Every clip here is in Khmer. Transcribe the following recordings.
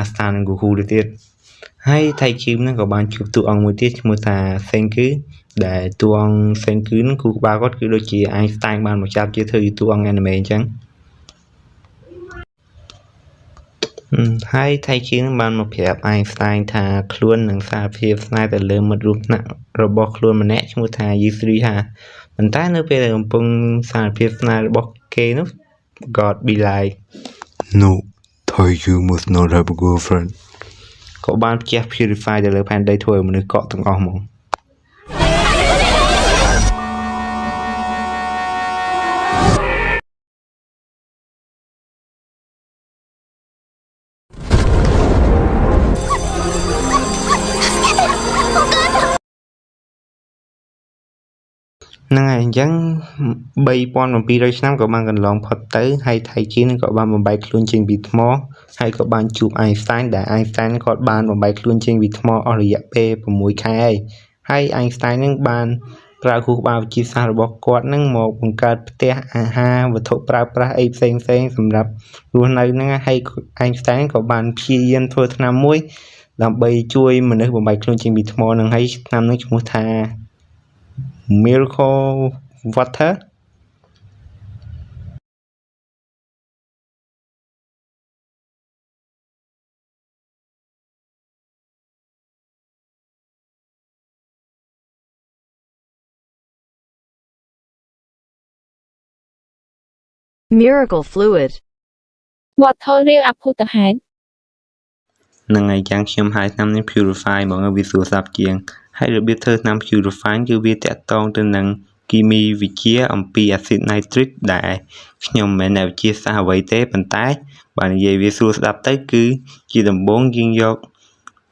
ស្ថាននឹងគូគូទៅទៀតហើយថៃគីមហ្នឹងក៏បានជួបតួអង្គមួយទៀតឈ្មោះថាសេងគឺដែលតួអង្គសេងគឺហ្នឹងគូក្បាលគាត់គឺដូចជាអាយស្តែងបានមកចាប់ជាធ្វើជាតួអង្គ anime អញ្ចឹងហើយថៃគីនឹងបានមកប្រាប់អាយស្តែងថាខ្លួននឹងសារភាពស្នេហ៍ទៅលើមិត្តរួមថ្នាក់របស់ខ្លួនម្នាក់ឈ្មោះថាយីស្រីហាប៉ុន្តែនៅពេលដែលកំពុងសារភាពស្នេហ៍របស់គេនោះ God be like no Thai you must not have a girlfriend ក៏បានជះ purify ទៅលើផែនដីធ្វើឲ្យមនុស្សកកទាំងអស់ហ្មងហ្នឹងហើយអញ្ចឹង3700ឆ្នាំក៏បានកន្លងផុតទៅហើយថៃគីនឹងក៏បានបំបែកខ្លួនចេញពីថ្មហើយក៏បានជួបអាយស្តែនដែលអាយស្តែនគាត់បានបំបែកខ្លួនចេញពីថ្មអស់រយៈពេល6ខែហើយអាយស្តែននឹងបានប្រើខួរក្បាលវិទ្យាសាស្ត្ររបស់គាត់នឹងមកបង្កើតផ្ទះអាហារវត្ថុប្រើប្រាស់អីផ្សេងៗសម្រាប់រស់នៅហ្នឹងហើយអាយស្តែនក៏បានព្យាយាមធ្វើថ្នាំមួយដើម្បីជួយមនុស្សបំបែកខ្លួនចេញពីថ្មហ្នឹងហើយថ្នាំហ្នឹងឈ្មោះថា Miracle Water Miracle Fluid Water រាវអភូតហេតុនឹងហើយយ៉ាងខ្ញុំហៅថ្នាំនេះ Purify ហ្មងវាស្រួលស្ដាប់ជាងហើយរបៀបធ្វើថ្នាំ Purify គឺវាតាក់ទងទៅនឹងគីមីវិទ្យាអំពី acid nitric ដែលខ្ញុំមិនមែនវិទ្យាសាស្ត្រអ្វីទេប៉ុន្តែបើនិយាយវាស្រួលស្ដាប់ទៅគឺជាដំបូងយើងយក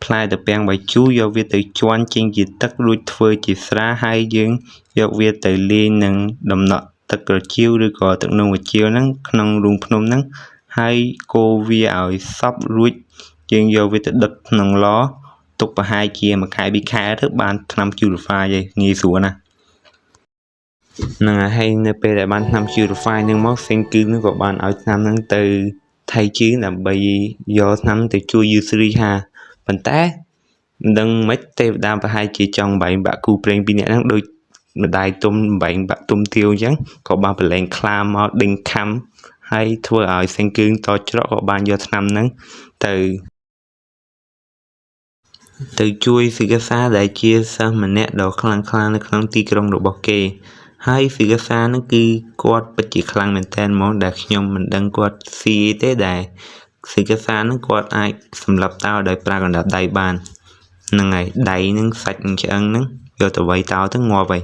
ផ្លែត្រពាំងបាយជូរយកវាទៅជន់ចេញជាទឹករួចធ្វើជាស្រាហើយយើងយកវាទៅលាយនឹងដំណក់ទឹកក្រចៀវឬក៏ទឹកនំក្រចៀវហ្នឹងក្នុងរូងភ្នំហ្នឹងហើយកូរវាឲ្យសព្វរួចយើងយកវាទៅដឹកក្នុងឡទុកប្រហែលជាមួយខែ2ខែទៅបានថ្នាំ Purify ហើយងាយស្រួលណាស់ហ្នឹងហើយនៅពេលដែលបានថ្នាំ Purify នឹងមកសេងគឺនឹងក៏បានឲ្យថ្នាំហ្នឹងទៅថៃជីដើម្បីយកថ្នាំទៅជួយយឺស្រីហាប៉ុន្តែមិនដឹងមិនទេវតាប្រហែលជាចង់បែងបាក់គូព្រេងពីរនាក់ហ្នឹងដូចម្ដាយទុំបែងបាក់ទុំទាវអញ្ចឹងក៏បានប្រឡែងខ្លាមកដេញខំហើយធ្វើឲ្យសេងគឺតច្រកក៏បានយកថ្នាំហ្នឹងទៅជួយសិក្ខាសាដែលជាសិស្សម្នាក់ដ៏ខ្លាំងក្លានៅក្នុងទីក្រុងរបស់គេហើយសិក្ខាសាហ្នឹងគឺគាត់ពិតជាខ្លាំងមែនតើហ្មងដែលខ្ញុំមិនដឹងគាត់ស៊ីទេដែលសិក្ខាសាហ្នឹងគាត់អាចសម្លាប់តោដោយប្រើកណ្ដាប់ដៃបានហ្នឹងហើយដៃហ្នឹងសាច់ឆ្អឹងហ្នឹងយកទៅវាយតោទៅងាប់ហើយ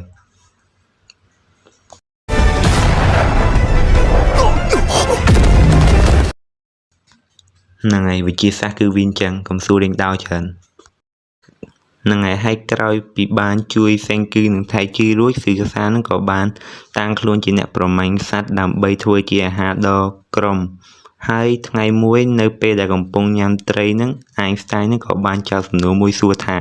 ហ្នឹងហើយវិទ្យាសាស្ត្រគឺវាអញ្ចឹងកុំសួរលេងដោច្រើនហ្នឹងហើយក្រោយពីបានជួយសេងគឺនឹងថៃជីរួចសិក្ខាសានឹងក៏បានតាំងខ្លួនជាអ្នកប្រមាញ់សត្វដើម្បីធ្វើជាអាហារដល់ក្រុមហើយថ្ងៃមួយនៅពេលដែលកំពុងញ៉ាំត្រីហ្នឹងអាយស្តែននឹងក៏បានចោទសំណួរមួយសួរថា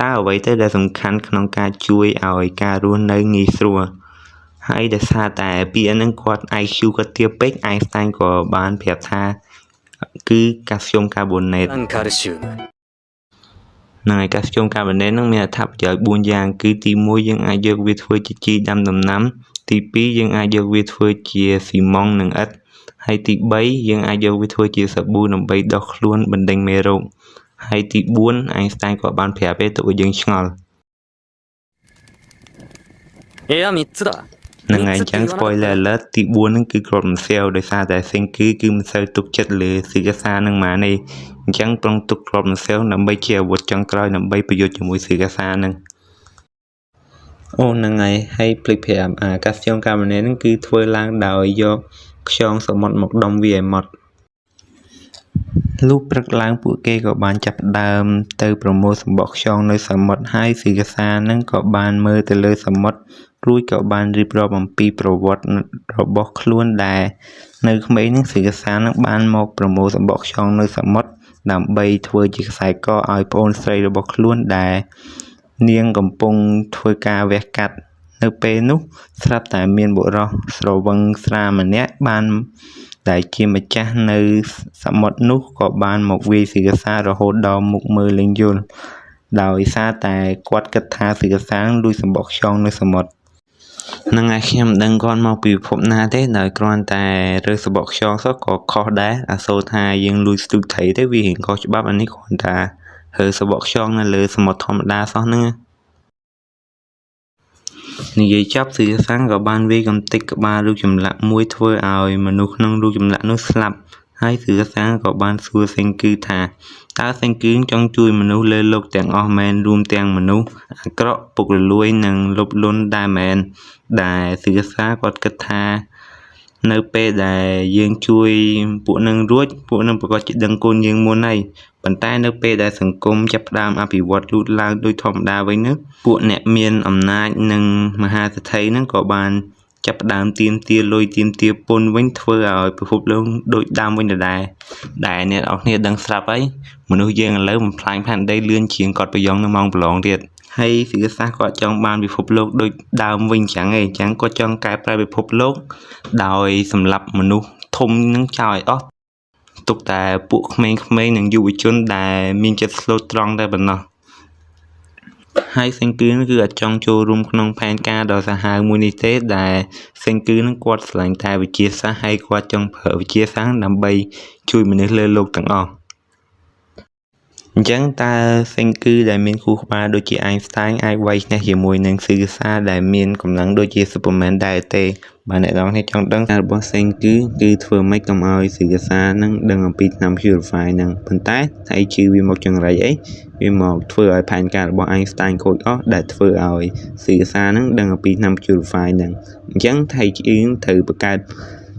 តើអ្វីទៅដែលសំខាន់ក្នុងការជួយឲ្យការរស់នៅងាយស្រួលហើយដោយសារតែពាក្យហ្នឹងគាត់ IQ គាត់ទាបពេកអាយស្តែនក៏បានប្រាប់ថាគឺកាល់ស្យូមកាបូណេតហ្នឹងហើយកាល់ស្យូមកាបូណេតហ្នឹងមានអត្ថប្រយោជន៍4យ៉ាងគឺទី1យើងអាចយកវាធ្វើជាជីដាំដំណាំទី2យើងអាចយកវាធ្វើជាស៊ីម៉ង់និងឥដ្ឋហើយទី3យើងអាចយកវាធ្វើជាសាប៊ូដើម្បីដោះខ្លួនបណ្ដេញមេរោគហើយទី4អៃស្តែនក៏បានប្រាប់ទេទៅឲ្យយើងឆ្ងល់នឹងអញ្ចឹង spoiler alert ទី4ហ្នឹងគឺគ្រាប់មិនសែវដោយសារតែសេងគឺមិនសូវទុកចិត្តលើសិក្ខាសានឹងម៉ានេះអញ្ចឹងប្រុងទុកគ្រាប់មិនសែវដើម្បីជាអាវុធចុងក្រោយដើម្បីប្រយុទ្ធជាមួយសិក្ខាសានឹងអូហ្នឹងហើយភ្លេចប្រាប់កាល់ស្យូមកាបូណេតហ្នឹងគឺធ្វើឡើងដោយយកខ្យងសមុទ្រមកដុំវាឲ្យម៉ត់លុះព្រឹកឡើងពួកគេក៏បានចាប់ផ្ដើមទៅប្រមូលសម្បកខ្យងនៅសមុទ្រហើយសិក្ខាសានឹងក៏បានមើលទៅលើសមុទ្ររួចក៏បានរៀបរាប់អំពីប្រវត្តិរបស់ខ្លួនដែលនៅក្មេងនឹងសិក្ខាសានឹងបានមកប្រមូលសម្បកខ្យងនៅសមុទ្រដើម្បីធ្វើជាខ្សែកឲ្យប្អូនស្រីរបស់ខ្លួនដែលនាងកំពុងធ្វើការវះកាត់នៅពេលនោះស្រាប់តែមានបុរសស្រវឹងស្រាម្នាក់បាន ដែលជាម្ចាស់នៅសមុទ្រនោះក៏បានមកវាយសិរសារហូតដល់មុខមើលលែងយល់ដោយសារតែគាត់គិតថាសិរសាលួចសំបកខ្យងនៅសមុទ្រនឹងឯខ្ញុំមិនដឹងគាត់មកពីពិភពណាទេដោយគ្រាន់តែរើសសំបកខ្យងសោះក៏ខុសដែរអាសូរថាយើងលួចស្ទូចត្រីទេវារៀងខុសច្បាប់អានេះគ្រាន់តែរើសសំបកខ្យងនៅលើសមុទ្រធម្មតាសោះហ្នឹងនិយាយចប់សិរសាក៏បានវាយកំទេចក្បាលរូបចម្លាក់មួយធ្វើឲ្យមនុស្សក្នុងរូបចម្លាក់នោះស្លាប់ហើយសិរសាក៏បានសួរសេងគឺថាតើសេងគឺចង់ជួយមនុស្សលើលោកទាំងអស់មែនរួមទាំងមនុស្សអាក្រក់ពុករលួយនិងលុបលន់ដែរមែនដែលសិរសាគាត់គិតថានៅពេលដែលយើងជួយពួកនឹងរួចពួកនឹងប្រកាសជាដឹងគុណយើងមុនហើយប៉ុន្តែនៅពេលដែលសង្គមចាប់ផ្ដើមអភិវឌ្ឍលូតឡើងដោយធម្មតាវិញនោះពួកអ្នកមានអំណាចនិងមហាសេដ្ឋីហ្នឹងក៏បានចាប់ផ្ដើមទាមទារលុយទាមទារពន្ធវិញធ្វើឲ្យពិភពលោកដូចដើមវិញដដែលដែលអ្នកនរគ្នាដឹងស្រាប់ហើយមនុស្សយើងឥឡូវបំផ្លាញផែនដីលឿនជាងគាត់ប្រយ៉ងនៅម៉ោងប្រឡងទៀតហើយសិរសាគាត់ចង់បានពិភពលោកដូចដើមវិញចឹងឯងចឹងគាត់ចង់កែប្រែពិភពលោកដោយសម្លាប់មនុស្សធំនឹងចោលឲ្យអស់ទុកតែពួកក្មេងៗនិងយុវជនដែលមានចិត្តស្លូតត្រង់តែប៉ុណ្ណោះហើយសេងគឺគឺអត់ចង់ចូលរួមក្នុងផែនការដ៏សាហាវមួយនេះទេដែលសេងគឺនឹងគាត់ស្រឡាញ់តែវិទ្យាសាស្ត្រហើយគាត់ចង់ប្រើវិទ្យាសាស្ត្រដើម្បីជួយមនុស្សលើលោកទាំងអស់អញ្ចឹងតើសេងគឺដែលមានគូក្បាលដូចជាអៃនស្តាញអាចវាយឈ្នះជាមួយនឹងសិរសាដែលមានកម្លាំងដូចជា Superman ដែរទេបើអ្នកនរគ្នាចង់ដឹងការរបស់សេងគឺធ្វើម៉េចកុំឲ្យសិរសានឹងដឹងអំពីថ្នាំ Purify នឹងប៉ុន្តែថៃជឿវាមកចង្រៃអីវាមកធ្វើឲ្យផែនការរបស់អៃនស្តាញខូចអស់ដែលធ្វើឲ្យសិរសានឹងដឹងអំពីថ្នាំ Purify នឹងអញ្ចឹងថៃជឿត្រូវបង្កើត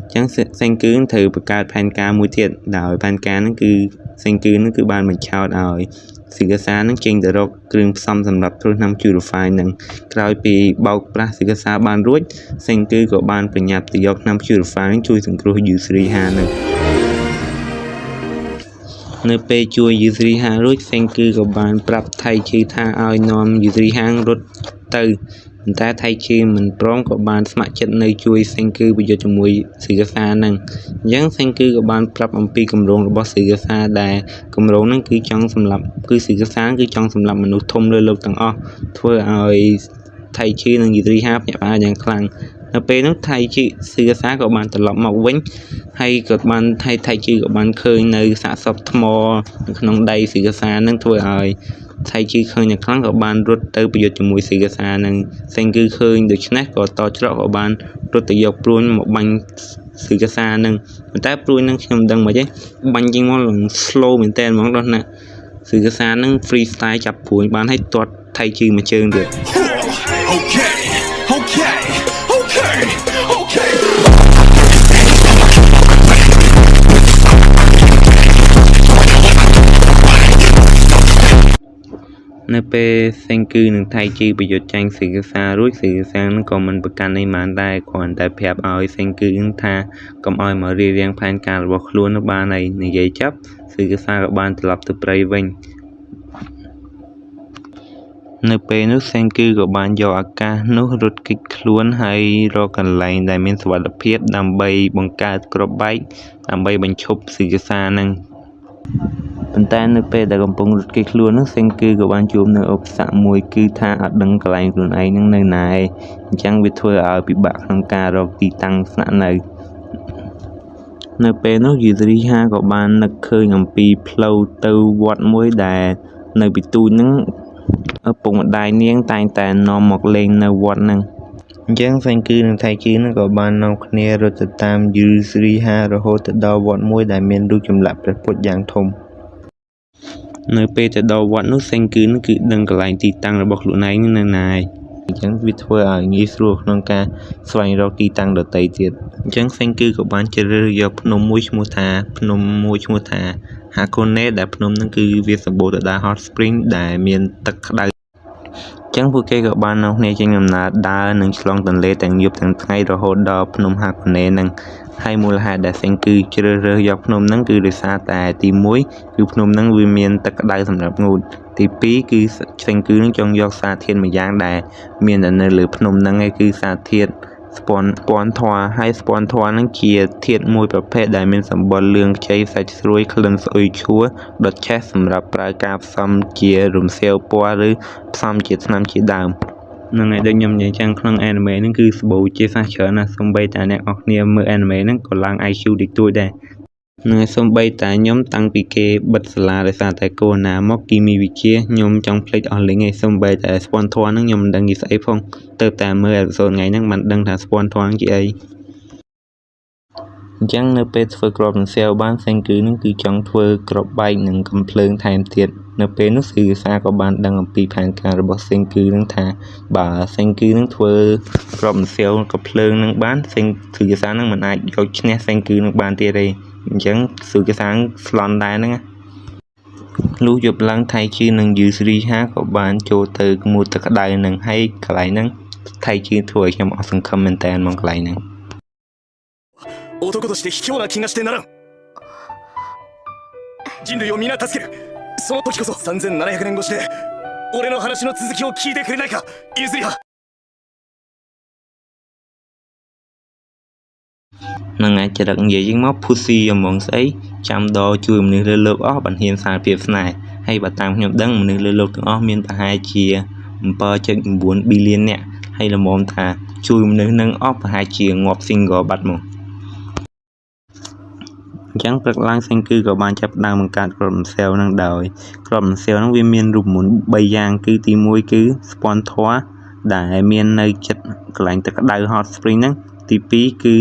អញ្ចឹងសេងគឺត្រូវបង្កើតផែនការមួយទៀតដោយផែនការហ្នឹងគឺសេងគឺនឹងគឺបានបញ្ឆោតឲ្យសិរសានឹងចេញទៅរកគ្រឿងផ្សំសម្រាប់ធ្វើថ្នាំ Purify នឹងក្រោយពីបោកប្រាស់សិរសាបានរួចសេងគឺក៏បានប្រញាប់ទៅយកថ្នាំ Purify នឹងជួយសង្គ្រោះយូស្រីហានឹងនៅពេលជួយយូស្រីហារួចសេងគឺក៏បានប្រាប់ថៃឈីថាឲ្យនាំយូស្រីហារត់ទៅប៉ុន្តែថៃឈីមិនព្រមក៏បានស្ម័គ្រចិត្តនៅជួយសេងគឺប្រយុទ្ធជាមួយសិរសានឹងអញ្ចឹងសេងគឺក៏បានប្រាប់អំពីគម្រោងរបស់សិរសាដែលគម្រោងហ្នឹងគឺចង់សម្លាប់គឺសិរសាគឺចង់សម្លាប់មនុស្សធំលើលោកទាំងអស់ធ្វើឲ្យថៃឈីនិងយូស្រីហាភ្ញាក់ផ្អើលយ៉ាងខ្លាំងនៅពេលនោះថៃឈីសិរសាក៏បានត្រឡប់មកវិញហើយក៏បានថៃឈីក៏បានឃើញនៅសាកសពថ្មនៅក្នុងដៃសិរសានឹងធ្វើឲ្យថៃឈីឃើញយ៉ាងខ្លាំងក៏បានរត់ទៅប្រយុទ្ធជាមួយសិរសានឹងសេងគឺឃើញដូច្នេះក៏តច្រកក៏បានរត់ទៅយកព្រួញមកបាញ់សិរសានឹងប៉ុន្តែព្រួញនឹងខ្ញុំមិនដឹងមិនទេបាញ់ជាងមកឡើង slow មែនតើហ្មងដល់ណាសិរសានឹង free style ចាប់ព្រួញបានឲ្យទាត់ថៃឈីមួយជើងទៀតនៅពេលសេងគឺនឹងថៃជីប្រយុទ្ធចាញ់សិរសារួចសិរសានឹងក៏មិនប្រកាន់អីបានដែរគ្រាន់តែប្រាប់ឲ្យសេងគឺថាកុំឲ្យមករៀបរៀងផែនការរបស់ខ្លួននោះបានហើយនិយាយចាប់សិរសាក៏បានត្រឡប់ទៅព្រៃវិញនៅពេលនោះសេងគឺក៏បានយកឱកាសនោះរត់គេចខ្លួនហើយរកកន្លែងដែលមានសុវត្ថិភាពដើម្បីបង្កើតគ្រាប់បែកដើម្បីបញ្ឈប់សិរសានឹងប៉ុន្តែនៅពេលដែលកំពុងរត់គេចខ្លួននោះសេងគឺក៏បានជួបនៅឧបសគ្គមួយគឺថាអត់ដឹងកន្លែងខ្លួនឯងនឹងនៅណាឯងអញ្ចឹងវាធ្វើឲ្យពិបាកក្នុងការរកទីតាំងស្នាក់នៅពេលនោះយូស្រីហាក៏បាននឹកឃើញអំពីផ្លូវទៅវត្តមួយដែលនៅពីទូចហ្នឹងឪពុកម្ដាយនាងតែងតែនាំមកលេងនៅវត្តហ្នឹងអញ្ចឹងសេងគឺនិងថៃគឺនឹងក៏បាននាំគ្នារត់ទៅតាមយូស្រីហារហូតទៅដល់វត្តមួយដែលមានរូបចម្លាក់ព្រះពុទ្ធយ៉ាងធំនៅពេលទៅដល់វត្តនោះសេងគឺនឹងគឺដឹងកន្លែងទីតាំងរបស់ខ្លួនឯងនៅណាហើយអញ្ចឹងវាធ្វើឲ្យងាយស្រួលក្នុងការស្វែងរកទីតាំងដទៃទៀតអញ្ចឹងសេងគឺក៏បានជ្រើសរើសយកភ្នំមួយឈ្មោះថាហាកូណេដែលភ្នំហ្នឹងគឺវាសម្បូរទៅដោយ hot spring ដែលមានទឹកក្តៅអញ្ចឹងពួកគេក៏បាននាំគ្នាចេញដំណើរដើរនិងឆ្លងទន្លេទាំងយប់ទាំងថ្ងៃរហូតដល់ភ្នំហាកូណេហ្នឹងហើយមូលហេតុដែលសេងគឺជ្រើសរើសយកភ្នំហ្នឹងគឺដោយសារតែទី1គឺភ្នំហ្នឹងវាមានទឹកក្តៅសម្រាប់ងូតទី2គឺសេងគឺនឹងចង់យកសារធាតុមួយយ៉ាងដែលមាននៅលើភ្នំហ្នឹងឯងគឺសារធាតុ ស្ពាន់ធម៌ហើយស្ពាន់ធម៌នឹងជាធាតុមួយប្រភេទដែលមានសម្បុរលឿងខ្ចីសាច់ស្រួយក្លិនស្អុយឈ្ងុយដុតឆេះសម្រាប់ប្រើការផ្សំជារំសាវពណ៌ឬផ្សំជាថ្នាំជាដើមនឹងឯដូចខ្ញុំនិយាយចឹងក្នុង anime ហ្នឹងគឺស្បូវជាសាសច្រើនណាស់សូម្បីតែអ្នកនរគ្នាមើល anime ហ្នឹងក៏ឡើង IQ តិចតួចដែរនឹងឯសូម្បីតែខ្ញុំតាំងពីគេបិទសាលាដោយសារតែកូវីដ -19 មកគីមីវិទ្យាខ្ញុំចង់ភ្លេចអស់លេងឯងសូម្បីតែស្ពាន់ធម៌ហ្នឹងខ្ញុំមិនដឹងជាស្អីផងទៅតែមើលអេពីសូតថ្ងៃហ្នឹងមិនដឹងថាស្ពាន់ធម៌ហ្នឹងជាអីអញ្ចឹងនៅពេលធ្វើក្របរំសាវបានសេងគឺនឹងគឺចង់ធ្វើក្របបែកនឹងកំភ្លើងថែមទៀតនៅពេលនោះស៊ឺសាក៏បានដឹងអំពីផែនការរបស់សេងគឺនឹងថាបើសេងគឺនឹងធ្វើក្របរំសាវកំភ្លើងនឹងបានសេងស៊ឺសានឹងមិនអាចយកឈ្នះសេងគឺនឹងបានទៀតទេអញ្ចឹងស៊ឺសាស្លន់ដែរហ្នឹងលុះយប់ឡើងថៃជឿនឹងយឺស្រីហាក៏បានចូលទៅមួយទឹកក្តៅនឹងហើយកន្លែងហ្នឹងថៃជឿធ្វើឲ្យខ្ញុំអស់សង្ឃឹមមែនតើមកកន្លែងហ្នឹង男として卑怯な気がしてならん人類を皆助けるその時こそ3700年越しで俺の話の続きを聞いてくれないかゆずりはនឹងអាចចរិតនិយាយយើងមកភូស៊ីអំងស្អីចាំដល់ជួយមនុស្សលើលោកអស់បានហ៊ានសារភាពស្នេហ៍ហើយបើតាមខ្ញុំដឹងមនុស្សលើលោកទាំងអស់មានប្រហែលជា7.9 billion នាក់ហើយល្មមថាជួយមនុស្សនឹងអស់ប្រហែលជាងាប់ single បាត់មកអញ្ចឹងព្រឹកឡើងសេងគឺក៏បានចាប់ផ្ដើមបង្កើតក្របរំសាវនឹងដោយក្របរំសាវនឹងវាមានរូបមន្ត3យ៉ាងគឺទី1គឺស្ពាន់ធម៌ដែលមាននៅចិត្តកន្លែងទឹកក្តៅ hot spring ហ្នឹងទី2គឺ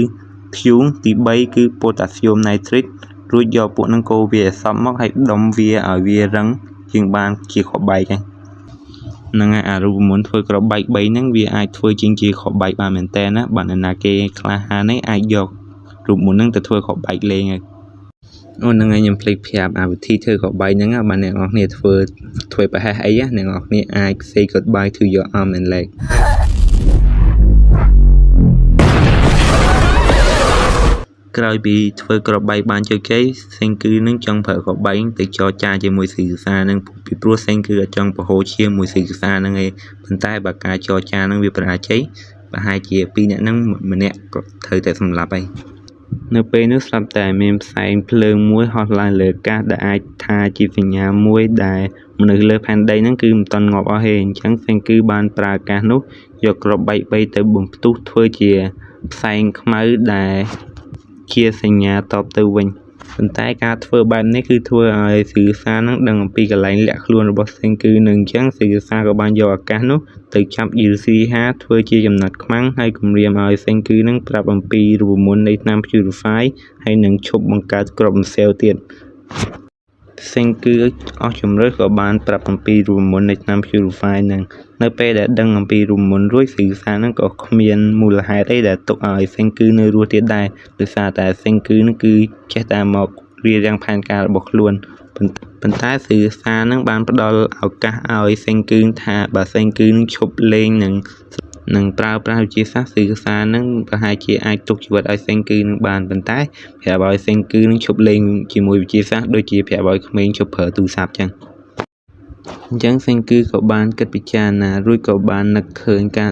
ធ្យូងទី3គឺ potassium nitrate រួចយកពួកហ្នឹងកូរវាឲ្យសព្វមកហើយដុំវាឲ្យវារឹងជាងបានជាក្របបែកហ្នឹងហើយអារូបមន្តធ្វើក្របបែក3ហ្នឹងវាអាចធ្វើជាក្របបែកបានមែនតើណាបើណាគេក្លាហាននេះអាចយករូបមន្តហ្នឹងទៅធ្វើក្របបែកលេងហើយអូនហ្នឹងហើយខ្ញុំភ្លេចប្រាប់អាវិធីធ្វើក្របបែកហ្នឹងបើអ្នកនរគ្នាធ្វើប្រហែសអីអ្នកនរគ្នាអាច say goodbye to your arm and legក្រោយពីធ្វើក្របបែកបានជោគជ័យសេងគឺនឹងចង់ប្រើក្របបែកទៅចរចាជាមួយស៊ីកសានឹងពីព្រោះសេងគឺអត់ចង់ប្រហូរឈាមមួយស៊ីកសានឹងឯងប៉ុន្តែបើការចរចានឹងវាបរាជ័យប្រហែលជា2នាក់នឹងម្នាក់ក៏ត្រូវតែសម្លាប់ហើយនៅពេលនោះស្រាប់តែមានផ្សែងភ្លើងមួយហោះឡើងលើអាកាសដែលអាចថាជាសញ្ញាមួយដែលមនុស្សលើផែនដីហ្នឹងគឺមិនតន់ងាប់អស់ទេអញ្ចឹងសេងគឺបានប្រើអាកាសនោះយកក្របបែក3ទៅបំផ្ទុះធ្វើជាផ្សែងខ្មៅដែលជាសញ្ញាតបទៅវិញប៉ុន្តែការធ្វើបែបនេះគឺធ្វើឲ្យស៊ីកសានឹងដឹងអំពីកន្លែងលាក់ខ្លួនរបស់សេងគឺនឹងអញ្ចឹងស៊ីកសាក៏បានយកអាកាសនោះទៅចាប់យឺស៊ីហាធ្វើជាចំណាត់ខ្មាំងហើយគំរាមឲ្យសេងគឺនឹងប្រាប់អំពីរូបមន្តនៃថ្នាំ Purify ហើយនឹងឈប់បង្កើតក្របរំសាវទៀតសេងគឺអស់ជំរឿសក៏បានប្រាប់អំពីរូបមន្តនៃថ្នាំ Purify នឹងនៅពេលដែលដឹងអំពីរូបមន្តរួចស៊ីកសានឹងក៏គ្មានមូលហេតុអីដែលទុកឲ្យសេងគឺនៅរស់ទៀតដែរដោយសារតែសេងគឺនឹងគឺចេះតែមករៀបរៀងផែនការរបស់ខ្លួនប៉ុន្តែស៊ីកសានឹងបានផ្ដល់ឱកាសឲ្យសេងគឺថាបើសេងគឺនឹងឈប់លេងនឹងប្រើប្រាស់វិទ្យាសាស្ត្រស៊ីកសានឹងប្រហែលជាអាចទុកជីវិតឲ្យសេងគឺនឹងបានប៉ុន្តែប្រាប់ឲ្យសេងគឺនឹងឈប់លេងជាមួយវិទ្យាសាស្ត្រដូចជាប្រាប់ឲ្យក្មេងឈប់ប្រើទូរស័ព្ទចឹងអញ្ចឹងសេងគឺក៏បានគិតពិចារណារួចក៏បាននឹកឃើញកា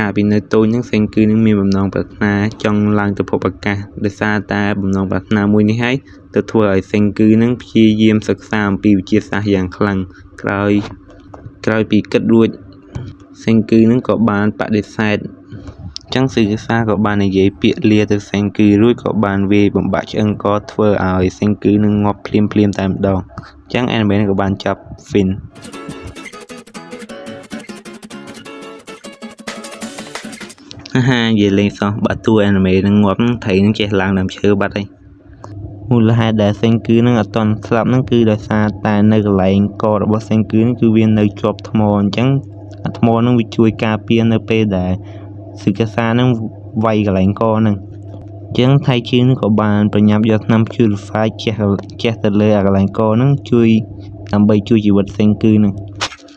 រពីនៅតូចហ្នឹងសេងគឺនឹងមានបំណងប្រាថ្នាចង់ឡើងទៅភពអាកាសដោយសារតែបំណងប្រាថ្នាមួយនេះហើយទៅធ្វើឲ្យសេងគឺនឹងព្យាយាមសិក្សាអំពីវិទ្យាសាស្ត្រយ៉ាងខ្លាំងក្រោយពីគិតរួចសេងគឺនឹងក៏បានបដិសេធចឹងស៊ីកសាក៏បាននិយាយពាក្យលាទៅសេងគឺរួចក៏បានវាយបំបាក់ឆ្អឹងកធ្វើឲ្យសេងគឺនឹងងាប់ភ្លាមតែម្ដងចឹង anime ក៏បានចប់ fin និយាយលេងសោះបើតួ anime នឹងងាប់ថៃនឹងចេះឡើងដើមឈើបាត់ហើយមូលហេតុដែលសេងគឺនឹងអត់តន់ស្លាប់នឹងគឺដោយសារតែនៅកន្លែងករបស់សេងគឺនឹងគឺវានៅជាប់ថ្មអញ្ចឹងអាថ្មនឹងវាជួយការពារនៅពេលដែលស៊ីកាសានឹងវាយកន្លែងកនឹងអញ្ចឹងថៃជឿនឹងក៏បានប្រញាប់យកថ្នាំ Purify ជះទៅលើអាកន្លែងកនឹងដើម្បីជួយជីវិតសេងគឺនឹង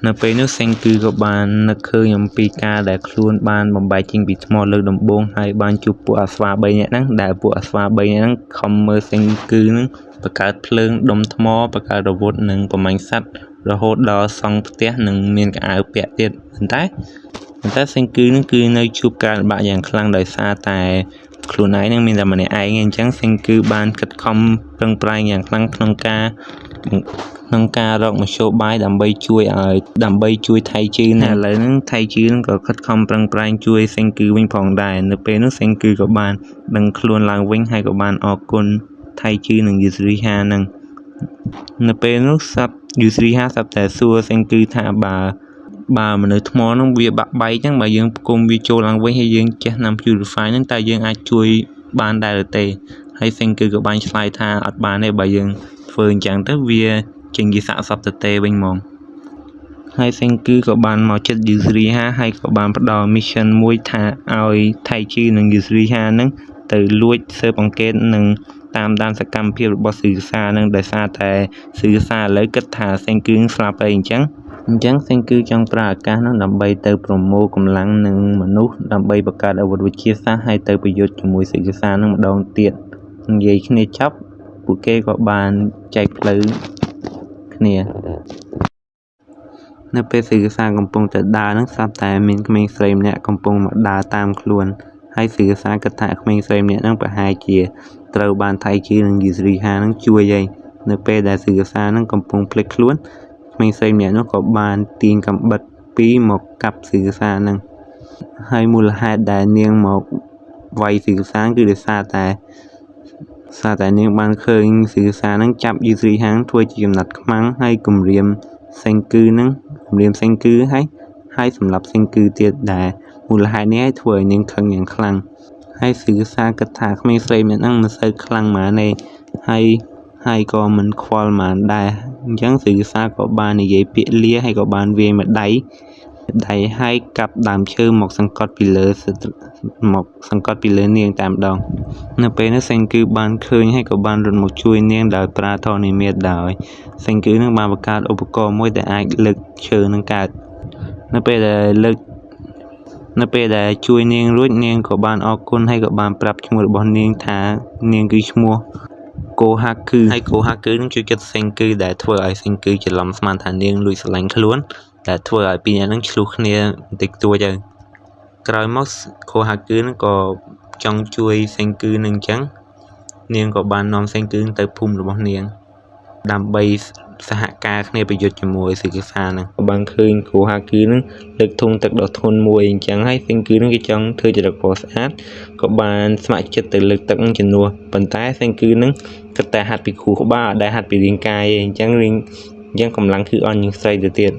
នៅពេលនោះសេងគឺក៏បាននឹកឃើញអំពីការដែលខ្លួនបានបំបែកចេញពីថ្មលើកដំបូងហើយបានជួបពួកអាស្វា3នាក់ហ្នឹងដែលពួកអាស្វា3នាក់ហ្នឹងខំមើលសេងគឺនឹងបង្កើតភ្លើងដុំថ្មបង្កើតរវត់និងប្រមាញ់សัตว์រហូតដល់សង់ផ្ទះនិងមានកៅអៅពាក់ទៀតប៉ុន្តែ តែសេងគឺនឹងគឺនៅជួបការលំបាកយ៉ាងខ្លាំងដោយសារតែខ្លួនឯងនឹងមានតែម្នាក់ឯងអញ្ចឹងសេងគឺបានខិតខំប្រឹងប្រែងយ៉ាងខ្លាំងក្នុងការរកមធ្យោបាយដើម្បីជួយថៃជឺណាឥឡូវហ្នឹងថៃជឺនឹងក៏ខិតខំប្រឹងប្រែងជួយសេងគឺវិញផងដែរនៅពេលនោះសេងគឺក៏បានដឹងខ្លួនឡើងវិញហើយក៏បានអរគុណថៃជឺនិងយូស្រីហានឹងនៅពេលនោះយូស្រីហាស្រាប់តែសួរសេងគឺថាបើមនុស្សថ្មហ្នឹងវាបាក់បែកហ្នឹងបើយើងផ្គុំវាចូលឡើងវិញហើយយើងចេះណាំ purify ហ្នឹងតើយើងអាចជួយបានដែរឬទេហើយសេងគឺក៏បានឆ្លើយថាអត់បានទេបើយើងធ្វើអញ្ចឹងទៅវាចេញជាសាកសពទៅទេវិញហ្មងហើយសេងគឺក៏បានមកចិត្តយូស្រីហាហើយក៏បានផ្ដល់ mission មួយថាឲ្យថៃជីនិងយូស្រីហាហ្នឹងទៅលួចស៊ើបអង្កេតនិងតាមដានសកម្មភាពរបស់ស៊ឺសានឹងដោយសារតែស៊ឺសាឥឡូវគិតថាសេងគឺស្លាប់ហើយអញ្ចឹងសេងគឺចង់ប្រើឱកាសនោះដើម្បីទៅប្រមូលកម្លាំងនឹងមនុស្សដើម្បីបង្កើតអាវុធវិទ្យាសាស្ត្រហើយទៅប្រយុទ្ធជាមួយស៊ឺសានឹងម្ដងទៀតនិយាយគ្នាចប់ពួកគេក៏បានចែកផ្លូវគ្នានៅពេលស៊ឺសាកំពុងតែដើរនឹងស្រាប់តែមានក្មេងស្រីម្នាក់កំពុងមកដើរតាមខ្លួនហើយស៊ឺសាគិតថាក្មេងស្រីម្នាក់នឹងប្រហែលជាត្រូវបានថៃជីនិងយូស្រីហានឹងជួយហើយនៅពេលដែលស៊ឺសានឹងកំពុងភ្លេចខ្លួនក្មេងស្រីម្នាក់នោះក៏បានទាញកាំបិតពីរមកកាប់ស៊ឺសានឹងហើយមូលហេតុដែលនាងមកវាយស៊ឺសាគឺដោយសារតែនាងបានឃើញស៊ឺសានឹងចាប់យូស្រីហាងធ្វើជាចំណាត់ខ្មាំងហើយគំរាមសេងគឺហើយសម្រាប់សេងគឺទៀតដែលមូលហេតុនេះឲ្យធ្វើឲ្យនាងខឹងយ៉ាងខ្លាំងហើយស៊ឺសាគិតថាក្មេងស្រីម្នាក់ហ្នឹងមិនសូវខ្លាំងម៉ានទេហើយក៏មិនខ្វល់ម៉ានដែរអញ្ចឹងស៊ឺសាក៏បាននិយាយពាក្យលាហើយក៏បានវាយម្ដាយហើយកាប់ដើមឈើមកសង្កត់ពីលើនាងតែម្ដងនៅពេលនោះសេងគឺបានឃើញហើយក៏បានរត់មកជួយនាងដោយប្រើធរនិមិត្តដោយសេងគឺនឹងបានបង្កើតឧបករណ៍មួយដែលអាចលើកឈើនឹងកើតនៅពេលដែលជួយនាងរួចនាងក៏បានអរគុណហើយក៏បានប្រាប់ឈ្មោះរបស់នាងថានាងគឺឈ្មោះកូហាគឺហើយកូហាគឺនឹងជួយចិត្តសេងគឺដែលធ្វើឲ្យសេងគឺច្រឡំស្មានថានាងលួចស្រឡាញ់ខ្លួនដែលធ្វើឲ្យពីរនាក់នឹងឆ្លោះគ្នាបន្តិចតួចទៅក្រោយមកកូហាគឺនឹងក៏ចង់ជួយសេងគឺនឹងអញ្ចឹងនាងក៏បាននាំសេងគឺទៅភូមិរបស់នាងដើម្បីសហការគ្នាប្រយុទ្ធជាមួយស៊ឺសានឹងក៏បានឃើញកូហាគឺនឹងលើកធុងទឹកដ៏ធ្ងន់មួយអញ្ចឹងហើយសេងគឺនឹងគេចង់ធ្វើចរិតពណ៌ស្អាតក៏បានស្ម័គ្រចិត្តទៅលើកទឹកនឹងជំនួសប៉ុន្តែសេងគឺនឹងគិតតែហាត់ពីខួរក្បាលអត់ដែលហាត់ពីរាងកាយទេអញ្ចឹងកម្លាំងគឺអន់ជាងស្រីទៅទៀត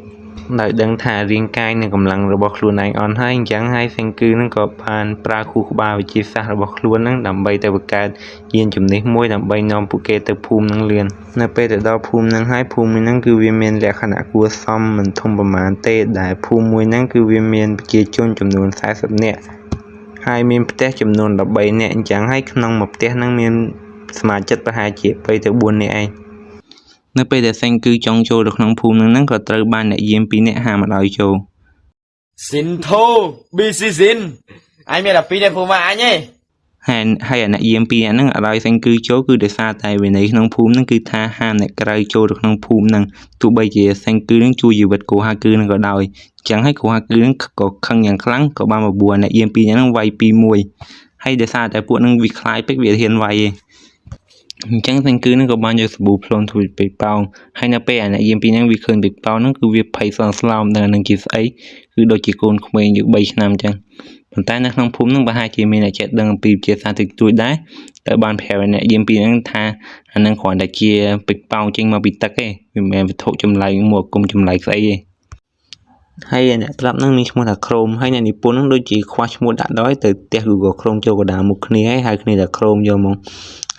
ដោយដឹងថារាងកាយនិងកម្លាំងរបស់ខ្លួនឯងអន់ហើយអញ្ចឹងហើយសេងគឺនឹងក៏បានប្រើខួរក្បាលវិទ្យាសាស្ត្ររបស់ខ្លួននឹងដើម្បីទៅបង្កើតយានជំនិះមួយដើម្បីនាំពួកគេទៅភូមិនឹងលឿននៅពេលទៅដល់ភូមិនឹងហើយភូមិនឹងគឺវាមានលក្ខណៈគួរសមមិនធំប្រមាណទេដែលភូមិមួយហ្នឹងគឺវាមានប្រជាជនចំនួន40នាក់ហើយមានផ្ទះចំនួន13នាក់អញ្ចឹងហើយក្នុងមួយផ្ទះហ្នឹងមានសមាជិកប្រហែលជា2ទៅ4នាក់ឯងនៅពេលដែលសេងគឺចង់ចូលទៅក្នុងភូមិហ្នឹងក៏ត្រូវបានអ្នកយាម2នាក់ហាមមិនឲ្យចូល Xin thô, bi xin. Anh mới là pi đây phù mà anh ấy. ហើយអ្នកយាម2នាក់ហ្នឹងអត់ឲ្យសេងគឺចូលគឺដោយសារតែវិន័យក្នុងភូមិហ្នឹងគឺថាហាមអ្នកក្រៅចូលទៅក្នុងភូមិហ្នឹងទោះបីជាសេងគឺនឹងជួយជីវិតកូហាគឺនឹងក៏ដោយអញ្ចឹងហើយកូហាគឺនឹងក៏ខឹងយ៉ាងខ្លាំងក៏បានបបួលអ្នកយាម2នាក់ហ្នឹងវាយពីមួយហើយដោយសារតែពួកហ្នឹងវាខ្លាចពេកវាហ៊ានវាយឯងអញ្ចឹងសេងគឺនឹងក៏បានយកសាប៊ូផ្លុំធ្វើពេកប៉ោងហើយនៅពេលអ្នកយាម2ហ្នឹងវាឃើញពេកប៉ោងហ្នឹងគឺវាភ័យស្លន់ដល់នឹងជាស្អីគឺដូចជាកូនក្មេងយក3ឆ្នាំអញ្ចឹងប៉ុន្តែនៅក្នុងភូមិហ្នឹងប្រហែលជាមានអ្នកចេះដឹងអំពីវិទ្យាសាស្ត្រតិចតួចដែរតែបានប្រាប់អ្នកយាម2ហ្នឹងថាអាហ្នឹងគ្រាន់តែជាពេកប៉ោងចេញមកពីទឹកទេវាមិនមែនវត្ថុចម្លែកមកគុំចម្លែកស្អីទេហើយអ្នកប្រាប់ហ្នឹងមានឈ្មោះថា Chrome ហើយអ្នកនិពន្ធហ្នឹងដូចជាខ្វះឈ្មោះដាក់ដោយទៅផ្ទះ Google Chrome ចូលកណ្ដាលមុខគ្នាហើយហៅគ្នាថា Chrome យកមក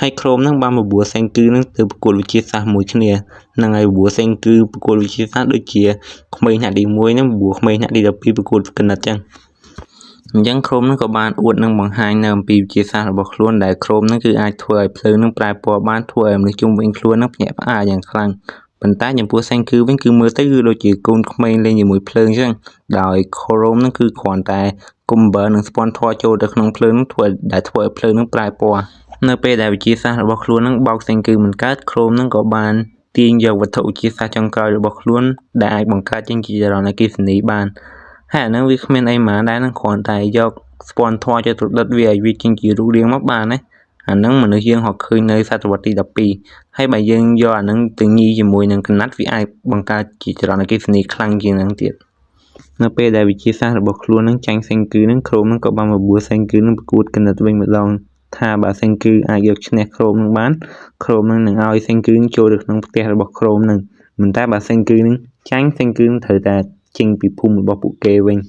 ហើយ Chrome ហ្នឹងបានបបួលសេងគឺហ្នឹងទៅប្រកួតវិទ្យាសាស្ត្រមួយគ្នាហ្នឹងហើយបបួលសេងគឺប្រកួតវិទ្យាសាស្ត្រដូចជាក្មេងថ្នាក់ទី1ហ្នឹងបបួលក្មេងថ្នាក់ទី12ប្រកួតគណិតចឹងអញ្ចឹង Chrome ហ្នឹងក៏បានអួតនឹងបង្ហាញនៅអំពីវិទ្យាសាស្ត្ររបស់ខ្លួនដែល Chrome ហ្នឹងគឺអាចធ្វើឲ្យភ្លើងហ្នឹងប្រែពណ៌បានធ្វើឲ្យមនុស្សជុំវិញខ្លួនហ្នឹងភ្ញាក់ផ្អើលយ៉ាងខ្លាំងប៉ុន្តែចំពោះសេងគឺវិញគឺមើលទៅគឺដូចជាកូនក្មេងលេងជាមួយភ្លើងចឹងដោយ Chrome ហ្នឹងគឺគ្រាន់តែកុំព្យូទ័រនិងស្ពាន់ធម៌ចូលទៅក្នុងភ្លើងហ្នឹងធ្វើឲ្យភ្លើងហ្នឹងប្រែពណ៌នៅពេលដែលវិទ្យាសាស្ត្ររបស់ខ្លួនហ្នឹងបោកសេងគឺមិនកើត Chrome ហ្នឹងក៏បានទាញយកវត្ថុវិទ្យាសាស្ត្រចុងក្រោយរបស់ខ្លួនដែលអាចបង្កើតចេញជាចរន្តអគ្គិសនីបាន ហើយអាហ្នឹងវាគ្មានអីហ្មងដែរហ្នឹងគ្រាន់តែយកស្ពាន់ធម៌ចូលទៅដុតវាឲ្យវាចេញជារូបរាងមកបានណាអាហ្នឹងមនុស្សយើងហកឃើញនៅសតវត្សទី12ហើយបើយើងយកអាហ្នឹងទៅញីជាមួយនឹងកណាត់វាអាចបង្កើតជាចរន្តអគ្គិសនីខ្លាំងជាងហ្នឹងទៀតនៅពេលដែលវិទ្យាសាស្ត្ររបស់ខ្លួននឹងចាញ់សេងគឺនឹងក្រុមនឹងក៏បានបបួលសេងគឺនឹងប្រកួតកណិតវិញម្ដងថាបើសេងគឺអាចយកឈ្នះក្រុមនឹងបានក្រុមនឹងឲ្យសេងគឺចូលទៅក្នុងផ្ទះរបស់ក្រុមនឹងមិនតែបើសេងគឺនឹងចាញ់សេងគឺត្រូវតែចេញពីភូមិរបស់ពួកគេវិញ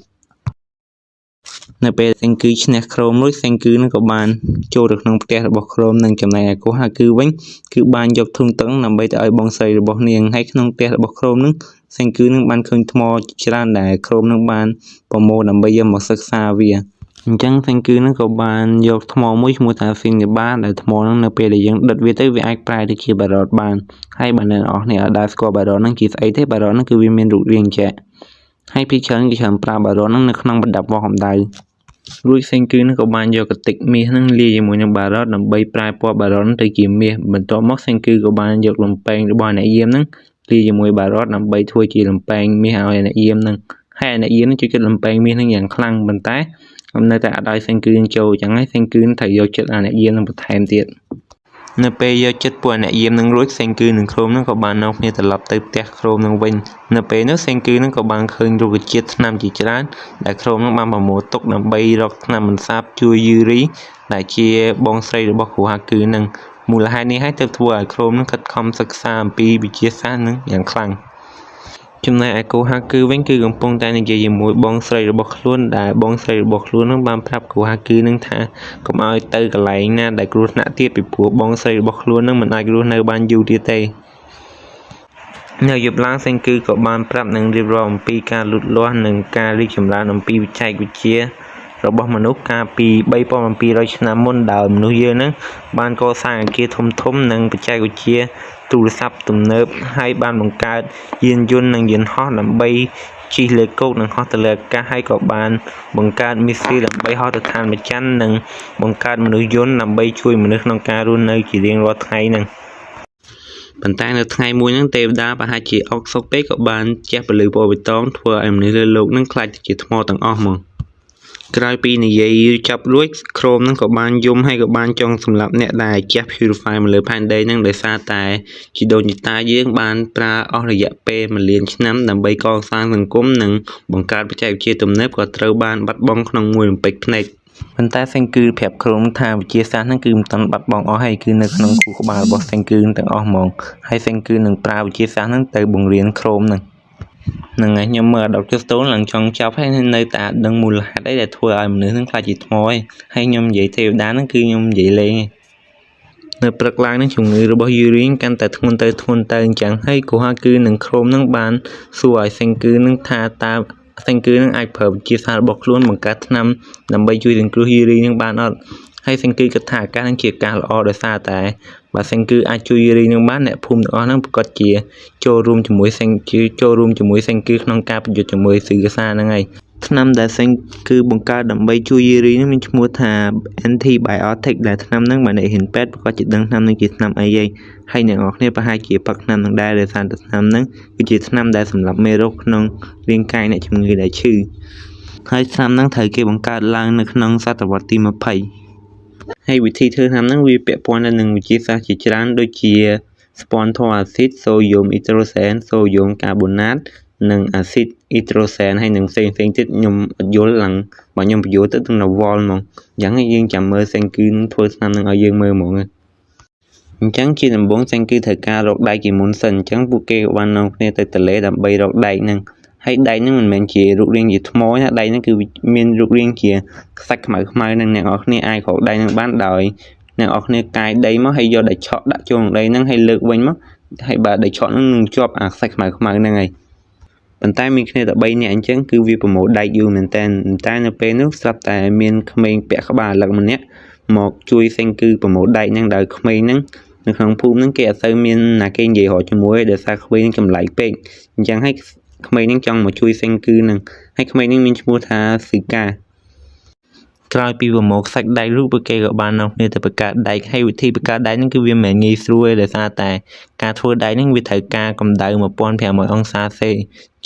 នៅពេលសេងគឺឈ្នះក្រុមរួចសេងគឺនឹងក៏បានចូលទៅក្នុងផ្ទះរបស់ក្រុមនឹងចំណែកឯកូហាគឺវិញគឺបានយកធុងទឹកដើម្បីទៅឲ្យបងស្រីរបស់នាងហើយក្នុងផ្ទះរបស់ក្រុមនឹងសេងគឺនឹងបានឃើញថ្មច្រើនដែលក្រុមនឹងបានប្រមូលដើម្បីយកមកសិក្សាវាអញ្ចឹងសេងគឺនឹងក៏បានយកថ្មមួយឈ្មោះថាស៊ីនីបាដែលថ្មនឹងនៅពេលដែលយើងដុតវាទៅវាអាចប្រែទៅជាបារ៉តបានហើយបើអ្នកនរអស់នេះអាចស្គាល់បារ៉តនឹងជាស្អីទេបារ៉តនឹងគឺវាមានរូបរាងចែកហើយពីច្រើនគេច្រើនប្រើបារ៉តនឹងនៅក្នុងប្រដាប់វាស់កម្ដៅរួចសេងគឺនឹងក៏បានយកកតិកមាសនឹងលាយជាមួយនឹងបារ៉តដើម្បីប្រែពណ៌បារ៉តនឹងទៅជាមាសបន្ទាប់មកសេងគឺក៏បានយកលំពែងរបស់អ្នកយាមនឹងលាយជាមួយបារ៉តដើម្បីធ្វើជាលំពែងមាសឲ្យអ្នកយាមនឹងហើយអ្នកយាមនឹងជួយគិតលំពែងមាសនឹងយ៉ាងខ្លាំងប៉ុន្តែនៅតែអត់ឲ្យសេងគឺចូលអញ្ចឹងហើយសេងគឺត្រូវយកចិត្តអាអ្នកយាមនឹងបន្ថែមទៀតនៅពេលយកចិត្តពួកអ្នកយាមនឹងរួចសេងគឺនឹងក្រុមនឹងក៏បាននាំគ្នាត្រឡប់ទៅផ្ទះក្រុមនឹងវិញនៅពេលនោះសេងគឺនឹងក៏បានឃើញរុក្ខជាតិថ្នាំជាច្រើនដែលក្រុមនឹងបានប្រមូលទុកដើម្បីរកថ្នាំបន្សាបជួយយឺរីដែលជាបងស្រីរបស់គ្រូហាគឺនឹងមូលហេតុនេះហើយទើបធ្វើឲ្យក្រុមនឹងខិតខំសិក្សាអំពីវិទ្យាសាស្ត្រនឹងយ៉ាងខ្លាំងចំណែកឯគូហាគឺវិញគឺកំពុងតែនិយាយជាមួយបងស្រីរបស់ខ្លួនដែលបងស្រីរបស់ខ្លួននឹងបានប្រាប់គូហាគឺនឹងថាកុំឲ្យទៅកន្លែងណាដែលគ្រោះថ្នាក់ទៀតពីព្រោះបងស្រីរបស់ខ្លួននឹងមិនអាចរស់នៅបានយូរទៀតទេនៅយប់ឡើងសេងគឺក៏បានប្រាប់នឹងរៀបរាប់អំពីការលូតលាស់និងការរីកចម្រើនអំពីវិទ្យារបស់មនុស្សកាលពី 3700 ឆ្នាំមុនដោយមនុស្សយើងនឹងបានកសាងអគារធំៗនិងបច្ចេកវិទ្យាទូរស័ព្ទទំនើបហើយបានបង្កើតយានយន្តនិងយានហោះដើម្បីជិះលើគោកនិងហោះទៅលើអាកាសហើយក៏បានបង្កើតមីស៊ីលដើម្បីហោះទៅឋានព្រះច័ន្ទនិងបង្កើតមនុស្សយន្តដើម្បីជួយមនុស្សក្នុងការរស់នៅជារៀងរាល់ថ្ងៃនឹងប៉ុន្តែនៅថ្ងៃមួយហ្នឹងទេវតាប្រហែលជាអុកសុកពេកក៏បានជះពលឺពណ៌បៃតងធ្វើឲ្យមនុស្សលើលោកនឹងខ្លាចទៅជាថ្មទាំងអស់ហ្មងក្រោយពីនិយាយចាប់រួចក្រុមនឹងក៏បានយំហើយក៏បានចង់សម្លាប់អ្នកដែលជះ purify មកលើផែនដីនឹងដោយសារតែជីដូនជីតាយើងបានប្រើអស់រយៈពេល1លានឆ្នាំដើម្បីកសាងសង្គមនិងបង្កើតបច្ចេកវិទ្យាទំនើបក៏ត្រូវបានបាត់បង់ក្នុងមួយរំពេចភ្នែកប៉ុន្តែសេងគឺប្រាប់ក្រុមថាវិទ្យាសាស្ត្រហ្នឹងគឺមិនទាន់បាត់បង់អស់ហើយគឺនៅក្នុងខួរក្បាលរបស់សេងគឺទាំងអស់ហ្មងហើយសេងគឺនឹងប្រើវិទ្យាសាស្ត្រហ្នឹងទៅបង្រៀនក្រុមហ្នឹងហ្នឹងហើយខ្ញុំមើល Dr. Stone ឡើងចង់ចាប់ហើយនៅតែអត់ដឹងមូលហេតុអីដែលធ្វើឲ្យមនុស្សហ្នឹងខ្លាចជាថ្មឯងហើយខ្ញុំនិយាយទេវតាហ្នឹងគឺខ្ញុំនិយាយលេងឯងនៅព្រឹកឡើងហ្នឹងជំងឺរបស់យូរីនកាន់តែធ្ងន់ទៅអញ្ចឹងហើយគូហាគឺនឹងក្រុមហ្នឹងបានសួរឲ្យសេងគឺនឹងថាតើសេងគឺនឹងអាចប្រើវិទ្យាសាស្ត្ររបស់ខ្លួនបង្កើតថ្នាំដើម្បីជួយសង្គ្រោះយូរីននឹងបានអត់ហើយសេងគឺគិតថាអាកាសនឹងជាការល្អដោយសារតែបើសេងគឺអាចជួយយូរីនឹងបានអ្នកភូមិទាំងអស់ហ្នឹងប្រកាសជាចូលរួមជាមួយសេងគឺក្នុងការប្រយុទ្ធជាមួយស៊ីកាសាហ្នឹងហើយថ្នាំដែលសេងគឺបង្កើតដើម្បីជួយយូរីនឹងមានឈ្មោះថា antibiotic ដែលថ្នាំហ្នឹងបើអ្នកហ៊ានពេទ្យប្រកាសជាដឹងថ្នាំហ្នឹងជាថ្នាំអីហើយអ្នកនរគ្នាប្រហែលជាផឹកថ្នាំហ្នឹងដែរដោយសារតែថ្នាំហ្នឹងគឺជាថ្នាំដែលសម្រាប់មេរោគក្នុងរាងកាយអ្នកជំងឺដែលឈឺហើយថ្នាំហ្នឹងត្រូវគេបង្កើតឡើងនៅក្នុងសតវត្សទី20ហើយវិធីធ្វើថ្នាំហ្នឹងវាពាក់ព័ន្ធទៅនឹងវិទ្យាសាស្ត្រជាច្រើនដូចជាស្ពាន់ធម៌អាស៊ីតសូដ្យូមអ៊ីដ្រូសែនសូដ្យូមកាបូណាតនិងអាស៊ីតអ៊ីដ្រូសែនហើយនិងផ្សេងទៀតខ្ញុំអត់យល់ឡើងបើខ្ញុំបញ្យល់ទៅទាំងរវល់ហ្មងអញ្ចឹងយើងចាំមើលសេងគឺធ្វើថ្នាំហ្នឹងឲ្យយើងមើលហ្មងអញ្ចឹងជាដំបូងសេងគឺត្រូវការរកដែកជាមុនសិនអញ្ចឹងពួកគេក៏បាននាំគ្នាទៅទន្លេដើម្បីរកដែកហ្នឹងហើយដែកហ្នឹងមិនមែនជារូបរាងជាថ្មណាដែកហ្នឹងគឺមានរូបរាងជាខ្សាច់ខ្មៅនឹងអ្នកនរគ្នាអាចរកដែកហ្នឹងបានដោយអ្នកនរគ្នាកាយដីមកហើយយកដែកឆក់ដាក់ចូលក្នុងដីហ្នឹងហើយលើកវិញមកហើយបើដែកឆក់ហ្នឹងនឹងជាប់អាខ្សាច់ខ្មៅហ្នឹងហើយប៉ុន្តែមានគ្នាតែ3នាក់អញ្ចឹងគឺវាប្រមូលដែកយូរមែនតើតែនៅពេលនោះស្រាប់តែមានក្មេងពាក់ក្បាលរលឹកម្នាក់មកជួយសេងគឺប្រមូលដែកហ្នឹងដោយក្មេងហ្នឹងនៅក្នុងភូមិហ្នឹងគេអត់សូវមានណាគេនិយាយរកជាមួយដោយសារក្មេងហ្នឹងចម្លែកពេកអញ្ចឹងហើយក្មេងហ្នឹងចង់មកជួយសេងគឺហ្នឹងហើយក្មេងហ្នឹងមានឈ្មោះថាស៊ីកា ក្រោយពីប្រមូលសាច់ដែករួចពួកគេក៏បាននាំគ្នាទៅបង្កើតដែកហើយវិធីបង្កើតដែកហ្នឹងគឺវាមិនងាយស្រួលទេដោយសារតែការធ្វើដែកហ្នឹងវាត្រូវការកម្ដៅ1500អង្សាស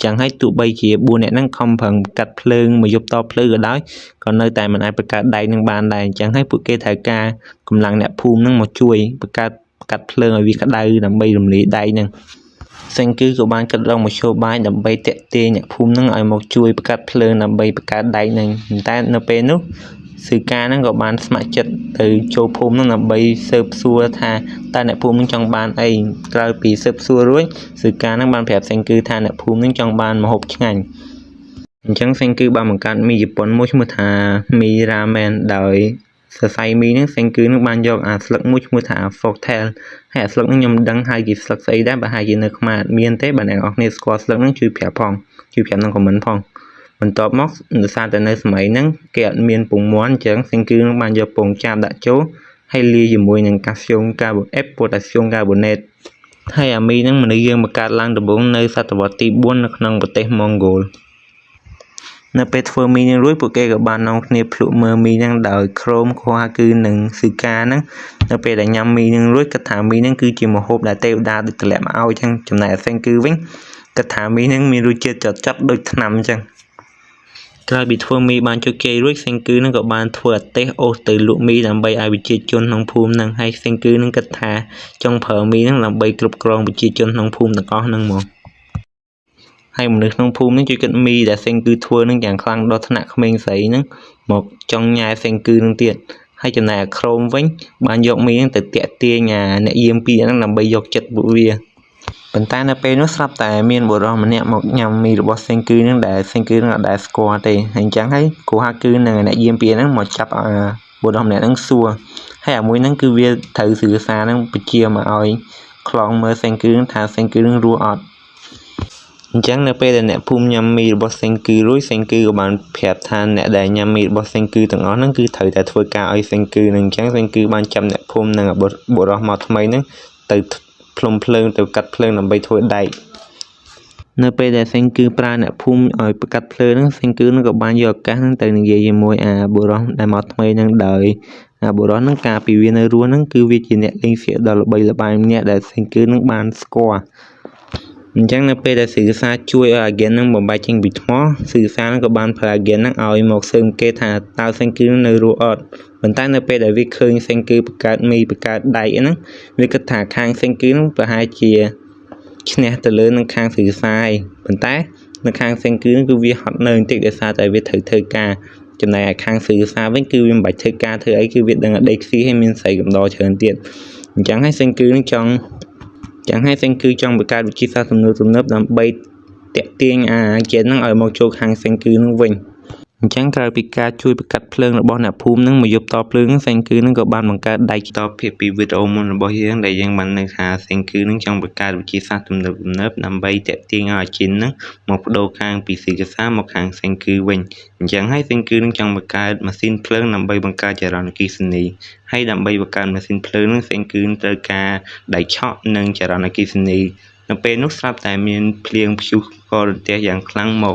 េចឹងហើយទោះបីជា4នាក់ហ្នឹងខំប្រឹងកាត់ភ្លើងមួយយប់តភ្លឺក៏ដោយក៏នៅតែមិនអាចបង្កើតដែកហ្នឹងបានដែរអញ្ចឹងហើយពួកគេត្រូវការកម្លាំងអ្នកភូមិហ្នឹងមកជួយបង្កើតកាត់ភ្លើងឲ្យវាក្តៅដើម្បីរំលាយដែកហ្នឹងសេងគឺក៏បានកាត់រងមធ្យោបាយដើម្បីតាក់ទាញអ្នកភូមិហ្នឹងឲ្យមកជួយបង្កើតភ្លើងដើម្បីបង្កើតដែកហ្នឹងតែនៅពេលនោះស៊ឺការហ្នឹងក៏បានស្ម័គ្រចិត្តទៅចូលភូមិហ្នឹងដើម្បីស៊ើបសួរថាតើអ្នកភូមិហ្នឹងចង់បានអីក្រោយពីស៊ើបសួររួចស៊ឺការហ្នឹងបានប្រាប់សេងគឺថាអ្នកភូមិហ្នឹងចង់បានម្ហូបឆ្ងាញ់អញ្ចឹងសេងគឺបានបង្កើតមីជប៉ុនមួយឈ្មោះថាមីរ៉ាមែនដោយសរសៃមីហ្នឹងសេងគឺនឹងបានយកអាស្លឹកមួយឈ្មោះថា Folktale ហើយអាស្លឹកហ្នឹងខ្ញុំមិនដឹងហើយជាស្លឹកស្អីដែរបើហើយជានៅខ្មែរអត់មានទេបើអ្នកនរគ្នាស្គាល់ស្លឹកហ្នឹងជួយប្រាប់ផងជួយប្រាប់ក្នុងខមមិនផងបន្ទាប់មកដោយសារតែនៅសម័យហ្នឹងគេអត់មានពងមាន់អញ្ចឹងសេងគឺនឹងបានយកពងចាបដាក់ចូលហើយលាយជាមួយនឹងកាល់ស្យូមកាបូនអេតប៉ូតាស្យូមកាបូណេតហើយអាមីហ្នឹងមនុស្សយើងបង្កើតឡើងដំបូងនៅសតវត្សទី4នៅក្នុងប្រទេសម៉ុងហ្គោលនៅពេលធ្វើមីនឹងរួចពួកគេក៏បាននាំគ្នាភ្លក់មើលមីនឹងដោយខ្រូមខွာគឺនឹងស៊ឺការហ្នឹងនៅពេលដែលញ៉ាំមីនឹងរួចគាត់ថាមីនឹងគឺជាម្ហូបដែលទេវតាដូចតម្លាក់មកឲ្យអញ្ចឹងចំណែកអាសេងគឺវិញគាត់ថាមីនឹងមានរសជាតិចត់ដូចថ្នាំអញ្ចឹងក្រោយពីធ្វើមីបានជោគជ័យរួចសេងគឺនឹងក៏បានធ្វើអាទេសអូសទៅលក់មីដើម្បីឲ្យប្រជាជនក្នុងភូមិហ្នឹងហើយសេងគឺនឹងគិតថាចង់ប្រើមីហ្នឹងដើម្បីគ្រប់គ្រងប្រជាជនក្នុងភូមិទាំងអស់ហ្នឹងមកហើយមនុស្សក្នុងភូមិហ្នឹងជួយគិតមីដែលសេងគឺធ្វើនឹងយ៉ាងខ្លាំងដល់ថ្នាក់ក្មេងស្រីហ្នឹងមកចង់ញ៉ែសេងគឺនឹងទៀតហើយចំណែកអាក្រោមវិញបានយកមីហ្នឹងទៅតាក់ទាញអ្នកយាមពីហ្នឹងដើម្បីយកចិត្តពួកវាប៉ុន្តែនៅពេលនោះស្រាប់តែមានបុរសម្នាក់មកញ៉ាំមីរបស់សេងគឺហ្នឹងដែលសេងគឺនឹងអត់ដែលស្គាល់ទេហើយអញ្ចឹងហើយគ្រូហាគឺនឹងអ្នកយាមពីហ្នឹងមកចាប់បុរសម្នាក់ហ្នឹងសួរហើយអាមួយហ្នឹងគឺវាត្រូវสื่อសារហ្នឹងបញ្ជាមកឲ្យខ្លងមើលសេងគឺថាសេងគឺនឹងរស់អត់អញ្ចឹងនៅពេលដែលអ្នកភូមិញ៉ាំមីរបស់សេងគឺរួចសេងគឺក៏បានប្រាប់ថាអ្នកដែលញ៉ាំមីរបស់សេងគឺទាំងអស់ហ្នឹងគឺត្រូវតែធ្វើការឲ្យសេងគឺនឹងអញ្ចឹងសេងគឺបានចាប់អ្នកភូមិនិងបុរសមកថ្មីហ្នឹងទៅផ្លុំភ្លើងទៅកាត់ភ្លើងដើម្បីធ្វើដែកនៅពេលដែលសេងគឺប្រើអ្នកភូមិឲ្យប្រកាត់ភ្លើងហ្នឹងសេងគឺនឹងក៏បានយកឱកាសហ្នឹងទៅនិយាយជាមួយបុរសដែលមកថ្មីហ្នឹងដោយបុរសហ្នឹងកាលពីវានៅរស់ហ្នឹងគឺវាជាអ្នកលេងសៀកដ៏ល្បីល្បាញម្នាក់ដែលសេងគឺនឹងបានស្គាល់អញ្ចឹងនៅពេលដែលสื่อសារជួយឲ្យ agent នឹងបំបែកចេញពីថ្មสื่อសារនឹងក៏បានប្រើ agent នឹងឲ្យមកស៊ើបអង្កេតថាតើសេងគឺនៅរស់អត់ប៉ុន្តែនៅពេលដែលវាឃើញសេងគឺបង្កើតមីបង្កើតដែកហ្នឹងវាគិតថាខាងសេងគឺនឹងប្រហែលជាឈ្នះទៅលើនឹងខាងสื่อសារឯងប៉ុន្តែនៅខាងសេងគឺនឹងគឺវាហត់នៅបន្តិចដោយសារតែវាត្រូវធ្វើការចំណែកឯខាងสื่อសារវិញគឺវាមិនបាច់ធ្វើការធ្វើអីគឺវាដឹងតែដេកស៊ីហើយមានស្រីកំដរច្រើនទៀតអញ្ចឹងហើយសេងគឺនឹងចង់បង្កើតវិធីសាស្ត្រទំនើបដើម្បីតាក់ទាញagent ហ្នឹងឲ្យមកចូលខាងសេងគឺនឹងវិញអញ្ចឹងក្រៅពីការជួយបង្កាត់ភ្លើងរបស់អ្នកភូមិហ្នឹងមកយប់តភ្លើងហ្នឹងសេងគឺនឹងក៏បានបង្កើតដែកតភាពពីវីដេអូមុនរបស់យើងដែលយើងបាននៅថាសេងគឺនឹងចង់បង្កើតវិធីសាស្ត្រទំនើបដើម្បីតាក់ទាញឲ្យagent ហ្នឹងមកបដូរខាងពីស៊ីកាសាមកខាងសេងគឺវិញអញ្ចឹងហើយសេងគឺនឹងចង់បង្កើតម៉ាស៊ីនភ្លើងដើម្បីបង្កើតចរន្តអគ្គិសនីហើយដើម្បីបង្កើតម៉ាស៊ីនភ្លើងហ្នឹងសេងគឺត្រូវការដែកឆក់និងចរន្តអគ្គិសនីនៅពេលនោះស្រាប់តែមានភ្លៀងព្យុះក៏រន្ទះយ៉ាងខ្លាំងមក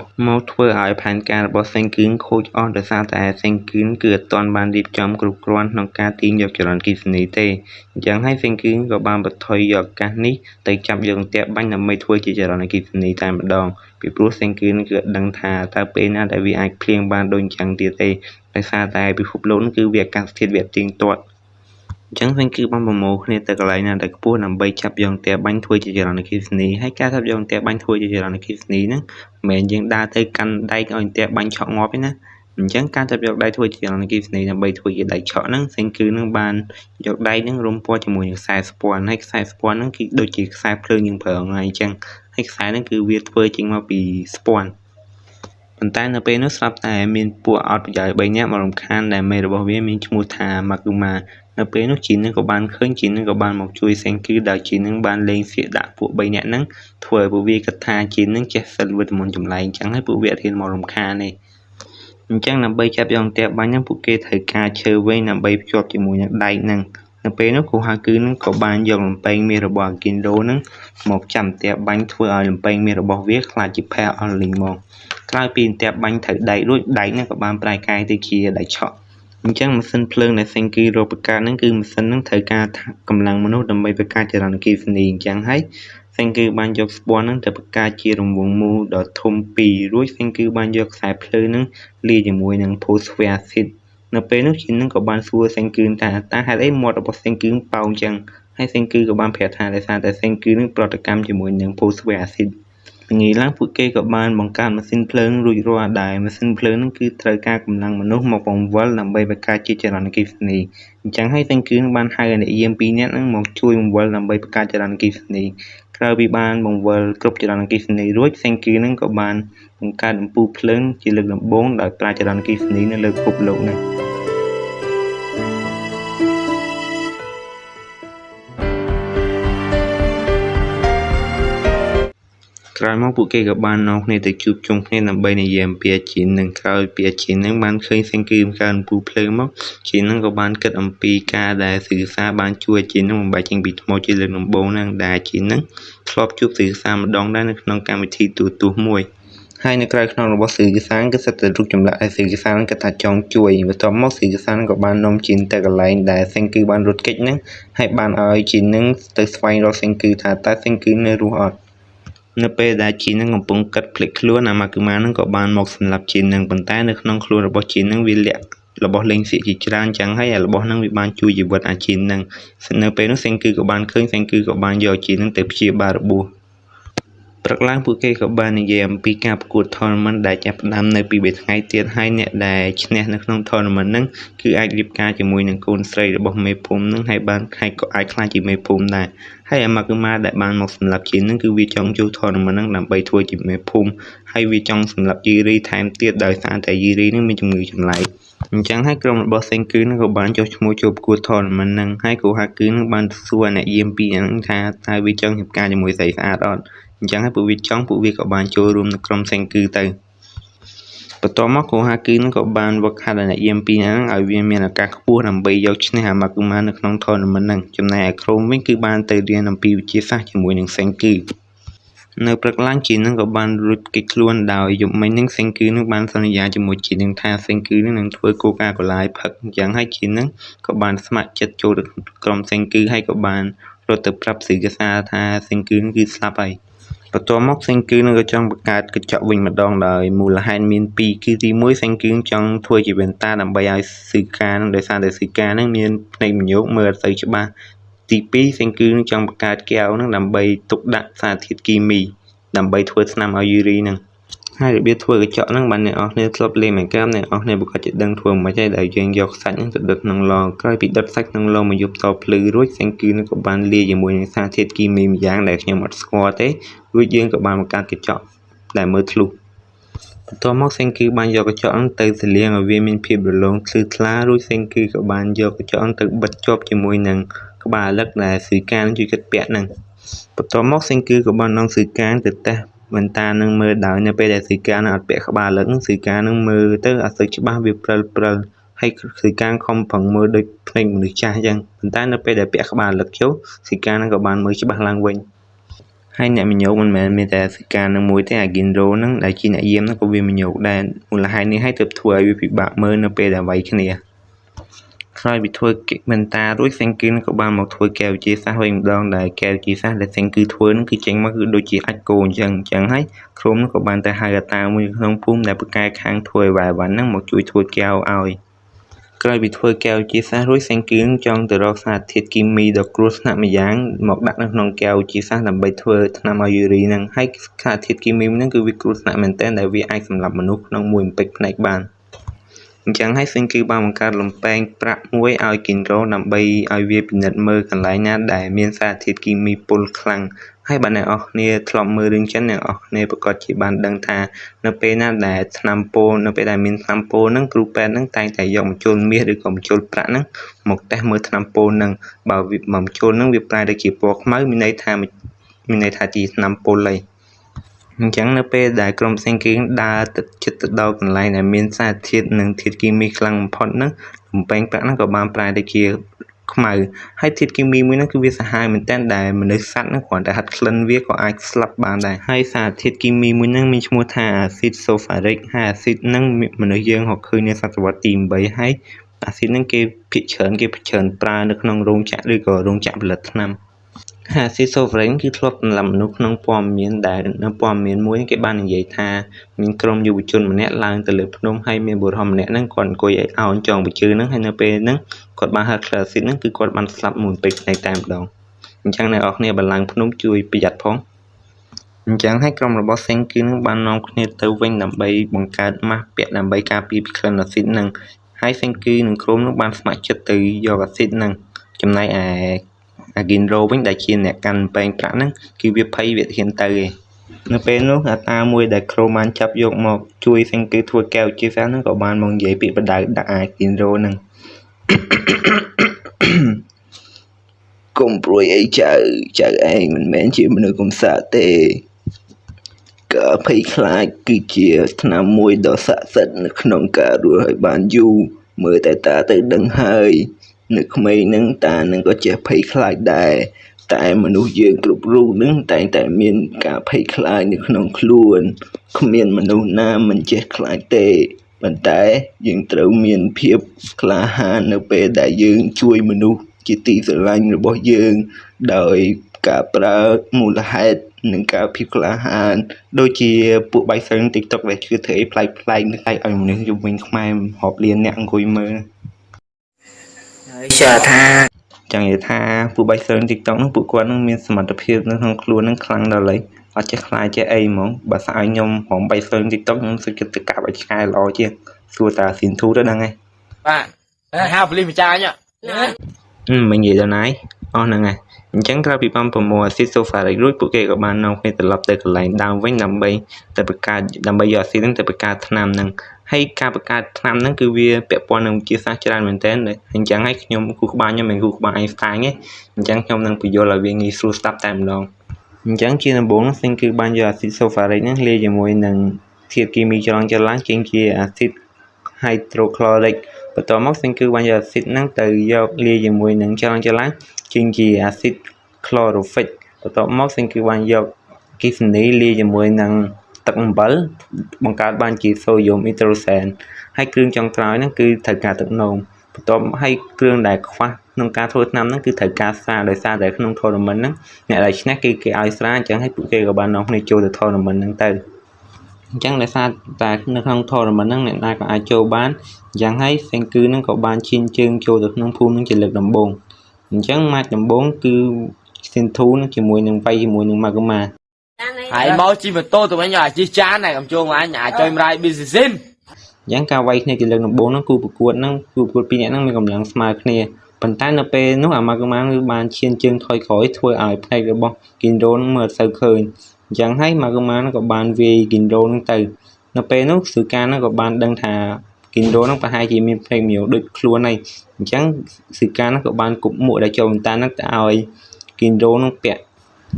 ធ្វើឲ្យផែនការរបស់សេងគឺខូចអស់ដោយសារតែសេងគឺអត់ទាន់បានរៀបចំគ្រប់គ្រាន់ក្នុងការទាញយកចរន្តអគ្គិសនីទេអញ្ចឹងហើយសេងគឺក៏បានបន្ថយយកឱកាសនេះទៅចាប់យកអន្ទាក់បាញ់ដើម្បីធ្វើជាចរន្តអគ្គិសនីតែម្ដងពីព្រោះសេងគឺអត់ដឹងថាតើពេលណាដែលវាអាចភ្លៀងបានដូចអញ្ចឹងទៀតទេដោយសារតែពិភពលោកគឺវាអាកាសធាតុវាទៀងទាត់អញ្ចឹងវិញគឺបានប្រមូលគ្នាទៅកន្លែងណាដែលខ្ពស់ដើម្បីចាប់យកអន្ទាក់បាញ់ធ្វើជាចរន្តអគ្គិសនីហើយការចាប់យកអន្ទាក់បាញ់ធ្វើជាចរន្តអគ្គិសនីហ្នឹងមិនមែនយើងដើរទៅកាន់ដែកឲ្យអន្ទាក់បាញ់ឆក់ងាប់ទេណាអញ្ចឹងការចាប់យកដែកធ្វើជាចរន្តអគ្គិសនីដើម្បីធ្វើជាដែកឆក់ហ្នឹងសេងគឺនឹងបានយកដែកហ្នឹងរុំព័ទ្ធជាមួយនឹងខ្សែស្ពាន់ហើយខ្សែស្ពាន់ហ្នឹងគឺដូចជាខ្សែភ្លើងយើងប្រើថ្ងៃអញ្ចឹងហើយខ្សែហ្នឹងគឺវាធ្វើចេញមកពីស្ពាន់ប៉ុន្តែនៅពេលនោះស្រាប់តែមានពួកអត់ប្រយោជន៍3នាក់មករំខានដែលមេរបស់វាមានឈ្មោះថាម៉ាគូម៉ានៅពេលនោះជីននឹងក៏បានឃើញជីននឹងក៏បានមកជួយសេងគឺដោយជីននឹងបានលេងសៀកដាក់ពួក3នាក់ហ្នឹងធ្វើឲ្យពួកវាគិតថាជីននឹងចេះសិលវិតមុនចម្លែងអញ្ចឹងហើយពួកវាអត់ហ៊ានមករំខានទេអញ្ចឹងដើម្បីចាប់យកអន្ទាក់បាញ់ហ្នឹងពួកគេត្រូវការឈើវែងដើម្បីភ្ជាប់ជាមួយនឹងដែកហ្នឹងនៅពេលនោះគូហាគឺនឹងក៏បានយកលំពែងមាសរបស់អាគីនដូហ្នឹងមកចាំអន្ទាក់បាញ់ធ្វើឲ្យលំពែងមាសរបស់វាខ្លាចជាផែអស់លីងមកក្រោយពីអន្ទាក់បាញ់ត្រូវដែករួចដែកហ្នឹងក៏បានប្រែកាយទៅជាដែកឆក់ អញ្ចឹងម៉ាស៊ីនភ្លើងដែលសេងគីរកបង្កើតហ្នឹងគឺម៉ាស៊ីនហ្នឹងត្រូវការកម្លាំងមនុស្សដើម្បីបង្កើតចរន្តអគ្គិសនីអញ្ចឹងហើយសេងគីបានយកស្ពាន់ហ្នឹងទៅបង្កើតជារង្វង់មូលដ៏ធំពីររួចសេងគីបានយកខ្សែភ្លើងហ្នឹងលាយជាមួយនឹងផូស្វែរអាស៊ីតនៅពេលនោះជីនហ្នឹងក៏បានសួរសេងគីថាហេតុអីមាត់របស់សេងគីប៉ោងអញ្ចឹងហើយសេងគីក៏បានប្រាប់ថាដោយសារតែសេងគីនឹងប្រតិកម្មជាមួយនឹងផូស្វែរអាស៊ីតល្ងាចឡើងពួកគេក៏បានបង្កើតម៉ាស៊ីនភ្លើងរួចរាល់ដែរម៉ាស៊ីនភ្លើងហ្នឹងគឺត្រូវការកម្លាំងមនុស្សមកបង្វិលដើម្បីបង្កើតជាចរន្តអគ្គិសនីអញ្ចឹងហើយសេងគីនឹងបានហៅអ្នកយាម2នាក់ហ្នឹងមកជួយបង្វិលដើម្បីបង្កើតចរន្តអគ្គិសនីក្រោយពីបានបង្វិលគ្រប់ចរន្តអគ្គិសនីរួចសេងគីនឹងក៏បានបង្កើតអំពូលភ្លើងជាលើកដំបូងដោយប្រើចរន្តអគ្គិសនីនៅលើពិភពលោកនេះក្រោយមកពួកគេក៏បាននាំគ្នាទៅជួបជុំគ្នាដើម្បីនិយាយអំពីអាជីននឹងក្រោយពីអាជីននឹងបានឃើញសេងគីបង្កើនពូភ្លើងមកជីននឹងក៏បានគិតអំពីការដែលសិក្សាបានជួយអាជីននឹងបំបែកចេញពីថ្មជាលើកដំបូងនឹងដែលអាជីននឹងធ្លាប់ជួបសិក្សាម្ដងដែរនៅក្នុងកម្មវិធីទូរទស្សន៍មួយហើយនៅក្រៅខ្នងរបស់សិក្សាគឺសិតតែរូបចម្លាក់ឯសិក្សានឹងគាត់ថាចង់ជួយបន្ទាប់មកសិក្សានឹងក៏បាននាំជីនទៅកន្លែងដែលសេងគីបានរត់គេចហ្នឹងហើយបានឲ្យជីននឹងទៅស្វែងរកសេងគីថាតើសេងគីនៅរស់អត់នៅពេលដែលជីននឹងកំពុងកាត់ភ្លេចខ្លួនអាម៉ាគឺម៉ានឹងក៏បានមកសម្លាប់ជីននឹងប៉ុន្តែនៅក្នុងខ្លួនរបស់ជីននឹងវាលាក់របស់លេងសៀកជាច្រើនចឹងហើយរបស់នឹងវាបានជួយជីវិតអាជីននឹងនៅពេលនោះសេងគីក៏បានឃើញសេងគីក៏បានយកជីននឹងទៅព្យាបាលរបួសព្រឹកឡើងពួកគេក៏បាននិយាយអំពីការប្រកួត tournament ដែលចាប់ផ្ដើមនៅពី3ថ្ងៃទៀតហើយអ្នកដែលឈ្នះនៅក្នុង tournament ហ្នឹងគឺអាចរៀបការជាមួយនឹងកូនស្រីរបស់មេភូមិហ្នឹងហើយក៏អាចខ្លាចជាមេភូមិដែរហើយអាម៉ាគឺម៉ាដែលបានមកសម្លាប់ជីនហ្នឹងគឺវាចង់ចូល tournament ហ្នឹងដើម្បីធ្វើជាមេភូមិហើយវាចង់សម្លាប់យីរីថែមទៀតដោយសារតែយីរីហ្នឹងមានជំងឺចម្លែកអញ្ចឹងហើយក្រុមរបស់សេងគឺនឹងក៏បានចុះឈ្មោះចូលប្រកួត tournament ហ្នឹងហើយគូហាគឺនឹងបានសួរអ្នកយាមពីរហ្នឹងថាតើវាចង់រៀបការជាមួយស្រីស្អាតអត់អញ្ចឹងហើយពួកវាក៏បានចូលរួមនៅក្រុមសេងគឺទៅបន្ទាប់មកគូហាគឺនឹងក៏បានវឹកហាត់អ្នកយាមពីរហ្នឹងឲ្យវាមានឱកាសខ្ពស់ដើម្បីយកឈ្នះអាម៉ាគឺម៉ានៅក្នុង tournament ហ្នឹងចំណែកឯក្រុមវិញគឺបានទៅរៀនអំពីវិទ្យាសាស្ត្រជាមួយនឹងសេងគឺនៅព្រឹកឡើងជីននឹងក៏បានរួចគេចខ្លួនដោយយប់មិញនឹងសេងគឺនឹងបានសន្យាជាមួយជីននឹងថាសេងគឺនឹងធ្វើកូកាកូឡាឲ្យផឹកអញ្ចឹងហើយជីននឹងក៏បានស្ម័គ្រចិត្តចូលទៅក្រុមសេងគឺហើយក៏បានរត់ទៅប្រាប់សិកាសាថាសេងគឺគឺស្លាប់ហើយបន្ទាប់មកសេងគឺនឹងក៏ចង់បង្កើតកញ្ចក់វិញម្ដងដោយមូលហេតុមាន2គឺទី1សេងគឺចង់ធ្វើជាវ៉ែនតាដើម្បីឲ្យសិកានឹងដោយសារតែសិកានឹងមានភ្នែកមញោកមើលអត់ទៅច្បាស់ទី2សេងគឺនឹងចង់បង្កើតកែវនឹងដើម្បីទុកដាក់សារធាតុគីមីដើម្បីធ្វើថ្នាំឲ្យយូរីនឹងហើយរបៀបធ្វើកញ្ចក់ហ្នឹងបានអ្នកនរគ្នាធ្លាប់លេងមិនកាមអ្នកនរគ្នាប្រកាសជាដឹងធ្វើមិនខ្មិចហើយដែលយើងយកសាច់ហ្នឹងទៅដុតក្នុងឡក្រោយពីដុតសាច់ក្នុងឡមកយប់តភ្លឺរួចសេងគឺនឹងក៏បានលាយជាមួយនឹងសារធាតុគីមីម្យ៉ាងដែលខ្ញុំអត់ស្គាល់ទេរួចយើងក៏បានបង្កើតកញ្ចក់ដែលមើលធ្លុះបន្ទាប់មកសេងគឺបានយកកញ្ចក់ហ្នឹងទៅសលាងឲ្យវាមានភាពរលោងភ្លឺថ្លារួចសេងគឺក៏បានយកកញ្ចក់ហ្នឹងទៅបិទជាប់ជាមួយនឹងក្បាលលឹកដែលស៊ឺកានជួយកាត់ពាក់ហ្នឹងបន្ទាប់មកសេងគឺក៏បាននាំស៊ឺកានទៅតេស្តវ៉ែនតានឹងមើលដោយនៅពេលដែលស៊ឺកានអត់ពាក់ក្បាលលឹកស៊ឺកាននឹងមើលទៅអត់សូវច្បាស់វាព្រិលហើយស៊ឺកានខំប្រឹងមើលដូចភ្នែកមនុស្សចាស់អញ្ចឹងប៉ុន្តែនៅពេលដែលពាក់ក្បាលលឹកចូលស៊ឺកាននឹងក៏បានមើលច្បាស់ឡើងវិញហើយអ្នកមញោកមិនមែនមានតែស៊ឺកាននឹងមួយទេអាហ្គីនរ៉ូនឹងដែលជាអ្នកយាមនឹងក៏វាមញោកដែរមូលហេតុនេះហើយទើបធ្វើឲ្យវាពិបាកមើលនៅពេលដែលវាយគ្នាក្រោយពីធ្វើមិនតារួចសេងគឺក៏បានមកធ្វើកែវវិទ្យាសាស្ត្រវិញម្ដងដែលកែវវិទ្យាសាស្ត្រដែលសេងគឺធ្វើនឹងគឺចេញមកគឺដូចជាអាចគោអញ្ចឹងហើយក្រុមនឹងក៏បានទៅហៅអាតាមួយក្នុងភូមិដែលប្រកែកខាងធ្វើឲ្យវ៉ាវ៉ាន់ហ្នឹងមកជួយធ្វើកែវឲ្យក្រោយពីធ្វើកែវវិទ្យាសាស្ត្ររួចសេងគឺចង់ទៅរកសារធាតុគីមីដ៏គ្រោះថ្នាក់ម្យ៉ាងមកដាក់នៅក្នុងកែវវិទ្យាសាស្ត្រដើម្បីធ្វើថ្នាំឲ្យយូរីហ្នឹងហើយសារធាតុគីមីហ្នឹងគឺវាគ្រោះថ្នាក់មែនទែនដែលវាអាចសម្លាប់មនុស្សក្នុងមួយម្ពេចភ្នែកបានអញ្ចឹងហើយសេងគឺបានបង្កើតលំពែងប្រាក់មួយឲ្យគីនរ៉ូដើម្បីឲ្យវាពិនិត្យមើលកន្លែងណាដែលមានសារធាតុគីមីពុលខ្លាំងហើយបើអ្នកនរគ្នាធ្លាប់មើលរឿងចិនអ្នកនរគ្នាប្រកាសជាបានដឹងថានៅពេលណាដែលថ្នាំពុលនៅពេលដែលមានថ្នាំពុលហ្នឹងគ្រូពេទ្យហ្នឹងតែងតែយកម្ជុលមាសឬក៏ម្ជុលប្រាក់ហ្នឹងមកតេស្តមើលថ្នាំពុលហ្នឹងបើម្ជុលហ្នឹងវាប្រែទៅជាពណ៌ខ្មៅមានន័យថាជាថ្នាំពុលហើយអញ្ចឹងនៅពេលដែលក្រុមសេងគឺដើរទៅជិតទៅដល់កន្លែងដែលមានសារធាតុនិងធាតុគីមីខ្លាំងបំផុតហ្នឹងលំពែងប្រាក់ហ្នឹងក៏បានប្រែទៅជាខ្មៅហើយធាតុគីមីមួយហ្នឹងគឺវាសាហាវមែនទែនដែលមនុស្សសត្វហ្នឹងគ្រាន់តែហិតក្លិនវាក៏អាចស្លាប់បានដែរហើយសារធាតុគីមីមួយហ្នឹងមានឈ្មោះថាអាស៊ីតសូហ្វារិកហើយអាស៊ីតហ្នឹងមនុស្សយើងរកឃើញនៅសតវត្សទី8ហើយ អាស៊ីតហ្នឹងគេភាគច្រើនប្រើនៅក្នុងរោងចក្រឬក៏រោងចក្រផលិតថ្នាំអាស៊ីត sovereign គឺធ្លាប់សម្លាប់មនុស្សក្នុងព័ត៌មានដែលនៅព័ត៌មានមួយគេបាននិយាយថាមានក្រុមយុវជនម្នាក់ឡើងទៅលើភ្នំហើយមានបុរសម្នាក់ហ្នឹងគាត់អង្គុយឲ្យអោនចងបញ្ជើហ្នឹងហើយនៅពេលហ្នឹងគាត់បានហៅ អាស៊ីតហ្នឹងគឺគាត់បានស្លាប់មួយពេកផ្នែកតែម្ដងអញ្ចឹងអ្នកនរគ្នាបើឡើងភ្នំជួយប្រយ័ត្នផងអញ្ចឹងហើយក្រុមរបស់សេងគឺនឹងបាននាំគ្នាទៅវិញដើម្បីបង្កើតម៉ាស់ពាក់ដើម្បីការពារពីក្លិនអាស៊ីតហ្នឹងហើយសេងគឺនឹងក្រុមនោះបានស្ម័គ្រចិត្តទៅយកអាស៊ីតហ្នឹងចំណែកអាហ្គីនរ៉ូវិញដែលជាអ្នកកាន់បែងប្រាក់ហ្នឹងគឺវាភ័យវាហ៊ានទៅឯងនៅពេលនោះអាតាមួយដែលក្រុមបានចាប់យកមកជួយសេងគឺធ្វើកែវជាសាហ្នឹងក៏បានមកនិយាយពាក្យបដៅដាក់អាហ្គីនរ៉ូហ្នឹងកុំព្រួយអីចៅឯងមិនមែនជាមនុស្សកំសាកទេការភ័យខ្លាចគឺជាថ្នាំមួយដ៏ស័ក្តិសិទ្ធិនៅក្នុងការរស់ឲ្យបានយូរមើលតែតាទៅដឹងហើយនៅក្មេងហ្នឹងតានឹងក៏ចេះភ័យខ្លាចដែរតែមនុស្សយើងគ្រប់រូបនឹងតែងតែមានការភ័យខ្លាចនៅក្នុងខ្លួនគ្មានមនុស្សណាមិនចេះខ្លាចទេប៉ុន្តែយើងត្រូវមានភាពក្លាហាននៅពេលដែលយើងជួយមនុស្សជាទីស្រឡាញ់របស់យើងដោយការប្រើមូលហេតុនិងការភាពក្លាហានដូចជាពួកបៃសិន TikTok ដែលជឿធ្វើអីប្លែកនឹងតែឲ្យមនុស្សយំវិញខ្មែររាប់លានអ្នកអង្គុយមើលហើយចាថាចឹងនិយាយថាពួកបៃសិន TikTok ហ្នឹងពួកគាត់នឹងមានសមត្ថភាពនៅក្នុងខ្លួននឹងខ្លាំងដល់ឡីអត់ចេះខ្លាចចេះអីហ្មងបើស្អើខ្ញុំហមបៃសិន TikTok ខ្ញុំសុខចិត្តទៅកាប់ឲ្យឆ្កែល្អជាងសួរតាស៊ីនធូទៅដឹងហ៎បាទហៅប៉ូលីសម្ចាញ់មិននិយាយដល់ណាយអស់ហ្នឹងហើយអញ្ចឹងក្រៅពីបានប្រមូលអាស៊ីតសូហ្វារិករួចពួកគេក៏បាននាំគ្នាត្រឡប់ទៅកន្លែងដើមវិញដើម្បីយកអាស៊ីតហ្នឹងទៅបង្កើតថ្នាំហ្នឹងហើយការបង្កើតថ្នាំហ្នឹងគឺវាពាក់ព័ន្ធនឹងវិទ្យាសាស្ត្រច្រើនមែនទែនអញ្ចឹងហើយខ្ញុំគូក្បាលខ្ញុំមិនគូក្បាល Einstein ទេអញ្ចឹងខ្ញុំនឹងបញ្យល់ឲ្យវាងាយស្រួលស្ដាប់តែម្ដងអញ្ចឹងជាដំបូងសិនគឺបានយកអាស៊ីតសូហ្វារិកហ្នឹងលាយជាមួយនឹងធាតុគីមីច្រឡំច្រឡាំងចេញជាអាស៊ីត hydrochloric បន្ទាប់មកសិនគឺបានយកអាស៊ីតហ្នឹងទៅយកលាយជាមួយនឹងច្រឡំច្រឡាំងចេញជាអាស៊ីត chlorophyll បន្ទាប់មកសិនគឺបានយកគីសនីលាយជាមួយនឹងទឹកអំបិលបង្កើតបានជាសូដ្យូមអ៊ីដ្រូសែនហើយគ្រឿងចុងក្រោយហ្នឹងគឺត្រូវការទឹកនោមបន្ទាប់ហើយគ្រឿងដែលខ្វះក្នុងការធ្វើថ្នាំហ្នឹងគឺត្រូវការស្រាដោយសារតែក្នុង tournament ហ្នឹងអ្នកដែលឈ្នះគឺគេឲ្យស្រាអញ្ចឹងហើយពួកគេក៏បាននាំគ្នាចូលទៅ tournament ហ្នឹងទៅអញ្ចឹងដោយសារតែនៅក្នុង tournament ហ្នឹងអ្នកណាក៏អាចចូលបានអញ្ចឹងហើយសេងគឺហ្នឹងក៏បានឈានជើងចូលទៅក្នុងភូមិហ្នឹងជាលើកដំបូងអញ្ចឹងម៉ាច់ដំបូងគឺស៊ីនធូនឹងជាមួយនឹងវៃជាមួយនឹងម៉ាកូម៉ាហើយមកជិះម៉ូតូទៅវិញអាជិះចានកំជុងអញអាចចុយម្រាយ business អញ្ចឹងការវៃគ្នាជាលើកដំបូងហ្នឹងគូប្រកួតពីរនាក់ហ្នឹងមានកម្លាំងស្មើគ្នាប៉ុន្តែនៅពេលនោះអាម៉ាកូម៉ាគឺបានឈានជើងថយក្រោយធ្វើឲ្យផ្នែករបស់គីនរ៉ូនឹងមើលទៅឃើញអញ្ចឹងហើយម៉ាកូម៉ាក៏បានវាយគីនរ៉ូនឹងទៅនៅពេលនោះស៊ឺកានឹងក៏បានដឹងថាគីនរ៉ូនឹងប្រហែលជាមានផ្នែកមៀវដូចខ្លួនហើយអញ្ចឹងស៊ឺកានឹងក៏បានគប់មួកដែលចូលបន្តានឹងទៅឲ្យគីនរ៉ូនឹងពាក់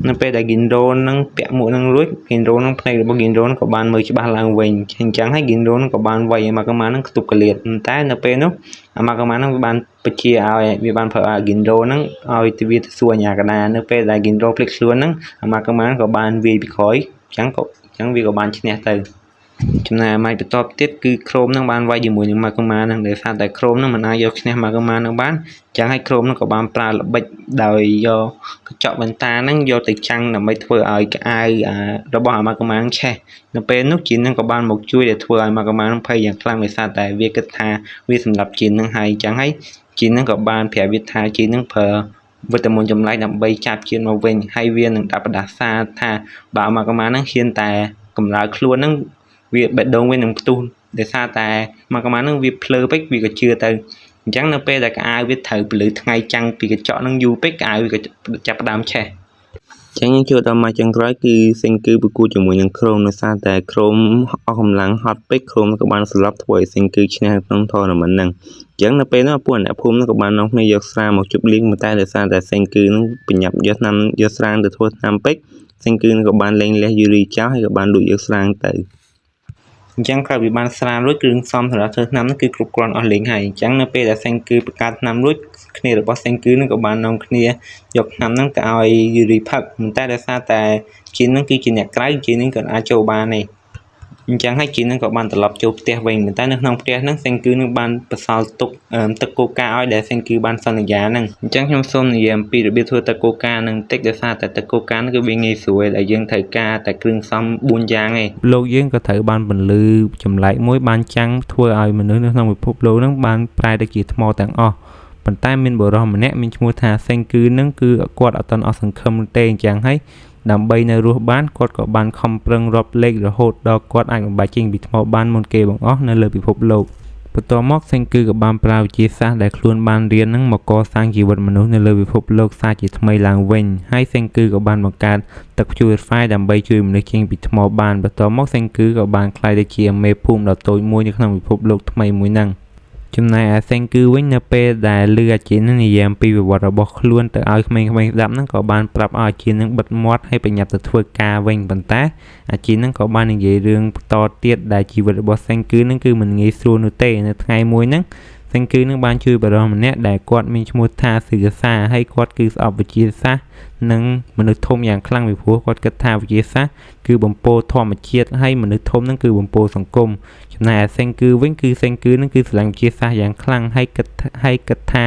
នៅពេលដែលគីនរ៉ូនឹងពាក់មួកនឹងរួចគីនរ៉ូនឹងផ្នែករបស់គីនរ៉ូនឹងក៏បានមើលច្បាស់ឡើងវិញអញ្ចឹងហើយគីនរ៉ូនឹងក៏បានវាយឲ្យម៉ាកូម៉ានឹងខ្ទប់កលៀតតែនៅពេលនោះអាម៉ាកូម៉ានឹងវាបានបញ្ជាឲ្យវាបានប្រើអាគីនរ៉ូនឹងឲ្យទៅវាទៅសួរអាញាកដានៅពេលដែលគីនរ៉ូភ្លេចខ្លួនហ្នឹងអាម៉ាកូម៉ាក៏បានវាយពីក្រោយអញ្ចឹងវាក៏បានឈ្នះទៅចំណែកម៉ាច់បន្ទាប់ទៀតគឺក្រូមនឹងបានវាយជាមួយនឹងម៉ាកូម៉ានឹងដោយសារតែក្រូមនឹងមិនអាចយកឈ្នះម៉ាកូម៉ានឹងបានអញ្ចឹងហើយក្រូមនឹងក៏បានប្រើល្បិចដោយយកកញ្ចក់បន្តានឹងយកទៅចាំងដើម្បីធ្វើឲ្យកៅរបស់អាម៉ាកូម៉ានឹងឆេះនៅពេលនោះជីននឹងក៏បានមកជួយដែលធ្វើឲ្យម៉ាកូម៉ានឹងភ័យយ៉ាងខ្លាំងដោយសារតែវាគិតថាវាសម្រាប់ជីននឹងហើយអញ្ចឹងហើយជីននឹងក៏បានប្រាប់វាថាជីននឹងប្រើវិតាមីនចម្លែកដើម្បីចាប់ជីនមកវិញហើយវានឹងដាក់ផ្ដាសាថាបើម៉ាកូម៉ានឹងហ៊ានតែកម្រើខ្លួននឹងវាបេះដូងវានឹងផ្ទុះដោយសារតែម៉ាកូម៉ានឹងវាភ្លើពេកវាក៏ជឿទៅអញ្ចឹងនៅពេលដែលកៅវាត្រូវពលឺថ្ងៃចាំងពីកញ្ចក់នឹងយូរពេកកៅវាក៏ចាប់ផ្ដើមឆេះអញ្ចឹងយើងចូលដល់មកចុងក្រោយគឺសេងគឺប្រគួតជាមួយនឹងក្រូមដោយសារតែក្រូមអស់កម្លាំងហត់ពេកក្រូមក៏បានស្លាប់ធ្វើឲ្យសេងគឺឈ្នះក្នុង tournament ហ្នឹងអញ្ចឹងនៅពេលនោះពួកអ្នកភូមិក៏បាននាំគ្នាយកស្រាមកជប់លៀងតែដោយសារតែសេងគឺនឹងបញ្ញាប់យកស្រាទៅធ្វើថ្នាំពេកសេងគឺក៏បានលេងលះយូរីចោលហើយក៏បានលួចយកស្រាទៅអញ្ចឹងក្រោយពីបានស្រារួចគ្រឿងផ្សំសម្រាប់ធ្វើថ្នាំនោះគឺគ្រប់គ្រាន់អស់លេងហើយអញ្ចឹងនៅពេលដែលសេងគឺបង្កើតថ្នាំរួចគ្នារបស់សេងគឺនឹងក៏បាននាំគ្នាយកថ្នាំហ្នឹងទៅឲ្យយូរីផឹកតែដោយសារតែជីនហ្នឹងគឺជាអ្នកក្រៅជីនហ្នឹងក៏អាចចូលបានទេ អញ្ចឹងហើយជីនឹងក៏បានត្រឡប់ចូលផ្ទះវិញប៉ុន្តែនៅក្នុងផ្ទះហ្នឹងសេងគឺនឹងបានបន្សល់ទុកទឹកកូកាឲ្យដែលសេងគឺបានសន្យាហ្នឹងអញ្ចឹងខ្ញុំសូមនិយាយអំពីរបៀបធ្វើទឹកកូកានឹងបន្តិចដោយសារតែទឹកកូកាគឺវាងាយស្រួលដែលយើងត្រូវការតែគ្រឿងផ្សំ4យ៉ាងឯងលោកយើងក៏ត្រូវបានបន្លឺចម្លែកមួយបានចាំងធ្វើឲ្យមនុស្សនៅក្នុងពិភពលោកហ្នឹងបានប្រែទៅជាថ្មទាំងអស់ប៉ុន្តែមានបុរសម្នាក់មានឈ្មោះថាសេងគឺនឹងគឺគាត់អត់ទាន់អស់សង្ឃឹមទេអញ្ចឹងហើយដើម្បីនៅរស់បានគាត់ក៏បានខំប្រឹងរាប់លេខរហូតដល់គាត់អាចបំបែកចេញពីថ្មបានមុនគេបង្អស់នៅលើពិភពលោកបន្ទាប់មកសេងគឺក៏បានប្រើវិទ្យាសាស្ត្រដែលខ្លួនបានរៀននឹងមកកសាងជីវិតមនុស្សនៅលើពិភពលោកសាជាថ្មីឡើងវិញហើយសេងគឺក៏បានបង្កើតទឹក Purify ដើម្បីជួយមនុស្សចេញពីថ្មបានបន្ទាប់មកសេងគឺក៏បានក្លាយទៅជាមេភូមិដ៏តូចមួយនៅក្នុងពិភពលោកថ្មីមួយហ្នឹងចំណែកឯសេងគឺវិញនៅពេលដែលលឺអាជីននឹងនិយាយអំពីប្រវត្តិរបស់ខ្លួនទៅឲ្យក្មេងៗស្ដាប់ហ្នឹងក៏បានប្រាប់ឲ្យអាជីននឹងបិទមាត់ហើយប្រញាប់ទៅធ្វើការវិញប៉ុន្តែអាជីននឹងក៏បាននិយាយរឿងបន្តទៀតដែលជីវិតរបស់សេងគឺនឹងគឺមិនងាយស្រួលនោះទេនៅថ្ងៃមួយហ្នឹងសេងគឺនឹងបានជួយបរិសម្នាក់ដែលគាត់មានឈ្មោះថាសឺសាហើយគាត់គឺស្អប់វិទ្យាសាស្ត្រនិងមនុស្សធំយ៉ាងខ្លាំងពីព្រោះគាត់គិតថាវិទ្យាសាស្ត្រគឺបំពោធម្មជាតិហើយមនុស្សធំនឹងគឺបំពោសង្គមចំណែកឯសេងគឺវិញគឺសេងគឺនឹងគឺស្រឡាញ់វិទ្យាសាស្ត្រយ៉ាងខ្លាំងហើយគិតថា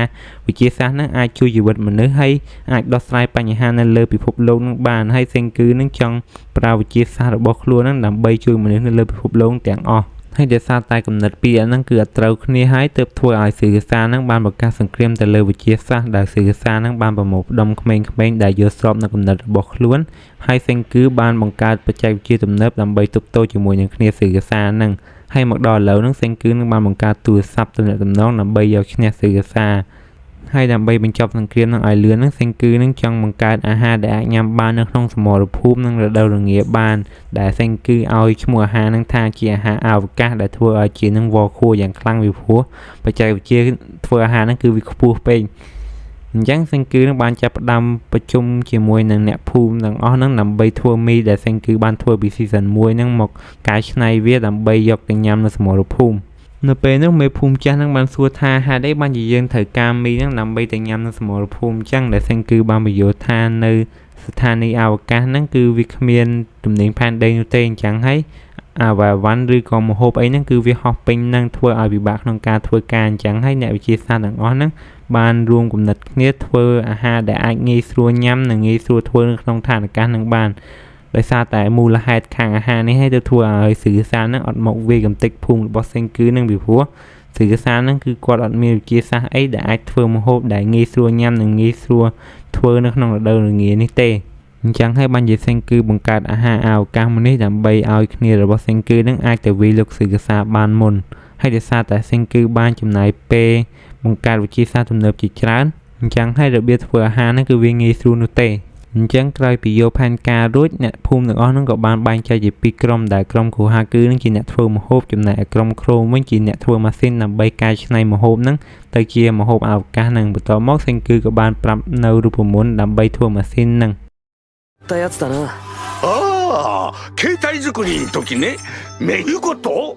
វិទ្យាសាស្ត្រនឹងអាចជួយជីវិតមនុស្សហើយអាចដោះស្រាយបញ្ហានៅលើពិភពលោកនឹងបានហើយសេងគឺនឹងចង់ប្រើវិទ្យាសាស្ត្ររបស់ខ្លួននឹងដើម្បីជួយមនុស្សនៅលើពិភពលោកទាំងអស់ហើយដោយសារតែកំណត់ពីរហ្នឹងគឺអត់ត្រូវគ្នាហើយទើបធ្វើឲ្យសឺសាហ្នឹងបានបង្កើតសង្គ្រាមទៅលើវិទ្យាសាស្ត្រដែលសឺសាហ្នឹងបានប្រមូលផ្ដុំក្មេងៗដែលយល់ស្របនៅកំណត់របស់ខ្លួនហើយសេងគឺបានបង្កើតបច្ចេកវិទ្យាទំនើបដើម្បីទប់ទល់ជាមួយនឹងគ្នាសឺសាហ្នឹងហើយមកដល់ឥឡូវហ្នឹងសេងគឺនឹងបានបង្កើតទូរស័ព្ទទំនាក់ទំនងដើម្បីយកឈ្នះសឺសាហើយដើម្បីបញ្ចប់សង្គ្រាមនឹងឲ្យលឿននឹងសេងគឺនឹងចង់បង្កើតអាហារដែលអាចញ៉ាំបាននៅក្នុងសមរភូមិនិងរដូវរងាបានដែលសេងគឺឲ្យឈ្មោះអាហារនឹងថាជាអាហារអវកាសដែលធ្វើឲ្យជានឹងវល់ខួរយ៉ាងខ្លាំងពីព្រោះបច្ចេកវិទ្យាធ្វើអាហារនឹងគឺវាខ្ពស់ពេកអញ្ចឹងសេងគឺនឹងបានចាប់ផ្ដើមប្រជុំជាមួយនឹងអ្នកភូមិទាំងអស់ហ្នឹងដើម្បីធ្វើមីដែលសេងគឺបានធ្វើពី season 1ហ្នឹងមកកែច្នៃវាដើម្បីយកទៅញ៉ាំនៅសមរភូមិនៅពេលនោះមេភូមិចាស់ហ្នឹងបានសួរថាហេតុអីបានជាយើងត្រូវការមីហ្នឹងដើម្បីទៅញ៉ាំនៅសមរភូមិអញ្ចឹងដែលសេងគឺបានបញ្យល់ថានៅស្ថានីយ៍អវកាសហ្នឹងគឺវាគ្មានទំនិញផែនដីនោះទេអញ្ចឹងហើយអាវ៉ាវ៉ាន់ឬក៏ម្ហូបអីហ្នឹងគឺវាហោះពេញនឹងធ្វើឲ្យពិបាកក្នុងការធ្វើការអញ្ចឹងហើយអ្នកវិទ្យាសាស្ត្រទាំងអស់ហ្នឹងបានរួមគំនិតគ្នាធ្វើអាហារដែលអាចងាយស្រួលញ៉ាំនិងងាយស្រួលធ្វើនៅក្នុងឋានអាកាសហ្នឹងបានដោយសារតែមូលហេតុខាងអាហារនេះឲ្យទៅធ្វើឲ្យសឺសាហ្នឹងអត់មកវាយកំទេចភូមិរបស់សេងគឺនឹងពីព្រោះសឺសាហ្នឹងគឺគាត់អត់មានវិទ្យាសាស្ត្រអីដែលអាចធ្វើម្ហូបដែលងាយស្រួលញ៉ាំនិងងាយស្រួលធ្វើនៅក្នុងរដូវរងានេះទេអញ្ចឹងហើយបានជាសេងគឺបង្កើតអាហារអវកាសមួយនេះដើម្បីឲ្យគ្នារបស់សេងគឺនឹងអាចទៅវាយលុកសឺសាបានមុនហើយដោយសារតែសេងគឺបានចំណាយពេលបង្កើតវិទ្យាសាស្ត្រទំនើបជាច្រើនអញ្ចឹងហើយរបៀបធ្វើអាហារហ្នឹងគឺវាងាយស្រួលនោះទេអញ្ចឹងក្រោយពីយកផែនការរួចអ្នកភូមិទាំងអស់ហ្នឹងក៏បានបែងចែកជាពីរក្រុមដែលក្រុមគ្រូហាគឺនឹងជាអ្នកធ្វើម្ហូបចំណែកឯក្រុមគ្រូវិញជាអ្នកធ្វើម៉ាស៊ីនដើម្បីកែច្នៃម្ហូបហ្នឹងទៅជាម្ហូបអវកាសហ្នឹងបន្ទាប់មកសេងគឺក៏បានប្រាប់នៅរូបមន្តដើម្បីធ្វើម៉ាស៊ីនហ្នឹងたやつだな。ああ、携帯作りの時ね。めいうこと？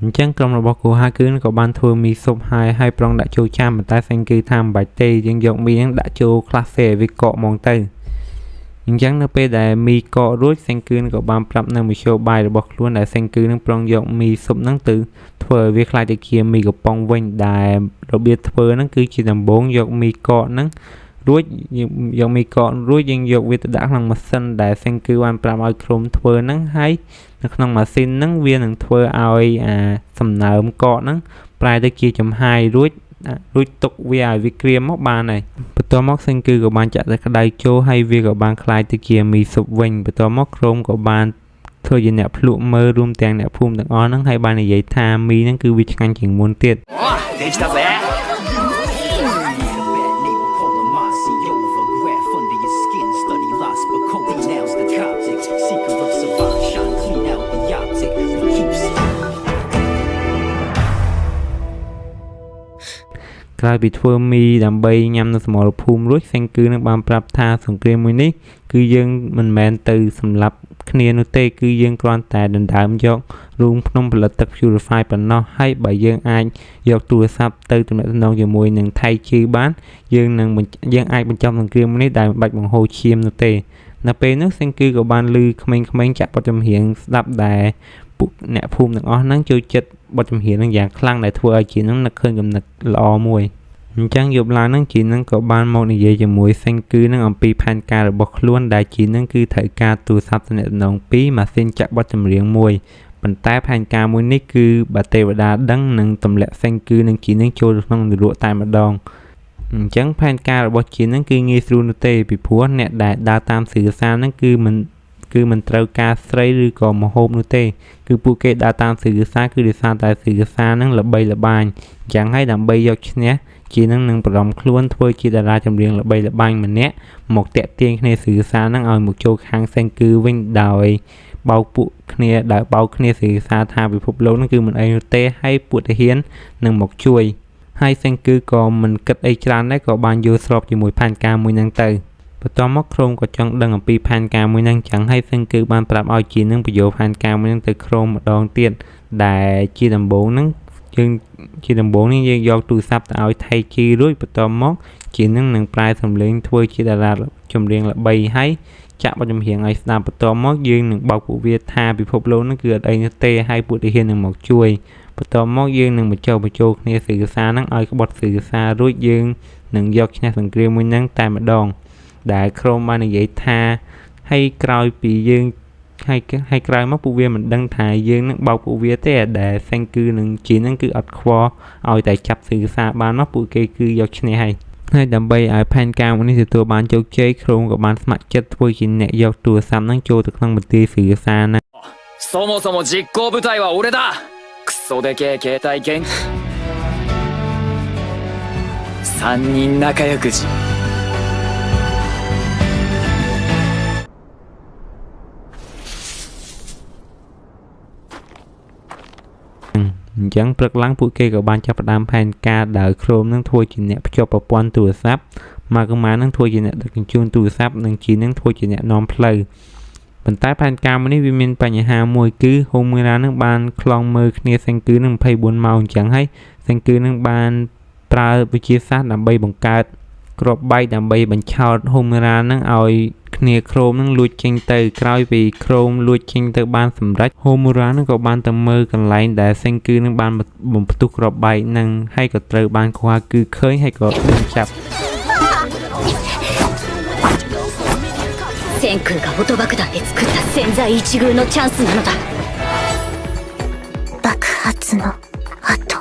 អញ្ចឹងក្រុមរបស់គ្រូហាគឺក៏បានធ្វើមីស៊ុបហើយប្រងដាក់ចូលចានប៉ុន្តែសេងគឺថាមិនបាច់ទេយើងយកមីហ្នឹងដាក់ចូលខ្លះសេឲ្យវាកកហ្មងទៅអញ្ចឹងនៅពេលដែលមីកករួចសេងគឺក៏បានប្រាប់នៅមធ្យោបាយរបស់ខ្លួនដែលសេងគឺនឹងប្រងយកមីស៊ុបហ្នឹងទៅធ្វើឲ្យវាខ្លាយទៅជាមីកំប៉ុងវិញដែលរបៀបធ្វើហ្នឹងគឺជាដំបូងយកមីកកហ្នឹងរួចយកមីកករួចយើងយកវាទៅដាក់ក្នុងម៉ាស៊ីនដែលសេងគឺបានប្រាប់ឲ្យក្រុមធ្វើហ្នឹងហើយនៅក្នុងម៉ាស៊ីនហ្នឹងវានឹងធ្វើឲ្យសំណើមកកហ្នឹងប្រែទៅជាចំហាយរួចទុកវាឲ្យវាក្រៀមមកបានហើយបន្ទាប់មកសេងគឺក៏បានចាក់ទឹកក្តៅចូលហើយវាក៏បានคล้ายទៅជាមីស៊ុបវិញបន្ទាប់មកក្រុមក៏បានធ្វើជាអ្នកភ្លក់មើលរួមទាំងអ្នកភូមិទាំងអស់ហ្នឹងហើយបាននិយាយថាមីហ្នឹងគឺវាឆ្ងាញ់ជាងមុនទៀតできたぜ。ក្រោយពីធ្វើមីដើម្បីញ៉ាំនៅសមរភូមិរួចសេងគឺនឹងបានប្រាប់ថាសង្គ្រាមមួយនេះគឺយើងមិនមែនទៅសម្លាប់គ្នានោះទេគឺយើងគ្រាន់តែដណ្ដើមយករូងភ្នំផលិតទឹក Purify ប៉ុណ្ណោះហើយបើយើងអាចយកទូរស័ព្ទទៅទំនាក់ទំនងជាមួយនឹងថៃជីបានយើងអាចបញ្ចប់សង្គ្រាមនេះដែលមិនបាច់បង្ហូរឈាមនោះទេ នៅពេលនោះសេងគឺក៏បានឮក្មេងៗចាក់បទចម្រៀងស្ដាប់ដែលពួកអ្នកភូមិទាំងអស់ហ្នឹងចូលចិត្តបទចម្រៀងហ្នឹងយ៉ាងខ្លាំងដែលធ្វើឲ្យជីនហ្នឹងនឹកឃើញគំនិតល្អមួយអញ្ចឹងយប់ឡើងហ្នឹងជីនហ្នឹងក៏បានមកនិយាយជាមួយសេងគឺហ្នឹងអំពីផែនការរបស់ខ្លួនដែលជីនហ្នឹងគឺត្រូវការទូរស័ព្ទទំនាក់ទំនងពីម៉ាស៊ីនចាក់បទចម្រៀងមួយប៉ុន្តែផែនការមួយនេះគឺបើទេវតាដឹងនឹងទម្លាក់សេងគឺនឹងជីននឹងចូលក្នុងនរកតែម្ដងអញ្ចឹងផែនការរបស់ជីននឹងគឺងាយស្រួលនោះទេពីព្រោះអ្នកដែលដើរតាមสื่อសារហ្នឹងគឺមិនត្រូវការស្រីឬក៏មហូបនោះទេគឺពួកគេដើរតាមสื่อសារគឺដោយសារតែสื่อសារហ្នឹងល្បីល្បាញអញ្ចឹងហើយដើម្បីយកឈ្នះជីននឹងប្រឡំខ្លួនធ្វើជាតារាចម្រៀងល្បីល្បាញម្នាក់មកតាក់ទាញគ្នាสื่อសារហ្នឹងឲ្យមកចូលខាងសេងគឺវិញដោយបោកពួកគ្នាដែលបោកគ្នាสื่อសារថាពិភពលោកហ្នឹងគឺមិនអីនោះទេហើយពួកទាហាននឹងមកជួយហើយសេងគឺក៏មិនគិតអីច្រើនដែរក៏បានយល់ស្របជាមួយផែនការមួយហ្នឹងទៅបន្ទាប់មកក្រុមក៏ចង់ដឹងអំពីផែនការមួយហ្នឹងចឹងហើយសេងគឺបានប្រាប់ឲ្យជីននឹងបញ្យល់ផែនការមួយហ្នឹងទៅក្រុមម្ដងទៀតដែលជាដំបូងហ្នឹងយើងយកទូរស័ព្ទទៅឲ្យថៃជីរួចបន្ទាប់មកជីននឹងប្រែសំឡេងធ្វើជាតារាចម្រៀងល្បីហើយចាក់បទចម្រៀងឲ្យស្ដាប់បន្ទាប់មកយើងនឹងបោកពួកវាថាពិភពលោកហ្នឹងគឺអត់អីនោះទេហើយពួកទាហាននឹងមកជួយបន្ទាប់មកយើងនឹងបញ្ចូលគ្នាสื่อសារហ្នឹងឲ្យក្បត់สื่อសាររួចយើងនឹងយកឈ្នះសង្គ្រាមមួយហ្នឹងតែម្ដងដែលក្រុមបាននិយាយថាហើយក្រោយពីយើងហើយក្រោយមកពួកវាមិនដឹងថាយើងនឹងបោកពួកវាទេដែលសេងគឺនឹងជីនហ្នឹងគឺអត់ខ្វល់ឲ្យតែចាប់สื่อសារបានមកពួកគេគឺយកឈ្នះហើយដើម្បីឲ្យផែនការមួយនេះទទួលបានជោគជ័យក្រុមក៏បានស្ម័គ្រចិត្តធ្វើជាអ្នកយកទូរស័ព្ទហ្នឹងចូលទៅក្នុងមន្ទីរสื่อសារហ្នឹងそもそも実行部隊は俺だクソでけえ携帯元3人仲良くじអញ្ចឹងព្រឹកឡើងពួកគេក៏បានចាប់ផ្ដើមផែនការដោយក្រុមនឹងធ្វើជាអ្នកភ្ជាប់ប្រព័ន្ធទូរស័ព្ទមកកម៉ានឹងធ្វើជាអ្នកដឹកជញ្ជូនទូរស័ព្ទនិងជីនឹងធ្វើជាអ្នកនាំផ្លូវប៉ុន្តែផែនការមួយនេះវាមានបញ្ហាមួយគឺហូមីរ៉ានឹងបានខ្លងមើលគ្នាសេងគឺនឹង24ម៉ោងអញ្ចឹងហើយសេងគឺនឹងបានប្រើវិទ្យាសាស្ត្រដើម្បីបង្កើតគ្រាប់បែកដើម្បីបញ្ឆោតហូមីរ៉ានឹងឲ្យគ្នាក្រុមនឹងលួចចេញទៅក្រោយពីក្រុមលួចចេញទៅបានសម្រេចហូមីរ៉ានឹងក៏បានទៅមើលកន្លែងដែលសេងគឺនឹងបានបំផ្ទុះគ្រាប់បែកនឹងហើយក៏ត្រូវបានគូហាគឺឃើញហើយក៏ដឹងចាប់千空がオト爆弾で作った千載一遇のチャンスなのだ爆発の後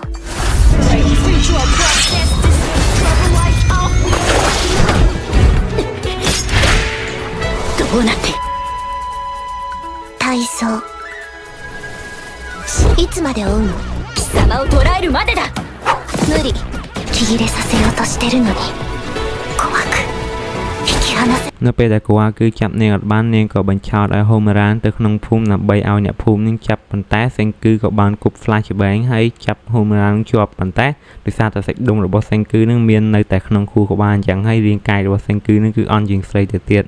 どうなって体操いつまで追うの貴様を捕らえるまでだ無理息切れさせようとしてるのに怖くនៅពេលដែលកូអាគឺចាប់នាងអត់បាននាងក៏បញ្ឆោតឲ្យហូមីរ៉ាទៅក្នុងភូមិដើម្បីឲ្យអ្នកភូមិនឹងចាប់ប៉ុន្តែសេងគឺក៏បានគប់ flashbang ហើយចាប់ហូមីរ៉ានឹងជាប់ប៉ុន្តែដោយសារតែសាច់ដុំរបស់សេងគឺនឹងមាននៅតែក្នុងខួរក្បាលអញ្ចឹងហើយរាងកាយរបស់សេងគឺនឹងគឺអន់ជាងស្រីទៅទៀត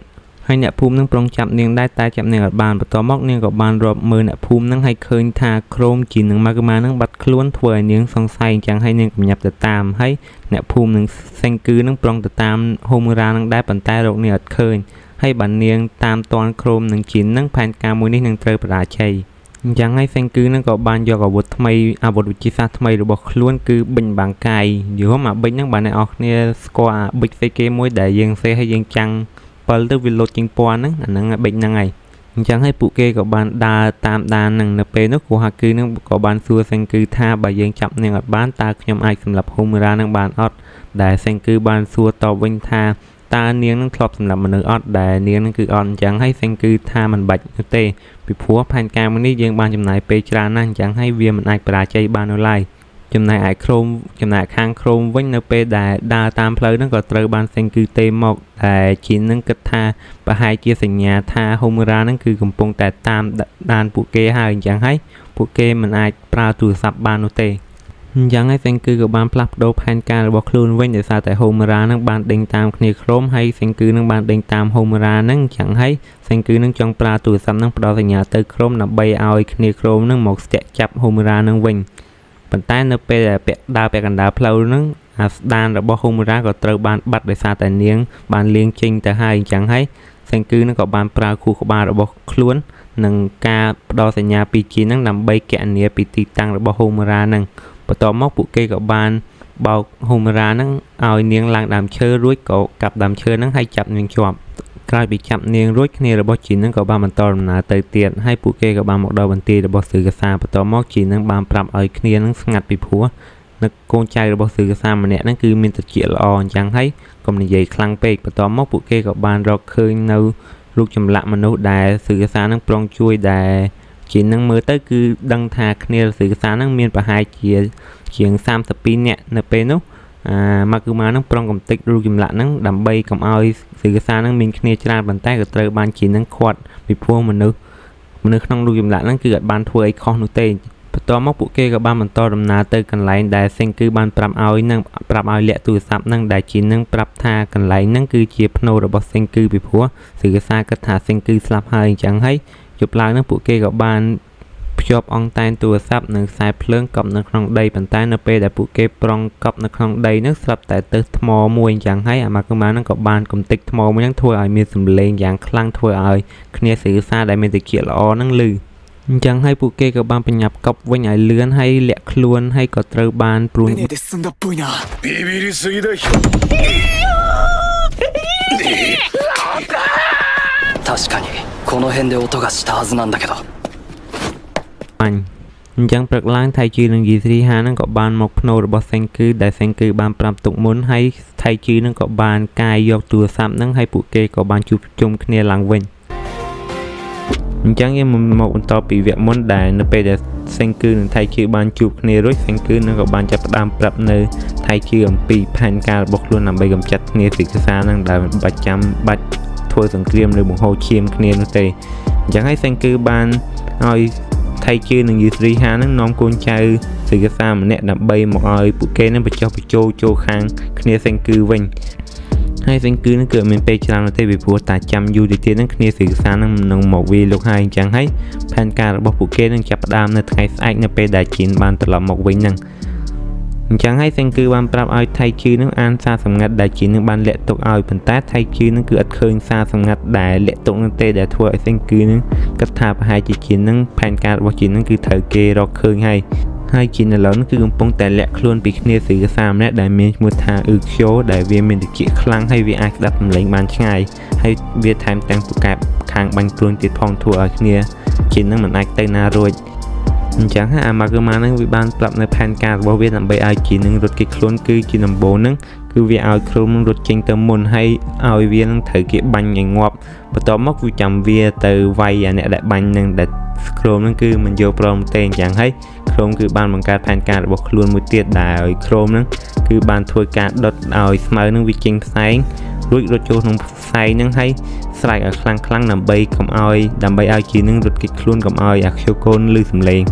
ហើយអ្នកភូមិនឹងប្រុងចាប់នាងដែរតែចាប់នាងអត់បានបន្ទាប់មកនាងក៏បានរាប់មើលអ្នកភូមិនឹងហើយឃើញថាក្រុមជីនឹងម៉ាកម៉ានឹងបាត់ខ្លួនធ្វើឲ្យនាងសង្ស័យអញ្ចឹងហើយនាងកំញាប់ទៅតាមហើយអ្នកភូមិនឹងសេងគឺនឹងប្រុងទៅតាមហូមីរ៉ានឹងដែរប៉ុន្តែរកនាងអត់ឃើញហើយបាននាងតាមតាន់ក្រុមនឹងជីនឹងផែនការមួយនេះនឹងត្រូវបរាជ័យអញ្ចឹងហើយសេងគឺនឹងក៏បានយកអាវុធថ្មីអាវុធវិទ្យាសាស្ត្រថ្មីរបស់ខ្លួនគឺបិញបាំងកាយយល់មកបិញហ្នឹងបានអ្នកនរគ្នាស្គាល់អាបិចផ្សេងគេមួយដែលយើងសេហើយយើងចាំងទៅវាលុតជាងពណ៌ហ្នឹងអាហ្នឹងបិចហ្នឹងហើយអញ្ចឹងហើយពួកគេក៏បានដើរតាមដានហ្នឹងនៅពេលនោះគូហាគឺនឹងក៏បានសួរសេងគឺថាបើយើងចាប់នាងអត់បានតើខ្ញុំអាចសម្លាប់ហូមីរ៉ានឹងបានអត់ដែលសេងគឺបានសួរតបវិញថាតើនាងនឹងធ្លាប់សម្លាប់មនុស្សអត់ដែលនាងនឹងគឺអត់អញ្ចឹងហើយសេងគឺថាមិនបាច់នោះទេពីព្រោះផែនការមួយនេះយើងបានចំណាយពេលច្រើនណាស់អញ្ចឹងហើយវាមិនអាចបរាជ័យបាននោះឡើយចំណែកឯខាងក្រុមវិញនៅពេលដែលដើរតាមផ្លូវហ្នឹងក៏ត្រូវបានសេងគឺទេមកដែលជីននឹងគិតថាប្រហែលជាសញ្ញាថាហូមីរ៉ាហ្នឹងគឺកំពុងតែតាមដានពួកគេហើយអញ្ចឹងហើយពួកគេមិនអាចប្រើទូរស័ព្ទបាននោះទេអញ្ចឹងហើយសេងគឺក៏បានផ្លាស់ប្ដូរផែនការរបស់ខ្លួនវិញដោយសារតែហូមីរ៉ាហ្នឹងបានដេញតាមគ្នាក្រុមហើយសេងគឺនឹងបានដេញតាមហូមីរ៉ាហ្នឹងអញ្ចឹងហើយសេងគឺនឹងចង់ប្រើទូរស័ព្ទហ្នឹងផ្ដល់សញ្ញាទៅក្រុមដើម្បីឲ្យគ្នាក្រុមហ្នឹងមកស្ទាក់ចាប់ហូមីរ៉ាហ្នឹងវិញប៉ុន្តែនៅពេលដែលដើរពាក់កណ្ដាលផ្លូវហ្នឹងអាស្ដានរបស់ហូមីរ៉ាក៏ត្រូវបានបាត់ដោយសារតែនាងបានលៀងចេញទៅហើយអញ្ចឹងហើយ សេងគឺនឹងក៏បានប្រើខួរក្បាលរបស់ខ្លួននិងការផ្ដល់សញ្ញាពីជីនឹងដើម្បីកណនាពីទីតាំងរបស់ហូមរានឹងបន្ទាប់មកពួកគេក៏បានបោកហូមរានឹងឲ្យនាងឡើងដើមឈើរួចក៏កាប់ដើមឈើនឹងហើយចាប់នាងជាប់ក្រោយពីចាប់នាងរួចគ្នារបស់ជីនឹងក៏បានបន្តដំណើរទៅទៀតហើយពួកគេក៏បានមកដល់បន្ទាយរបស់សឺកាសាបន្ទាប់មកជីនឹងបានប្រាប់ឲ្យគ្នានឹងស្ងាត់ពីព្រោះនឹកកូនចៅរបស់សឺកាសាម្នាក់ហ្នឹងគឺមានត្រចៀកល្អអញ្ចឹងហើយកុំនិយាយខ្លាំងពេកបន្ទាប់មកពួកគេក៏បានរកឃើញនៅរូបចម្លាក់មនុស្សដែលសឺកាសានឹងប្រុងជួយដែលជីនឹងមើលទៅគឺដឹងថាគ្នាសឺកាសានឹងមានប្រហែលជាង32នាក់នៅពេលនោះមកគឺមកនឹងប្រុងកំតិចរូបចម្លាក់ហ្នឹងដើម្បីកុំឲ្យសឺកាសានឹងមានគ្នាច្រើនប៉ុន្តែក៏ត្រូវបានជីនឹងខាត់ពីព្រោះមនុស្សក្នុងរូបចម្លាក់ហ្នឹងគឺអត់បានធ្វើអីខុសនោះទេបន្ទាប់មកពួកគេក៏បានបន្តដំណើរទៅកន្លែងដែលសេងគឺបានប្រាប់ឲ្យលាក់ទូរស័ព្ទហ្នឹងដែលជីនឹងប្រាប់ថាកន្លែងហ្នឹងគឺជាភ្នូររបស់សេងគឺពីព្រោះសឺកាសាគិតថាសេងគឺស្លាប់ហើយអញ្ចឹងហើយយប់ឡើងហ្នឹងពួកគេក៏បានភ្ជាប់អង្តែនទូរស័ព្ទនិងខ្សែភ្លើងកប់នៅក្នុងដីប៉ុន្តែនៅពេលដែលពួកគេប្រុងកប់នៅក្នុងដីហ្នឹងស្រាប់តែទៅថ្មមួយអញ្ចឹងហើយអាម៉ាកុមាហ្នឹងក៏បានកំទេចថ្មមួយហ្នឹងធ្វើឲ្យមានសំឡេងយ៉ាងខ្លាំងធ្វើឲ្យគ្នាសឺកាសាដែលមានតិចល្អហ្នឹងឮអញ្ចឹងហើយពួកគេក៏បានបញ្ញាប់កប់វិញឲ្យលឿនហើយលាក់ខ្លួនហើយក៏ត្រូវបានព្រួញビビりすぎだよ確かにこの辺で音がしたはずなんだけどអញ្ចឹងព្រឹកឡើងថៃជីនិងយីស្រីហានឹងក៏បានមកភ្នូររបស់សេងគឺដែលសេងគឺបានប្រាប់ទុកមុនហើយថៃជីនឹងក៏បានកាយយកទូរស័ព្ទនឹងហើយពួកគេក៏បានជួបជុំគ្នាឡើងវិញអញ្ចឹងយើងមកបន្តពីវគ្គមុនដែលនៅពេលដែលសេងគឺនិងថៃជីបានជួបគ្នារួចសេងគឺនឹងក៏បានចាប់ផ្ដើមប្រាប់នៅថៃជីអំពីផែនការរបស់ខ្លួនដើម្បីកម្ចាត់គ្នាសឺកាសានឹងដែលបាច់ធ្វើសង្គ្រាមឬបង្ហូរឈាមគ្នានោះទេអញ្ចឹងហើយសេងគឺបានឲ្យថៃជីនិងយីស្រីហានឹងនាំកូនចៅសឺកាសាម្នាក់ដើម្បីមកឲ្យពួកគេនឹងបញ្ចុះបញ្ចូលខាងគ្នាសេងគឺវិញហើយសេងគឺនឹងគឺមានពេលច្រើនទេពីព្រោះតាចាំយូរទៅទៀតនឹងគ្នាសឺកាសានឹងមកវាលោកហើយអញ្ចឹងហើយផែនការរបស់ពួកគេនឹងចាប់ផ្ដើមនៅថ្ងៃស្អែកនៅពេលដែលជីនបានត្រឡប់មកវិញហ្នឹងអញ្ចឹងហើយសេងគឺបានប្រាប់ឲ្យថៃជីនឹងអានសារសម្ងាត់ដែលជីនឹងបានលាក់ទុកឲ្យប៉ុន្តែថៃជីនឹងគឺអត់ឃើញសារសម្ងាត់ដែលលាក់ទុកនោះទេដែលធ្វើឲ្យសេងគឺនឹងគិតថាប្រហែលជាជីនឹងផែនការរបស់ជីនឹងគឺត្រូវគេរកឃើញហើយជីនឥឡូវនេះគឺកំពុងតែលាក់ខ្លួនពីគ្នាសឺកាសាម្នាក់ដែលមានឈ្មោះថាអ៊ឺខ្យូដែលវាមានតិចខ្លាំងហើយវាអាចស្ដាប់សំឡេងបានឆ្ងាយហើយវាថែមទាំងពូកែបខាងបាញ់ខ្លួនទៀតផងធ្វើឲ្យគ្នាជីននឹងមិនអាចទៅណារួចអញ្ចឹងហើយអាម៉ាកឺម៉ានឹងវាបានប្រាប់នៅផែនការរបស់វាដើម្បីឲ្យជីនឹងរត់គេខ្លួនគឺជាដំបូងហ្នឹងគឺវាឲ្យក្រុមនឹងរត់ចេញទៅមុនហើយឲ្យវានឹងត្រូវគេបាញ់ឲ្យងាប់បន្ទាប់មកវាចាំវាទៅវាយអាអ្នកដែលបាញ់នឹងដែលក្រុមនឹងគឺមិនយកព្រមទេអញ្ចឹងហើយក្រុមគឺបានបង្កើតផែនការរបស់ខ្លួនមួយទៀតដែលឲ្យក្រុមនឹងគឺបានធ្វើការដុតឲ្យស្មៅនឹងវាចេញផ្សែងរួចរត់ចូលក្នុងផ្សែងនឹងហើយស្រែកឲ្យខ្លាំងដើម្បីឲ្យជីនឹងរត់គេចខ្លួនកុំឲ្យអាខ្យូកូនឮសំឡេង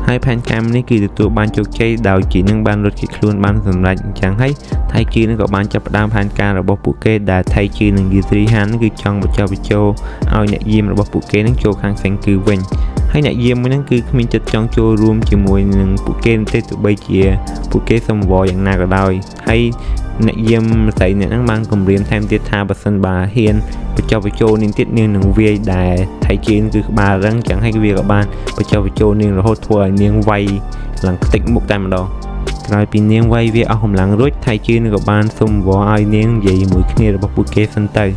ហើយផែនការនេះគឺទទួលបានជោគជ័យដោយជីនឹងបានរត់គេចខ្លួនបានសម្រេចអញ្ចឹងហើយថៃជីនឹងក៏បានចាប់ផ្ដើមផែនការរបស់ពួកគេដែលថៃជីនិងយីស្រីហានគឺចង់បញ្ចុះបញ្ចូលឲ្យអ្នកយាមរបស់ពួកគេនឹងចូលខាងសេងគឺវិញហើយអ្នកយាមមួយហ្នឹងគឺគ្មានចិត្តចង់ចូលរួមជាមួយនឹងពួកគេទេទោះបីជាពួកគេសុំវល់យ៉ាងណាក៏ដោយហើយអ្នកយាមស្រីអ្នកហ្នឹងបានគម្រាមថែមទៀតថាបើសិនបើហ៊ានបញ្ចុះបញ្ចូលនាងទៀតនាងនឹងវាយដែលថៃជីនគឺក្បាលរឹងចឹងហើយវាក៏បានបញ្ចុះបញ្ចូលនាងរហូតធ្វើឲ្យនាងវាយឡើងខ្ទេចមុខតែម្ដងក្រោយពីនាងវាយវាអស់កម្លាំងរួចថៃជីនក៏បានសុំវល់ឲ្យនាងនិយាយជាមួយគ្នារបស់ពួកគេសិនទៅ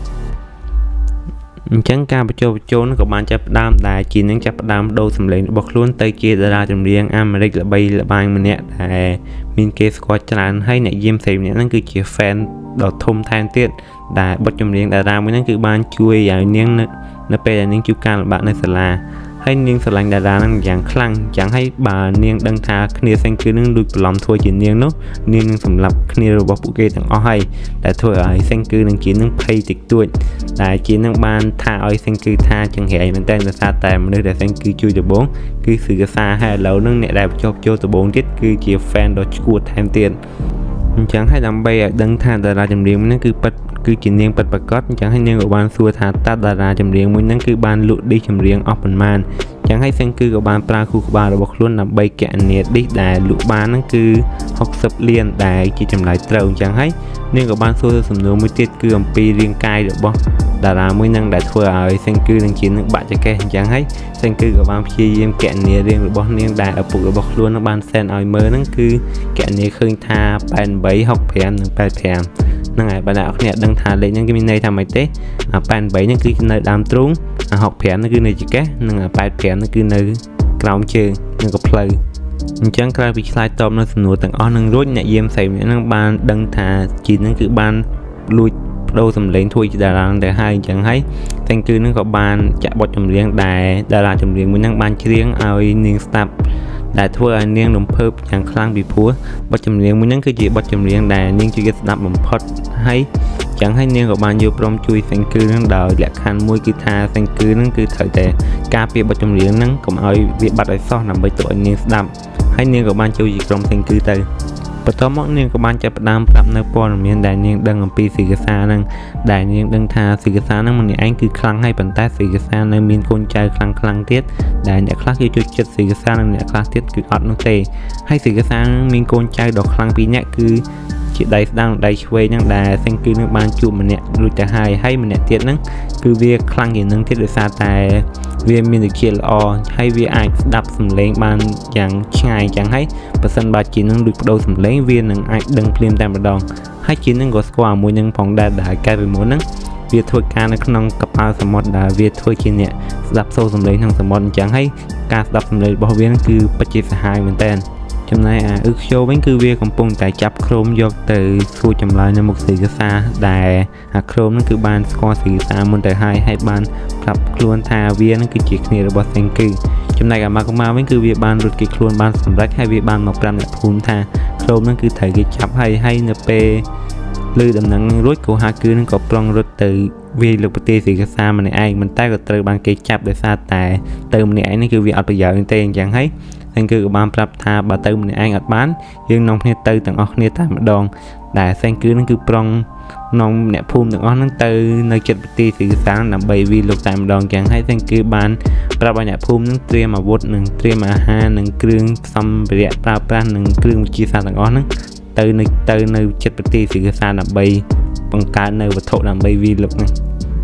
អញ្ចឹងការបញ្ចុះបញ្ចូលក៏បានចាប់ផ្ដើមដែលជីនឹងចាប់ផ្ដើមដូរសម្លេងរបស់ខ្លួនទៅជាតារាចម្រៀងអាមេរិកល្បីល្បាញម្នាក់ដែលមានគេស្គាល់ច្រើនហើយអ្នកយាមផ្សេងម្នាក់ហ្នឹងគឺជា fan ដ៏ធំថែមទៀតដែលបទចម្រៀងតារាមួយហ្នឹងគឺបានជួយឲ្យនាងនៅពេលដែលនាងជួបការលំបាកនៅសាលាហើយនាងស្រឡាញ់តារាហ្នឹងយ៉ាងខ្លាំងចឹងហើយបើនាងដឹងថាគ្នាសេងគឺនឹងលួចបន្លំធ្វើជានាងនោះនាងនឹងសម្លាប់គ្នារបស់ពួកគេទាំងអស់ហើយដែលធ្វើឲ្យសេងគឺនឹងជានឹងភ័យតិចតួចដែលជានឹងបានថាឲ្យសេងគឺថាចង្រៃមែនតើដោយសារតែមនុស្សដែលសេងគឺជួយដំបងគឺសឺកាសាហើយឥឡូវហ្នឹងអ្នកដែលបញ្ចុះចូលដំបងទៀតគឺជា fan ដ៏ឈួតថែមទៀតអញ្ចឹងហើយដើម្បីឲ្យដឹងថាតារាចម្រៀងហ្នឹងគឺជានាងពិតប្រាកដអញ្ចឹងហើយនាងក៏បានសួរថាតើតារាចម្រៀងមួយហ្នឹងគឺបានលក់ឌីសចម្រៀងអស់ប៉ុន្មាន ចឹងហើយសិនគឺក៏បានប្រើគូក្បាលរបស់ខ្លួនដើម្បីកណនីឌីសដែលលក់បានហ្នឹងគឺ60លានដែលជាចម្លើយត្រូវអញ្ចឹងហើយនាងក៏បានសួរសំណួរមួយទៀតគឺអំពីរាងកាយរបស់តារាមួយនឹងដែលធ្វើឲ្យសិនគឺនឹងជានឹងបាក់ចកេះអញ្ចឹងហើយសិនគឺក៏បានព្យាយាមកណនីរាងរបស់នាងដែលឪពុករបស់ខ្លួននឹងបានសែនឲ្យមើលហ្នឹងគឺកណនីឃើញថា88 65និង85ហ្នឹងហើយបើអ្នកនរគ្នាដឹងថាលេខហ្នឹងគឺមានន័យថាម៉េចទេ88ហ្នឹងគឺនៅដើមទ្រូង65ហ្នឹងគឺនៅចកេះនិង85ហ្នឹងគឺនៅក្រោមជើងនិងក៏ផ្លូវអញ្ចឹងក្រៅពីឆ្លើយតបនៅសំណួរទាំងអស់នឹងរួចអ្នកយាមផ្សេងហ្នឹងបានដឹងថាជីនហ្នឹងគឺបានលួចបដូរសម្លេងធ្វើជាតារាទៅហើយអញ្ចឹងហើយតែគឺនឹងក៏បានចាក់បទចម្រៀងដែលតារាចម្រៀងមួយហ្នឹងបានច្រៀងឲ្យនាងស្ដាប់ដែលធ្វើឲ្យនាងរំភើបយ៉ាងខ្លាំងពីព្រោះបទចម្រៀងមួយហ្នឹងគឺជាបទចម្រៀងដែលនាងចូលចិត្តស្ដាប់បំផុតហើយចឹងហើយនាងក៏បានយកព្រមជួយសេងគឺនឹងដោយលក្ខខណ្ឌមួយគឺថាសេងគឺនឹងគឺត្រូវតែការពារបទចម្រៀងហ្នឹងកុំឲ្យវាបាត់ឲ្យសោះដើម្បីទុកឲ្យនាងស្ដាប់ហើយនាងក៏បានជួយជាក្រុមសេងគឺទៅបន្ទាប់មកនាងក៏បានចាប់ផ្ដើមប្រាប់នៅព័ត៌មានដែលនាងដឹងអំពីស៊ីកាសាហ្នឹងដែលនាងដឹងថាស៊ីកាសាហ្នឹងម្នាក់ឯងគឺខ្លាំងហើយប៉ុន្តែស៊ីកាសានៅមានកូនចៅខ្លាំងទៀតដែលអ្នកខ្លះគឺជួយចិត្តស៊ីកាសានិងអ្នកខ្លះទៀតគឺអត់នោះទេហើយស៊ីកាសាហ្នឹងមានកូនចៅដ៏ខ្លាំងពីរនាក់គឺជាដៃស្ដាំដៃឆ្វេងហ្នឹងដែលសេងគឺនឹងបានជួបម្នាក់រួចទៅហើយម្នាក់ទៀតហ្នឹងគឺវាខ្លាំងជាងនឹងទៀតដោយសារតែវាមានវិជ្ជាល្អហើយវាអាចស្ដាប់សំឡេងបានយ៉ាងឆ្ងាយចឹងហើយបើសិនបើជានឹងដូចបដូរសំឡេងវានឹងអាចដឹងភ្លាមតែម្ដងហើយជានឹងក៏ស្គាល់មួយនឹងផងដែរដែលកាលពីមុនហ្នឹងវាធ្វើការនៅក្នុងកប៉ាល់សមុទ្រដែលវាធ្វើជាអ្នកស្ដាប់សូរសំឡេងក្នុងសមុទ្រអញ្ចឹងហើយការស្ដាប់សំឡេងរបស់វានឹងគឺពិតជាសាហាវមែនតើចំណែកអ៊ឺខ្យូវិញគឺវាកំពុងតែចាប់ឃ្លោមយកទៅសួរចម្លើយនៅមុខស៊ីកាសាដែលអាឃ្លោមនឹងគឺបានស្គាល់ស៊ីកាសាមុនទៅហើយបានប្រាប់ខ្លួនថាវានឹងគឺជាគ្នារបស់សេងគឺចំណែកអាម៉ាកូម៉ាវិញគឺវាបានរត់គេខ្លួនបានសម្រេចហើយវាបានមកប្រាប់អ្នកភូមិថាឃ្លោមនឹងគឺត្រូវគេចាប់ហើយនៅពេលលើដំណឹងរួចកូហាគឺនឹងក៏ប្រុងរត់ទៅវាលើប្រទេសស៊ីកាសាម្នាក់ឯងមិនតែក៏ត្រូវបានគេចាប់ដោយសារតែទៅម្នាក់ឯងនេះគឺវាអត់ប្រយោជន៍ទេអញ្ចឹងហើយសេងគឺក៏បានប្រាប់ថាបើទៅម្នាក់ឯងអត់បានយើងនាំគ្នាទៅទាំងអស់គ្នាតែម្ដងដែលសេងគឺនឹងគឺប្រុងនាំអ្នកភូមិទាំងអស់ហ្នឹងទៅនៅចិត្តប្រទេសស៊ីកាសាដើម្បីវាលោកតែម្ដងចឹងហើយសេងគឺបានប្រាប់ឲ្យអ្នកភូមិហ្នឹងត្រៀមអាវុធនិងត្រៀមអាហារនិងគ្រឿងសម្ភារៈប្រើប្រាស់និងគ្រឿងវិទ្យាសាស្ត្រទាំងអស់ហ្នឹងទៅនៅចិត្តប្រទេសស៊ីកាសាដើម្បីបង្កើតនៅវត្ថុដើម្បីវាលោកហ្នឹង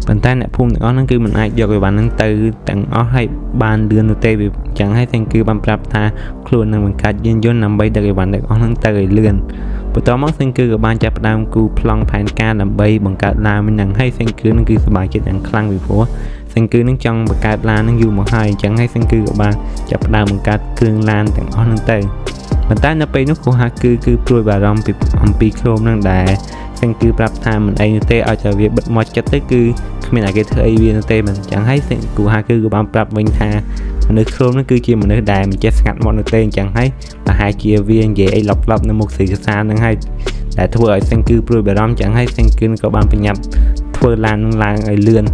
ប៉ុន្តែអ្នកភូមិទាំងអស់ហ្នឹងគឺមិនអាចយកអីវ៉ាន់ហ្នឹងទៅទាំងអស់ឲ្យបានលឿននោះទេវាអញ្ចឹងហើយសេងគឺបានប្រាប់ថាខ្លួននឹងបង្កើតយានយន្តដើម្បីដឹកអីវ៉ាន់ទាំងអស់ហ្នឹងទៅឲ្យលឿនបន្ទាប់មកសេងគឺក៏បានចាប់ផ្ដើមគូប្លង់ផែនការដើម្បីបង្កើតឡានហ្នឹងហើយសេងគឺនឹងគឺសប្បាយចិត្តយ៉ាងខ្លាំងពីព្រោះសេងគឺនឹងចង់បង្កើតឡានហ្នឹងយូរមកហើយអញ្ចឹងហើយសេងគឺក៏បានចាប់ផ្ដើមបង្កើតគ្រឿងឡានទាំងអស់ហ្នឹងទៅប៉ុន្តែនៅពេលនោះកូហាគឺព្រួយបារម្ភអំពីឃ្លោមហ្នឹងដែរសេងគឺប្រាប់ថាមិនអីនោះទេឲ្យតែវាបិទមាត់ចិត្តទៅគឺគ្មានឲ្យគេធ្វើអីវានោះទេមិនអញ្ចឹងហើយសេងកូហាគឺក៏បានប្រាប់វិញថាមនុស្សឃ្លោមហ្នឹងគឺជាមនុស្សដែលមិនចេះស្ងាត់មាត់នោះទេអញ្ចឹងហើយប្រហែលជាវានិយាយអីឡប់នៅមុខស៊ីកាសាហ្នឹងហើយដែលធ្វើឲ្យសេងគឺព្រួយបារម្ភអញ្ចឹងហើយសេងគឺក៏បានប្រញាប់ធ្វើឡាននឹងឡើងឲ្យលឿន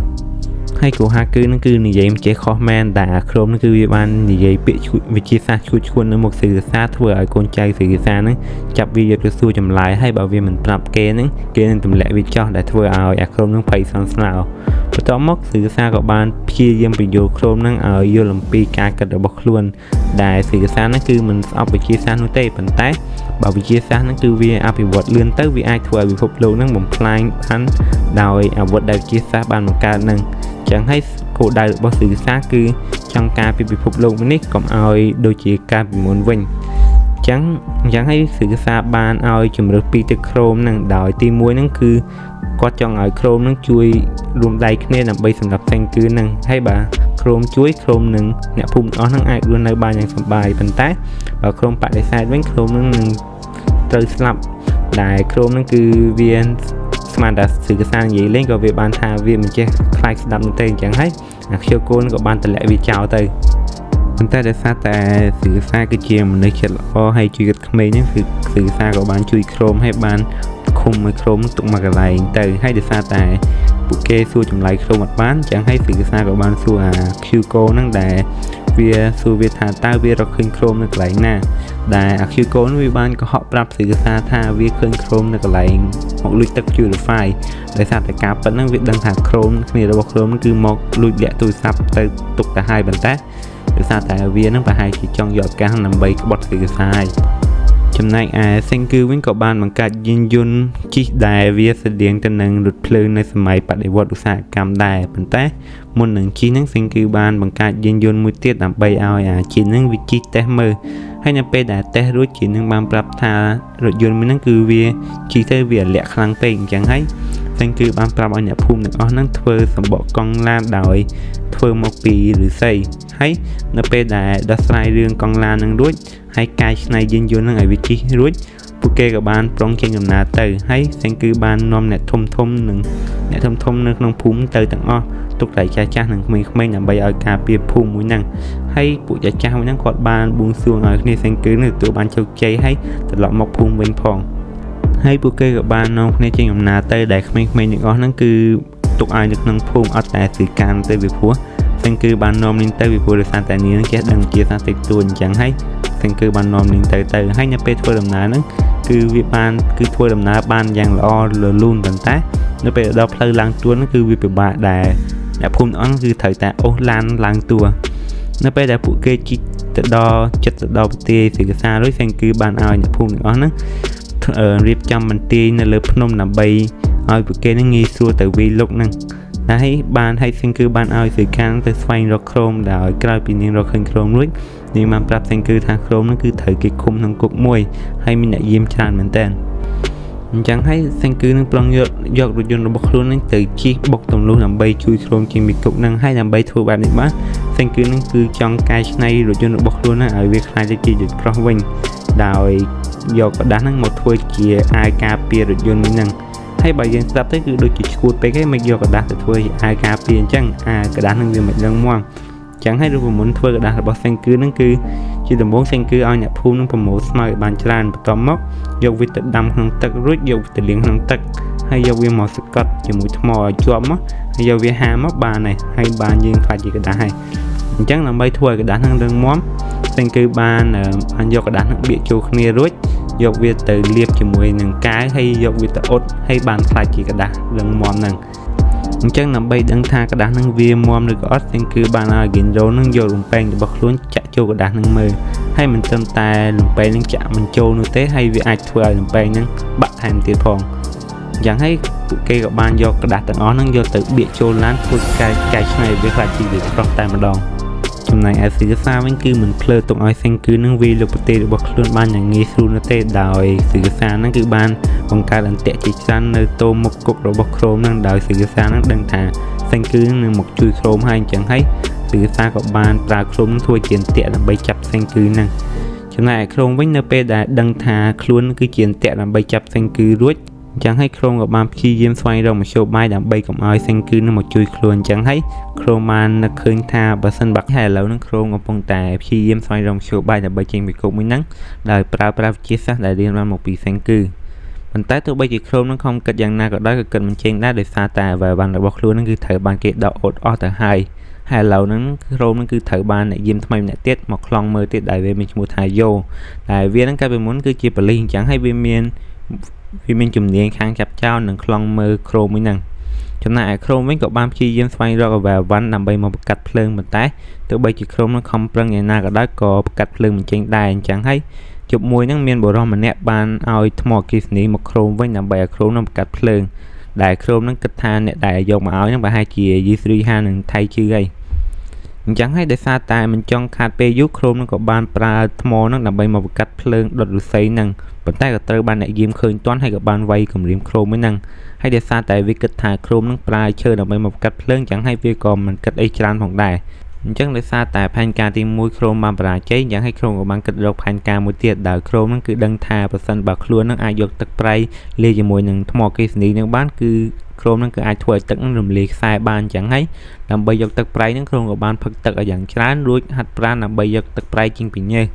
ហើយកូហាគឺនឹងគឺនិយាយមិនចេះខុសមែនតែអាឃ្លោមនឹងគឺវាបាននិយាយពាក្យវិជាសាស្ត្រឈួតនៅមុខស៊ីកាសាធ្វើឲ្យកូនចៅស៊ីកាសាហ្នឹងចាប់វាយកទៅសួរចម្លើយហើយបើវាមិនប្រាប់គេនឹងគេនឹងទម្លាក់វាចោះដែលធ្វើឲ្យអាឃ្លោមនឹងភ័យស្លន់ស្លោបន្ទាប់មកស៊ីកាសាក៏បានព្យាយាមបញ្យល់ឃ្លោមនឹងឲ្យយល់អំពីការគិតរបស់ខ្លួនដែលស៊ីកាសាហ្នឹងគឺមិនស្អប់វិជាសាស្ត្រនោះទេប៉ុន្តែបើវិជាសាស្ត្រហ្នឹងគឺវាអភិវឌ្ឍលឿនទៅវាអាចធ្វើឲ្យពិភពលោកហ្នឹងបំផ្លាញបានដោយអាវុធដែលវិជាសាស្ត្របានបង្កើតហ្នឹងចឹងហើយគោលដៅរបស់ស៊ីកាសាគឺចង់ការពីពិភពលោកនេះកុំឲ្យដូចជាការពីមុនវិញចឹងហើយស៊ីកាសាបានឲ្យជំរឿពីទឹកឃ្លោមហ្នឹងដោយទី1ហ្នឹងគឺគាត់ចង់ឲ្យឃ្លោមហ្នឹងជួយរួមដៃគ្នាដើម្បីសម្រាប់សេងគឺហ្នឹងហើយបើឃ្លោមជួយឃ្លោមនឹងអ្នកភូមិទាំងអស់ហ្នឹងអាចរស់នៅបានយ៉ាងសប្បាយប៉ុន្តែបើឃ្លោមបដិសេធវិញឃ្លោមហ្នឹងនឹងត្រូវស្លាប់ដែលឃ្លោមហ្នឹងគឺវាស្មានតែស៊ីកាសានិយាយលេងក៏វាបានថាវាមិនចេះខ្លាចស្ដាប់នោះទេអញ្ចឹងហើយអាខ្ជិលកូនក៏បានតម្លាក់វាចោលទៅប៉ុន្តែដោយសារតែស៊ីកាសាគឺជាមនុស្សចិត្តល្អហើយជួយកាត់ក្មេងហ្នឹងគឺស៊ីកាសាក៏បានជួយឃ្លោមហើយបានឃុំឲ្យឃ្លោមទុកមកកន្លែងទៅហើយដោយសារតែពួកគេសួរចម្លើយឃ្លោមអត់បានអញ្ចឹងហើយស៊ីកាសាក៏បានសួរអាខ្ជិលកូនហ្នឹងដែលវាសួរវាថាតើវារកឃើញឃ្លោមនៅកន្លែងណាដែលអាខ្ជិលកូនវាបានកុហកប្រាប់ស៊ីកាសាថាវាឃើញឃ្លោមនៅកន្លែងមកលួចទឹក Purify ដោយសារតែការប៉ិនហ្នឹងវាដឹងថាឃ្លោមគ្នារបស់ឃ្លោមគឺមកលួចលាក់ទូរស័ព្ទទៅទុកទៅហើយប៉ុន្តែ ដោយសារតែវានឹងប្រហែលជាចង់យកឱកាសដើម្បីក្បត់សេកសាយចំណែកឯ Senku វិញក៏បានបង្កើតយានយន្តជិះដែលវាស្តៀងទៅនឹងរថភ្លើងនៅសម័យបដិវត្តន៍ឧស្សាហកម្មដែរប៉ុន្តែមុននឹងជិះនឹង Senku បានបង្កើតយានយន្តមួយទៀតដើម្បីឲ្យអាជិះនឹងវាជិះតេស្តមើលហើយនៅពេលដែលតេស្តរួចជិះនឹងបានប្រាប់ថារថយន្តមួយហ្នឹងគឺវាជិះទៅវាលាក់ខ្លាំងពេកអញ្ចឹងហើយ Senku បានប្រាប់ឲ្យអ្នកភូមិទាំងអស់ហ្នឹងធ្វើសម្បកកង់ឡានដោយធ្វើមកពីឫស្សីហើយនៅពេលដែលដោះស្រាយរឿងកង់ឡាននឹងរួចហើយកែច្នៃយានយន្តនឹងឲ្យវាជិះរួចពួកគេក៏បានប្រុងចេញដំណើរទៅហើយ Senku បាននាំអ្នកធំធំនៅក្នុងភូមិទៅទាំងអស់ទុកតែចាស់ៗនិងក្មេងៗដើម្បីឲ្យការពារភូមិមួយហ្នឹងហើយពួកចាស់ៗមួយហ្នឹងគាត់បានបួងសួងឲ្យគ្នា Senku នឹងទទួលបានជោគជ័យហើយត្រឡប់មកភូមិវិញផងហើយពួកគេក៏បាននាំគ្នាចេញដំណើរទៅដែលក្មេងៗទាំងអស់ហ្នឹងគឺទុកឲ្យនៅក្នុងភូមិអត់តែស្រីកានទៅពីព្រោះ Senku បាននាំនាងទៅពីព្រោះដោយសារតែនាងចេះដឹងជាសាស្ត្រតិចតួចអញ្ចឹងហើយ Senku បាននាំនាងទៅហើយនៅពេលធ្វើដំណើរហ្នឹងគឺធ្វើដំណើរបានយ៉ាងល្អរលូនប៉ុន្តែនៅពេលដល់ផ្លូវឡើងទួនហ្នឹងគឺវាពិបាកដែរអ្នកភូមិអស់គឺត្រូវតែអូសឡានឡើងទួនៅពេលដែលពួកគេជិះទៅដល់ចិត្តទៅដល់ប្រទេសសេកសារួច Senku បានឲ្យអ្នកភូមិទាំងអស់ហ្នឹងរៀបចំបន្ទាយនៅលើភ្នំដើម្បីឲ្យពួកគេនឹងងាយស្រួលទៅវាយលុកហ្នឹងហើយ Senku បានឲ្យសេកានទៅស្វែងរកក្រុមដែលក្រោយពីនាងរកឃើញក្រុមរួចនាងបានប្រាប់ Senku ថាក្រុមហ្នឹងគឺត្រូវគេឃុំក្នុងគុកមួយហើយមានអ្នកយាមច្រើនមែនតើអញ្ចឹងហើយ Senku នឹងប្រុងយករថយន្តរបស់ខ្លួននឹងទៅជិះបុកទម្លុះដើម្បីជួយក្រុមជាងពីគុកហ្នឹងហើយដើម្បីធ្វើបែបនេះបាន Senku នឹងគឺចង់កែច្នៃរថយន្តរបស់ខ្លួនហ្នឹងឲ្យវាខ្លាយទៅជាយន្តប្រុសវិញដោយយកกระดาษហ្នឹងមកធ្វើជាអាវការពាររថយន្តនេះហ្នឹងហើយបើយើងស្ដាប់ទៅគឺដូចជាឈួតពេកហើយមិនយកกระดาษទៅធ្វើជាអាវការពារអញ្ចឹងกระดาษហ្នឹងវាមិនដឹងមកអញ្ចឹងហើយរូបមន្តធ្វើกระดาษរបស់ Senku ហ្នឹងគឺជាដំបូង Senku ឲ្យអ្នកភូមិនឹងប្រមូលស្មៅឲ្យបានច្រើនបន្ទាប់មកយកវាទៅដាំក្នុងទឹករួចយកវាទៅលាងក្នុងទឹកហើយយកវាមកសកត់ជាមួយថ្មឲ្យជាប់មកហើយយកវាហាមកបានហើយបានយើងខ្លាចជាกระดาษហើយអញ្ចឹងដើម្បីធ្វើឲ្យកระดาษហ្នឹងរឹងមាំ Senku បានយកกระดาษហ្នឹងបៀកចូលគ្នារួចយកវាទៅលាបជាមួយនឹងកែវហើយយកវាទៅអ៊ុតហើយបានខ្លាចជាกระดาษរឹងមាំហ្នឹងអញ្ចឹងដើម្បីដឹងថាกระดาษហ្នឹងវាមាំឬក៏អត់ Senku បានឲ្យ Ginro ហ្នឹងយករំពេងរបស់ខ្លួនចាក់ចូលกระดาษហ្នឹងមើលហើយមិនត្រឹមតែរំពេងហ្នឹងចាក់មិនចូលនោះទេហើយវាអាចធ្វើឲ្យរំពេងហ្នឹងបាក់ថែមទៀតផងអញ្ចឹងហើយពួកគេក៏បានយកกระดาษទាំងអស់ហ្នឹងយកទៅបៀកចូលឡានធ្វើកែច្នៃវាខ្លាចជាវាប្រុសតែម្ដងចំណែកឯសេកសាវិញគឺមិនភ្លើទុកឲ្យ Senku នឹងវាយលើប្រទេសរបស់ខ្លួនបានយ៉ាងងាយស្រួលនោះទេដោយសេកសាហ្នឹងគឺបានបង្កើតអន្ទាក់ជាច្រើននៅតូមុខគុករបស់ក្រុមហ្នឹងដោយសេកសាហ្នឹងដឹងថា Senku នឹងមកជួយក្រុមហើយអញ្ចឹងហើយសេកសាក៏បានប្រើក្រុមនឹងធ្វើជាអន្ទាក់ដើម្បីចាប់ Senku ហ្នឹងចំណែកឯក្រុមវិញនៅពេលដែលដឹងថាខ្លួនគឺជាអន្ទាក់ដើម្បីចាប់ Senku រួចអញ្ចឹងហើយក្រុមក៏បានព្យាយាមស្វែងរកមធ្យោបាយដើម្បីកុំឲ្យ Senku នឹងមកជួយខ្លួនអញ្ចឹងហើយក្រុមបាននឹកឃើញថាបើសិនបាក់ហើយឥឡូវហ្នឹងក្រុមកំពុងតែព្យាយាមស្វែងរកមធ្យោបាយដើម្បីចេញពីគុកមួយហ្នឹងដោយប្រើវិទ្យាសាស្ត្រដែលរៀនបានមកពី Senku ប៉ុន្តែទោះបីជាក្រុមនឹងខំគិតយ៉ាងណាក៏ដោយក៏គិតមិនចេញដែរដោយសារតែអ្វីបានរបស់ខ្លួនហ្នឹងគឺត្រូវបានគេដកអ៊ុតអស់ទៅហើយឥឡូវហ្នឹងក្រុមហ្នឹងគឺត្រូវបានអ្នកយាមថ្មីម្នាក់ទៀតមកខ្លងមើលទៀតដែលវាមានឈ្មោះថាយោដែលវាហ្នឹងកាលពីមុនគឺជាប៉ូលីសអញ្ចឹងហើយវាមានជំនាញខាងចាប់ចោលនិងខ្លងមើលក្រុមមួយហ្នឹងចំណែកឯក្រុមវិញក៏បានព្យាយាមស្វែងរកអ្វីវ៉ាន់ដើម្បីមកបង្កាត់ភ្លើងប៉ុន្តែទោះបីជាក្រុមនឹងខំប្រឹងយ៉ាងណាក៏ដោយក៏បង្កាត់ភ្លើងមិនចេញដែរអញ្ចឹងហើយជប់មួយហ្នឹងមានបុរសម្នាក់បានឲ្យថ្មអគ្គិសនីមកក្រុមវិញដើម្បីឲ្យក្រុមនឹងបង្កាត់ភ្លើងដែលក្រុមនឹងគិតថាអ្នកដែលយកមកឲ្យហ្នឹងប្រហែលជាយីស្រីហានឹងថៃជឿអីអញ្ចឹងហើយដោយសារតែមិនចង់ខាតពេលយូរក្រុមនឹងក៏បានប្រើថ្មហ្នឹងដើម្បីមកបង្កាត់ភ្លើងដុតឫស្សីហ្នឹងប៉ុន្តែក៏ត្រូវបានអ្នកយាមឃើញទាន់ហើយក៏បានវាយគំរាមក្រុមហ្នឹងហើយដោយសារតែវាគិតថាក្រុមនឹងប្រើឈើដើម្បីមកបង្កាត់ភ្លើងអញ្ចឹងហើយវាក៏មិនគិតអីច្រើនផងដែរអញ្ចឹងដោយសារតែផែនការទី1ក្រុមបានបរាជ័យអញ្ចឹងហើយក្រុមក៏បានគិតរកផែនការមួយទៀតដែលក្រុមនឹងគឺដឹងថាប្រសិនបើខ្លួននឹងអាចយកទឹកប្រៃលាយជាមួយនឹងថ្មអគ្គិសនីនឹងបានគឺក្រុមនឹងគឺអាចធ្វើឲ្យទឹកនឹងរំលាយខ្សែបានអញ្ចឹងហើយដើម្បីយកទឹកប្រៃនឹងក្រុមក៏បានផឹកទឹកឲ្យយ៉ាងច្រើនរួចហាត់ប្រាណដើម្បីយកទឹកប្រៃចេញពីញើស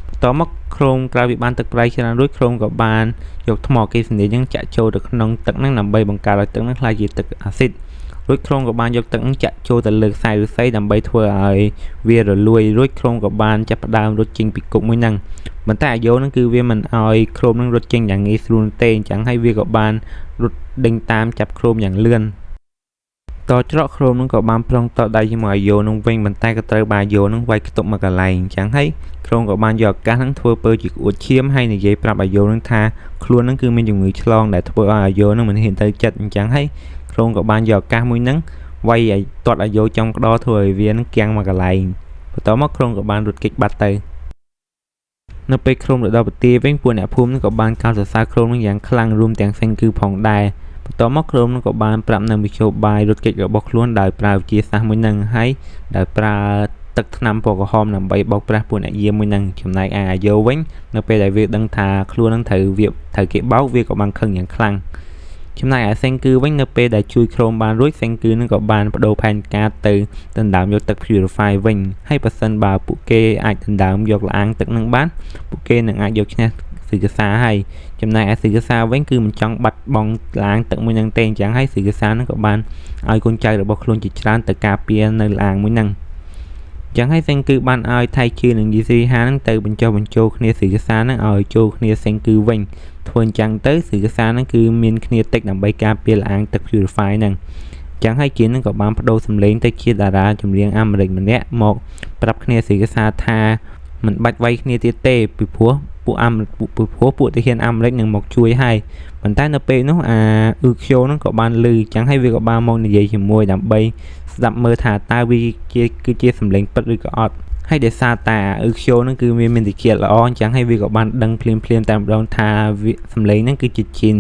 បន្ទាប់មកក្រុមក្រោយពីបានទឹកប្រៃច្រើនរួចក្រុមក៏បានយកថ្មអគ្គិសនីនឹងចាក់ចូលទៅក្នុងទឹកនឹងដើម្បីបង្កើតឲ្យទឹកនឹងក្លាយជាទឹកអាស៊ីតរួចក្រុមក៏បានយកទឹកនឹងចាក់ចូលទៅលើខ្សែឫស្សីដើម្បីធ្វើឲ្យវារលួយរួចក្រុមក៏បានចាប់ផ្ដើមរត់ចេញពីគុកមួយហ្នឹងប៉ុន្តែអាយ៉ូនឹងគឺវាមិនឲ្យក្រុមនឹងរត់ចេញយ៉ាងងាយស្រួលទេអញ្ចឹងហើយវាក៏បានរត់ដេញតាមចាប់ក្រុមយ៉ាងលឿន តច្រកគ្រោមនឹងក៏បានប្រុងតដៃជាមួយអាយ៉ូនឹងវិញបន្តែក៏ត្រូវបានអាយ៉ូនឹងវាយខ្ទប់មកកន្លែងអញ្ចឹងហើយគ្រោមក៏បានយកឱកាសនឹងធ្វើពើជាអួតឈាមហើយនិយាយប្រាប់អាយ៉ូនឹងថាខ្លួននឹងគឺមានជំងឺឆ្លងដែលធ្វើឲ្យអាយ៉ូនឹងមិនហ៊ានទៅចិត្តអញ្ចឹងហើយគ្រោមក៏បានយកឱកាសមួយនឹងវាយឲ្យទាត់អាយ៉ូចំក្តរធ្វើឲ្យវានឹងគាំងមកកន្លែងបន្ទាប់មកគ្រោមក៏បានរត់គេចបាត់ទៅនៅពេលគ្រោមទៅដល់ប្រទេសវិញពួកអ្នកភូមិនឹងក៏បានកោតសរសើរគ្រោមនឹងយ៉ាងខ្លាំងរួមទាំងសេងគឺផងដែរបន្ទាប់មកគ្រោមនឹងក៏បានប្រាប់នៅមធ្យោបាយរត់គេចរបស់ខ្លួនដោយប្រើវិធីសាស្ត្រមួយនឹងហើយដោយប្រើទឹកថ្នាំពណ៌ក្រហមដើម្បីបោកប្រាស់ពួកអ្នកយាមមួយនឹងចំណែកអាយ៉ូវិញនៅពេលដែលវាដឹងថាខ្លួននឹងត្រូវគេបោកវាក៏បានខឹងយ៉ាងខ្លាំងចំណែកឯសេងគឺវិញនៅពេលដែលជួយគ្រោមបានរួចសេងគឺនឹងក៏បានបដូរផែនការទៅដណ្ដើមយកទឹក purify វិញហើយបើសិនបើពួកគេអាចដណ្ដើមយកលអាងទឹកនឹងបានពួកគេនឹងអាចយកឈ្នះស៊ីកាសាហើយចំណែកឯស៊ីកាសាវិញគឺមិនចង់បាត់បង់ឡាងទឹកមួយនឹងទេអញ្ចឹងហើយស៊ីកាសានឹងក៏បានឲ្យកូនចៅរបស់ខ្លួនជាច្រើនទៅការពារនៅឡាងមួយនឹងអញ្ចឹងហើយសេងគឺបានឲ្យថៃជឿនឹងយីស៊ីហានឹងទៅបញ្ចូលគ្នាស៊ីកាសានឹងឲ្យចូលគ្នាសេងគឺវិញធ្វើអញ្ចឹងទៅស៊ីកាសានឹងគឺមានគ្នាតិចដើម្បីការពារឡាងទឹក purify នឹងអញ្ចឹងហើយជានឹងក៏បានបដូរសម្លេងទៅជាតារាចម្រៀងអាមេរិកម្នាក់មកប្រាប់គ្នាស៊ីកាសាថាមិនបាច់វាយគ្នាទៀតទេពីព្រោះពួកទាហានអាមេរិកនឹងមកជួយហើយប៉ុន្តែនៅពេលនោះអាអ៊ឺខ្យូនឹងក៏បានលឺអញ្ចឹងហើយវាក៏បានមកនិយាយជាមួយដើម្បីស្ដាប់មើលថាតើវាគឺជាសម្លេងពិតឬក៏អត់ហើយដោយសារតែអ៊ឺខ្យូនឹងគឺមានតិចល្អអញ្ចឹងហើយវាក៏បានដឹងភ្លាមតែម្ដងថាសម្លេងហ្នឹងគឺជាជីន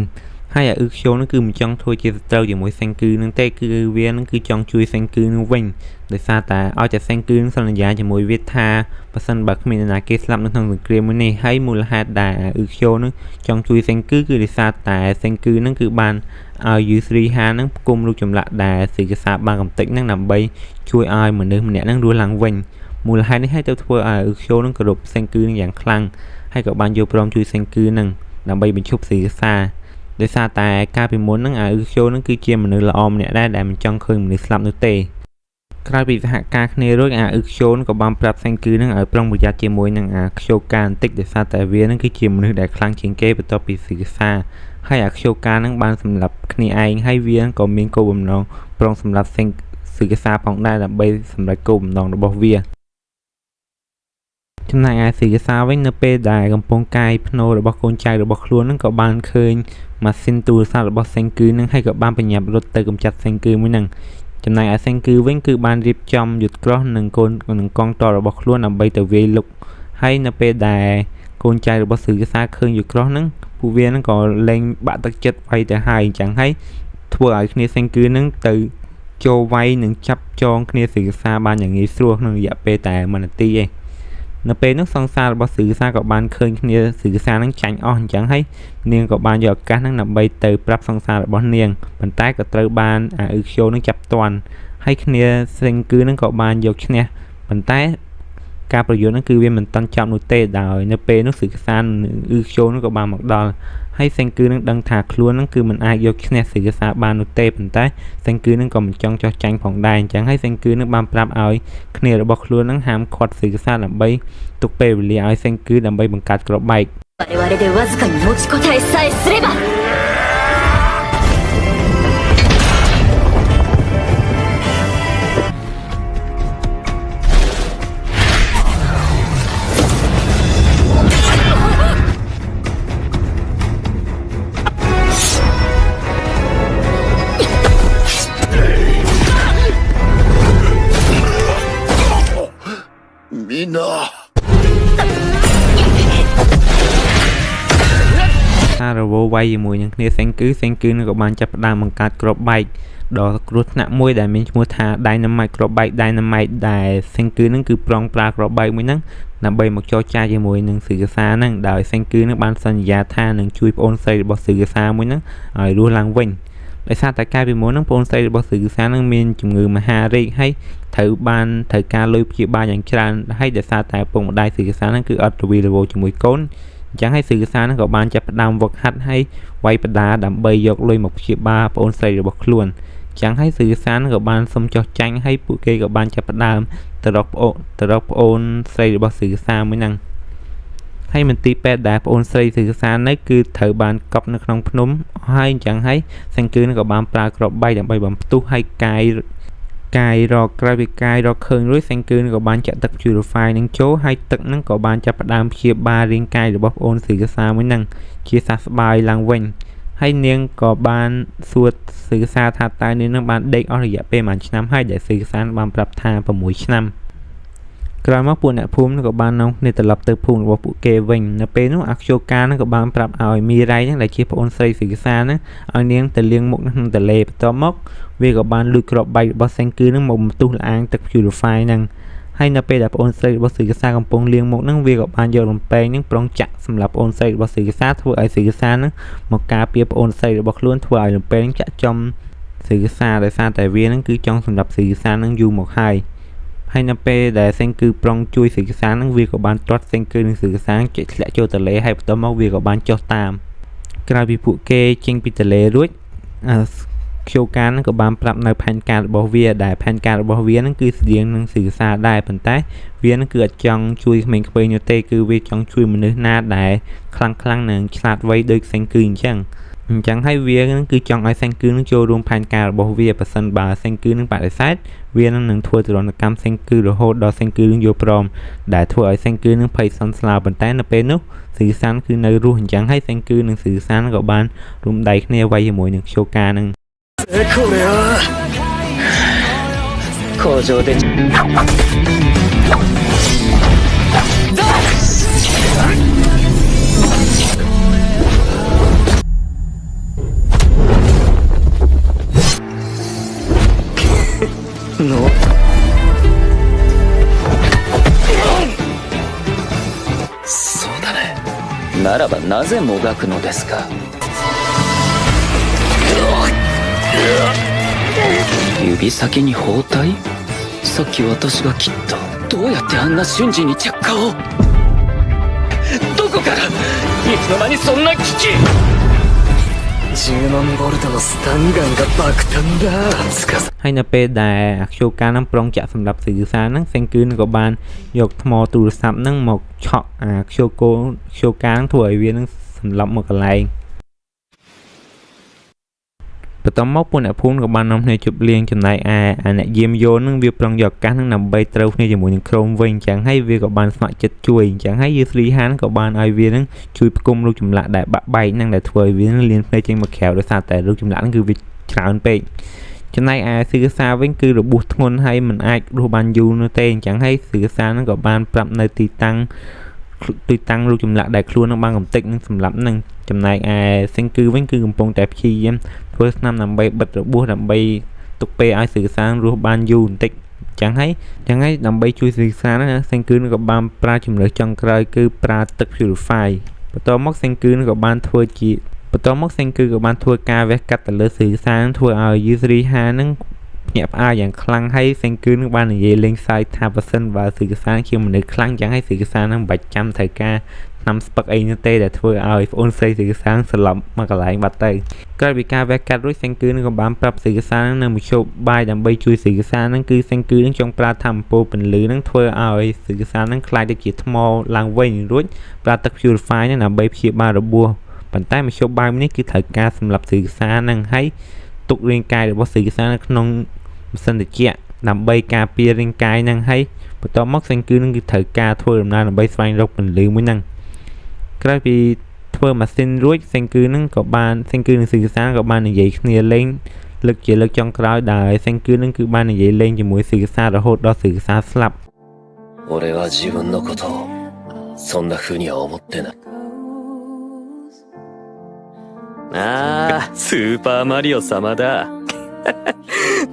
ហើយអាអ៊ឺខ្យូនឹងគឺមិនចង់ធ្វើជាសត្រូវជាមួយសេងគឺនឹងទេគឺវានឹងគឺចង់ជួយសេងគឺនឹងវិញដោយសារតែឲ្យតែសេងគឺនឹងសន្យាជាមួយវាថាបើសិនបើគ្មាននរណាគេស្លាប់នៅក្នុងសង្គ្រាមមួយនេះហើយមូលហេតុដែលអ៊ឺខ្យូនឹងចង់ជួយសេងគឺដោយសារតែសេងគឺនឹងគឺបានឲ្យយូស្រីហានឹងផ្គុំរូបចម្លាក់ដែលស៊ីកាសាបានកំទេចនឹងដើម្បីជួយឲ្យមនុស្សម្នាក់នឹងរស់ឡើងវិញមូលហេតុនេះហើយទៅធ្វើឲ្យអ៊ឺខ្យូនឹងគោរពសេងគឺនឹងយ៉ាងខ្លាំងហើយក៏បានយកព្រមជួយសេងគឺនឹងដើម្បីបញ្ឈប់ស៊ីកាសាដោយសារតែកាលពីមុនហ្នឹងអាអ៊ឺខ្យូនឹងគឺជាមនុស្សល្អម្នាក់ដែរដែលមិនចង់ឃើញមនុស្សស្លាប់នោះទេក្រោយពីសហការគ្នារួចអាអ៊ឺខ្យូនក៏បានប្រាប់សេងគឺនឹងឲ្យប្រុងប្រយ័ត្នជាមួយនឹងអាខ្យូកាបន្តិចដោយសារតែវានឹងគឺជាមនុស្សដែលខ្លាំងជាងគេបន្ទាប់ពីស៊ីកាសាហើយអាខ្យូកានឹងបានសម្លាប់គ្នាឯងហើយវាក៏មានគោលបំណងប្រុងសម្លាប់ស៊ីកាសាផងដែរដើម្បីសម្រេចគោលបំណងរបស់វាចំណែកឯស៊ីកាសាវិញនៅពេលដែលកំពុងកាយភ្នូររបស់កូនចៅរបស់ខ្លួននឹងក៏បានឃើញម៉ាស៊ីនទូរស័ព្ទរបស់សេងគឺនឹងហើយក៏បានបញ្ញាប់រត់ទៅកម្ចាត់សេងគឺមួយនឹងចំណែកឯសេងគឺវិញគឺបានរៀបចំយុទ្ធក្រោះនឹងកងទ័ពរបស់ខ្លួនដើម្បីទៅវាយលុកហើយនៅពេលដែលកូនចៅរបស់ស៊ីកាសាឃើញយុទ្ធក្រោះនឹងពួកវានឹងក៏លែងបាក់ទឹកចិត្តវាយទៅហើយអញ្ចឹងហើយធ្វើឲ្យគ្នាសេងគឺនឹងទៅចូលវាយនឹងចាប់ចងគ្នាស៊ីកាសាបានយ៉ាងងាយស្រួលក្នុងរយៈពេលតែ1នាទីឯងនៅពេលនោះសង្សាររបស់ស៊ីកាសាក៏បានឃើញគ្នាស៊ីកាសានឹងចាញ់អស់អញ្ចឹងហើយនាងក៏បានយកឱកាសហ្នឹងដើម្បីទៅប្រាប់សង្សាររបស់នាងប៉ុន្តែក៏ត្រូវបានអាអ៊ឺខ្យូនឹងចាប់ទាន់ហើយគ្នាសេងគឺនឹងក៏បានយកឈ្នះប៉ុន្តែការប្រយុទ្ធហ្នឹងគឺវាមិនតាន់ចប់នោះទេដោយនៅពេលនោះស៊ីកាសានិងអ៊ឺខ្យូនឹងក៏បានមកដល់ហើយសេងគឺនឹងដឹងថាខ្លួននឹងគឺមិនអាចយកឈ្នះស៊ីកាសាបាននោះទេប៉ុន្តែសេងគឺនឹងក៏មិនចង់ចោះចាញ់ផងដែរអញ្ចឹងហើយសេងគឺនឹងបានប្រាប់ឲ្យគ្នារបស់ខ្លួននឹងហាមឃាត់ស៊ីកាសាដើម្បីទុកពេលវេលាឲ្យសេងគឺដើម្បីបង្កើតក្របបែក我々でわずかに持ちこたえさえすればみんなរវល់វាយជាមួយនឹងគ្នាសេងគឺនឹងក៏បានចាប់ផ្ដើមបង្កើតក្របបែកដ៏គ្រោះថ្នាក់មួយដែលមានឈ្មោះថា Dynamite ក្របបែក Dynamite ដែលសេងគឺនឹងគឺប្រងប្រើក្របបែកមួយហ្នឹងដើម្បីមកចរចាជាមួយនឹងស៊ីកាសាហ្នឹងដោយសេងគឺនឹងបានសន្យាថានឹងជួយប្អូនស្រីរបស់ស៊ីកាសាមួយហ្នឹងឲ្យរស់ឡើងវិញដោយសារតែកាលពីមុនហ្នឹងប្អូនស្រីរបស់ស៊ីកាសាហ្នឹងមានជំងឺមហារីកហើយត្រូវការលុយព្យាបាលយ៉ាងច្រើនហើយដោយសារតែពុកម្ដាយស៊ីកាសាហ្នឹងគឺអត់រវីរវល់ជាមួយកូនអញ្ចឹងហើយស៊ីកាសាហ្នឹងក៏បានចាប់ផ្ដើមវឹកហាត់ហើយវាយបដាដើម្បីយកលុយមកព្យាបាលប្អូនស្រីរបស់ខ្លួនអញ្ចឹងហើយស៊ីកាសាហ្នឹងក៏បានសុំចោះចាញ់ហើយពួកគេក៏បានចាប់ផ្ដើមទៅរកប្អូនស្រីរបស់ស៊ីកាសាមួយហ្នឹងហ ហើយមន្ទីរពេទ្យដែលប្អូនស្រីសិក្សានៅគឺត្រូវបានកប់នៅក្នុងភ្នំហើយអញ្ចឹងហើយសេងគឺនឹងក៏បានប្រើក្របបែកដើម្បីបំផ្ទុះហើយកាយរកក្រៅពីកាយរកឃើញរួចសេងគឺនឹងក៏បានចាក់ទឹក purify នឹងចូលហើយទឹកនឹងក៏បានចាប់ផ្ដើមព្យាបាលរាងកាយរបស់ប្អូនសិក្សាមួយនឹងជាសះស្បើយឡើងវិញហើយនាងក៏បានសួរសិក្សាថាតើនាងនឹងបានដេកអស់រយៈពេលប៉ុន្មានឆ្នាំហើយដែលសិក្សាបានប្រាប់ថា6ឆ្នាំក្រោយមកពួកអ្នកភូមិក៏បាននាំគ្នាត្រឡប់ទៅភូមិរបស់ពួកគេវិញនៅពេលនោះអាខ្យូកានឹងក៏បានប្រាប់ឲ្យមីរ៉ៃនឹងដែលជាប្អូនស្រីសិក្សានឹងឲ្យនាងទៅលាងមុខនៅក្នុងទន្លេបន្ទាប់មកវាក៏បានលួចក្របបែករបស់សេងគឺនឹងមកបន្ទុះលាងទឹក purify នឹងហើយនៅពេលដែលប្អូនស្រីរបស់សិក្សាកំពុងលាងមុខនឹងវាក៏បានយករំពេងនឹងប្រុងចាក់សម្រាប់ប្អូនស្រីរបស់សិក្សាធ្វើឲ្យសិក្សានឹងមកការពារប្អូនស្រីរបស់ខ្លួនធ្វើឲ្យរំពេងចាក់ចំសិក្សាដោយសារតែវានឹងគឺចង់សម្រាប់សិក្សានឹងយូរមកហើយនៅពេលដែលសេងគឺប្រុងជួយសិក្សានឹងវាក៏បានទាត់សេងគឺនឹងសិក្សាជិះធ្លាក់ចូលទន្លេហើយបន្ទាប់មកវាក៏បានចុះតាមក្រោយពីពួកគេចេញពីទន្លេរួចខ្យូកានឹងក៏បានប្រាប់នៅផែនការរបស់វាដែលផែនការរបស់វានឹងគឺស្តៀងនឹងសិក្សាដែរប៉ុន្តែវានឹងគឺអត់ចង់ជួយក្មេងៗនោះទេគឺវាចង់ជួយមនុស្សណាដែលខ្លាំងនិងឆ្លាតវៃដូចសេងគឺអញ្ចឹងហើយវានឹងគឺចង់ឲ្យសេងគឺនឹងចូលរួមផែនការរបស់វាប៉ះសិនបើសេងគឺនឹងបដិសេធវានឹងធ្វើទរណកម្មសេងគឺរហូតដល់សេងគឺនឹងយល់ព្រមដែលធ្វើឲ្យសេងគឺនឹងភ័យសន្ស្លាវប៉ុន្តែនៅពេលនោះសិក្សាគឺនៅរស់អញ្ចឹងហើយសេងគឺនឹងសិក្សាក៏បានរួមដៃគ្នាវាយជាមួយនឹងខ្យូកានឹងこれは工場でそうだねならばなぜもがくのですか指先に包帯さっき私が切ったどうやってあんな瞬時に着火をどこからいつの間にそんな機器10万ボルトのスタンガンが爆弾だつかហើយនៅពេលដែលខ្យូកានឹងប្រុងចាក់សម្រាប់សិក្សានឹងសេងគឺនឹងក៏បានយកថ្មទូរស័ព្ទនឹងមកឆក់ខ្យូកានឹងធ្វើឲ្យវានឹងសម្លាប់មកកន្លែងបន្ទាប់មកពួកអ្នកភូមិក៏បាននាំគ្នាជប់លៀងចំណែកឯអ្នកយាមយន្តនឹងវាប្រុងយកឱកាសនឹងដើម្បីត្រូវគ្នាជាមួយនឹងក្រុមវិញអញ្ចឹងហើយវាក៏បានស្ម័គ្រចិត្តជួយអញ្ចឹងហើយយឺស្លីហានក៏បានឲ្យវានឹងជួយផ្គុំរូបចម្លាក់ដែលបាក់បែកនឹងដែលធ្វើឲ្យវានឹងលៀនភ្នែកចេញមកក្រៅដោយសារតែរូបចម្លាក់នឹងគឺវាច្រើនពេកចំណែកឯសិក្សាវិញគឺរបួសធ្ងន់ហើយមិនអាចរស់បានយូរនោះទេអញ្ចឹងហើយសិក្សានឹងក៏បានប្រាប់នៅទីតាំងរូបចម្លាក់ដែលខ្លួននឹងបានកំទេចនឹងសម្រាប់នឹងចំណែកឯសេងគឺវិញគឺកំពុងតែព្យាយាមធ្វើស្នាមដើម្បីបិទរបួសដើម្បីទុកពេលឲ្យសិក្សារស់បានយូរបន្តិចអញ្ចឹងហើយដើម្បីជួយសិក្សាណាសេងគឺក៏បានប្រើជំរើសចុងក្រោយគឺប្រើទឹក purify បន្ទាប់មកសេងគឺក៏បានធ្វើការវះកាត់ទៅលើសិក្សាធ្វើឲ្យយឺស្រីហានឹងភ្ញាក់ផ្អើលយ៉ាងខ្លាំងហើយសេងគឺនឹងបាននិយាយលេងសើចថាបើសិនបើសិក្សាជាមនុស្សខ្លាំងយ៉ាងហើយសិក្សានឹងមិនបាច់ចាំត្រូវការឆ្នាំស្ពឹកអីនោះទេដែលធ្វើឲ្យប្អូនស្រីសិក្សាស្លាប់មកកន្លែងបាត់ទៅក្រោយពីការវះកាត់រួចសេងគឺនឹងក៏បានប្រាប់សិក្សានឹងមធ្យោបាយដើម្បីជួយសិក្សានឹងគឺសេងគឺនឹងចង់ប្រើធម្មពលពន្លឺនឹងធ្វើឲ្យសិក្សានឹងខ្លាយទៅជាថ្មឡើងវិញរួចប្រើទឹក purify នឹងដើម្បីព្យាបាលរបួសប៉ុន្តែមធ្យោបាយនេះគឺត្រូវការសម្រាប់សិក្សានឹងហើយទុករាងកាយរបស់សិក្សានៅក្នុងម៉ាស៊ីនត្រជាក់ដើម្បីការពាររាងកាយនឹងហើយបន្ទាប់មកសេងគឺនឹងគឺត្រូវការធ្វើដំណើរដើម្បីស្វែងរកពន្លឺមួយនឹងក្រោយពីធ្វើម៉ាស៊ីនរួចសេងគឺនឹងសិក្សាក៏បាននិយាយគ្នាលេងលើកចុងក្រោយដែលសេងគឺនឹងគឺបាននិយាយលេងជាមួយសិក្សារហូតដល់សិក្សាស្លាប់俺は自分のことをそんな風には思ってないああスーパーマリオ様だ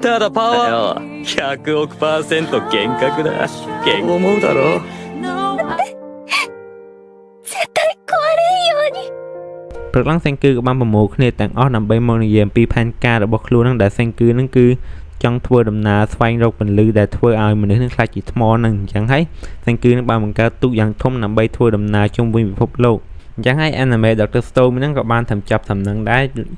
ただパワー100億%幻覚だ思うだろ絶対壊れんようにព្រឹកឡើងសេងគឺក៏បានប្រមូលគ្នាទាំងអស់ដើម្បីមកនិយាយអំពីផែនការរបស់ខ្លួននឹងដែលសេងគឺនឹងគឺចង់ធ្វើដំណើរស្វែងរកពន្លឺដែលធ្វើឲ្យមនុស្សនឹងខ្លាចជាថ្មនឹងអញ្ចឹងហើយសេងគឺនឹងបានបង្កើតទូកយ៉ាងធំដើម្បីធ្វើដំណើរជុំវិញពិភពលោកអញ្ចឹងហើយ anime Dr. Stone ហ្នឹងក៏បានធ្វើចាប់សំណឹងដែរ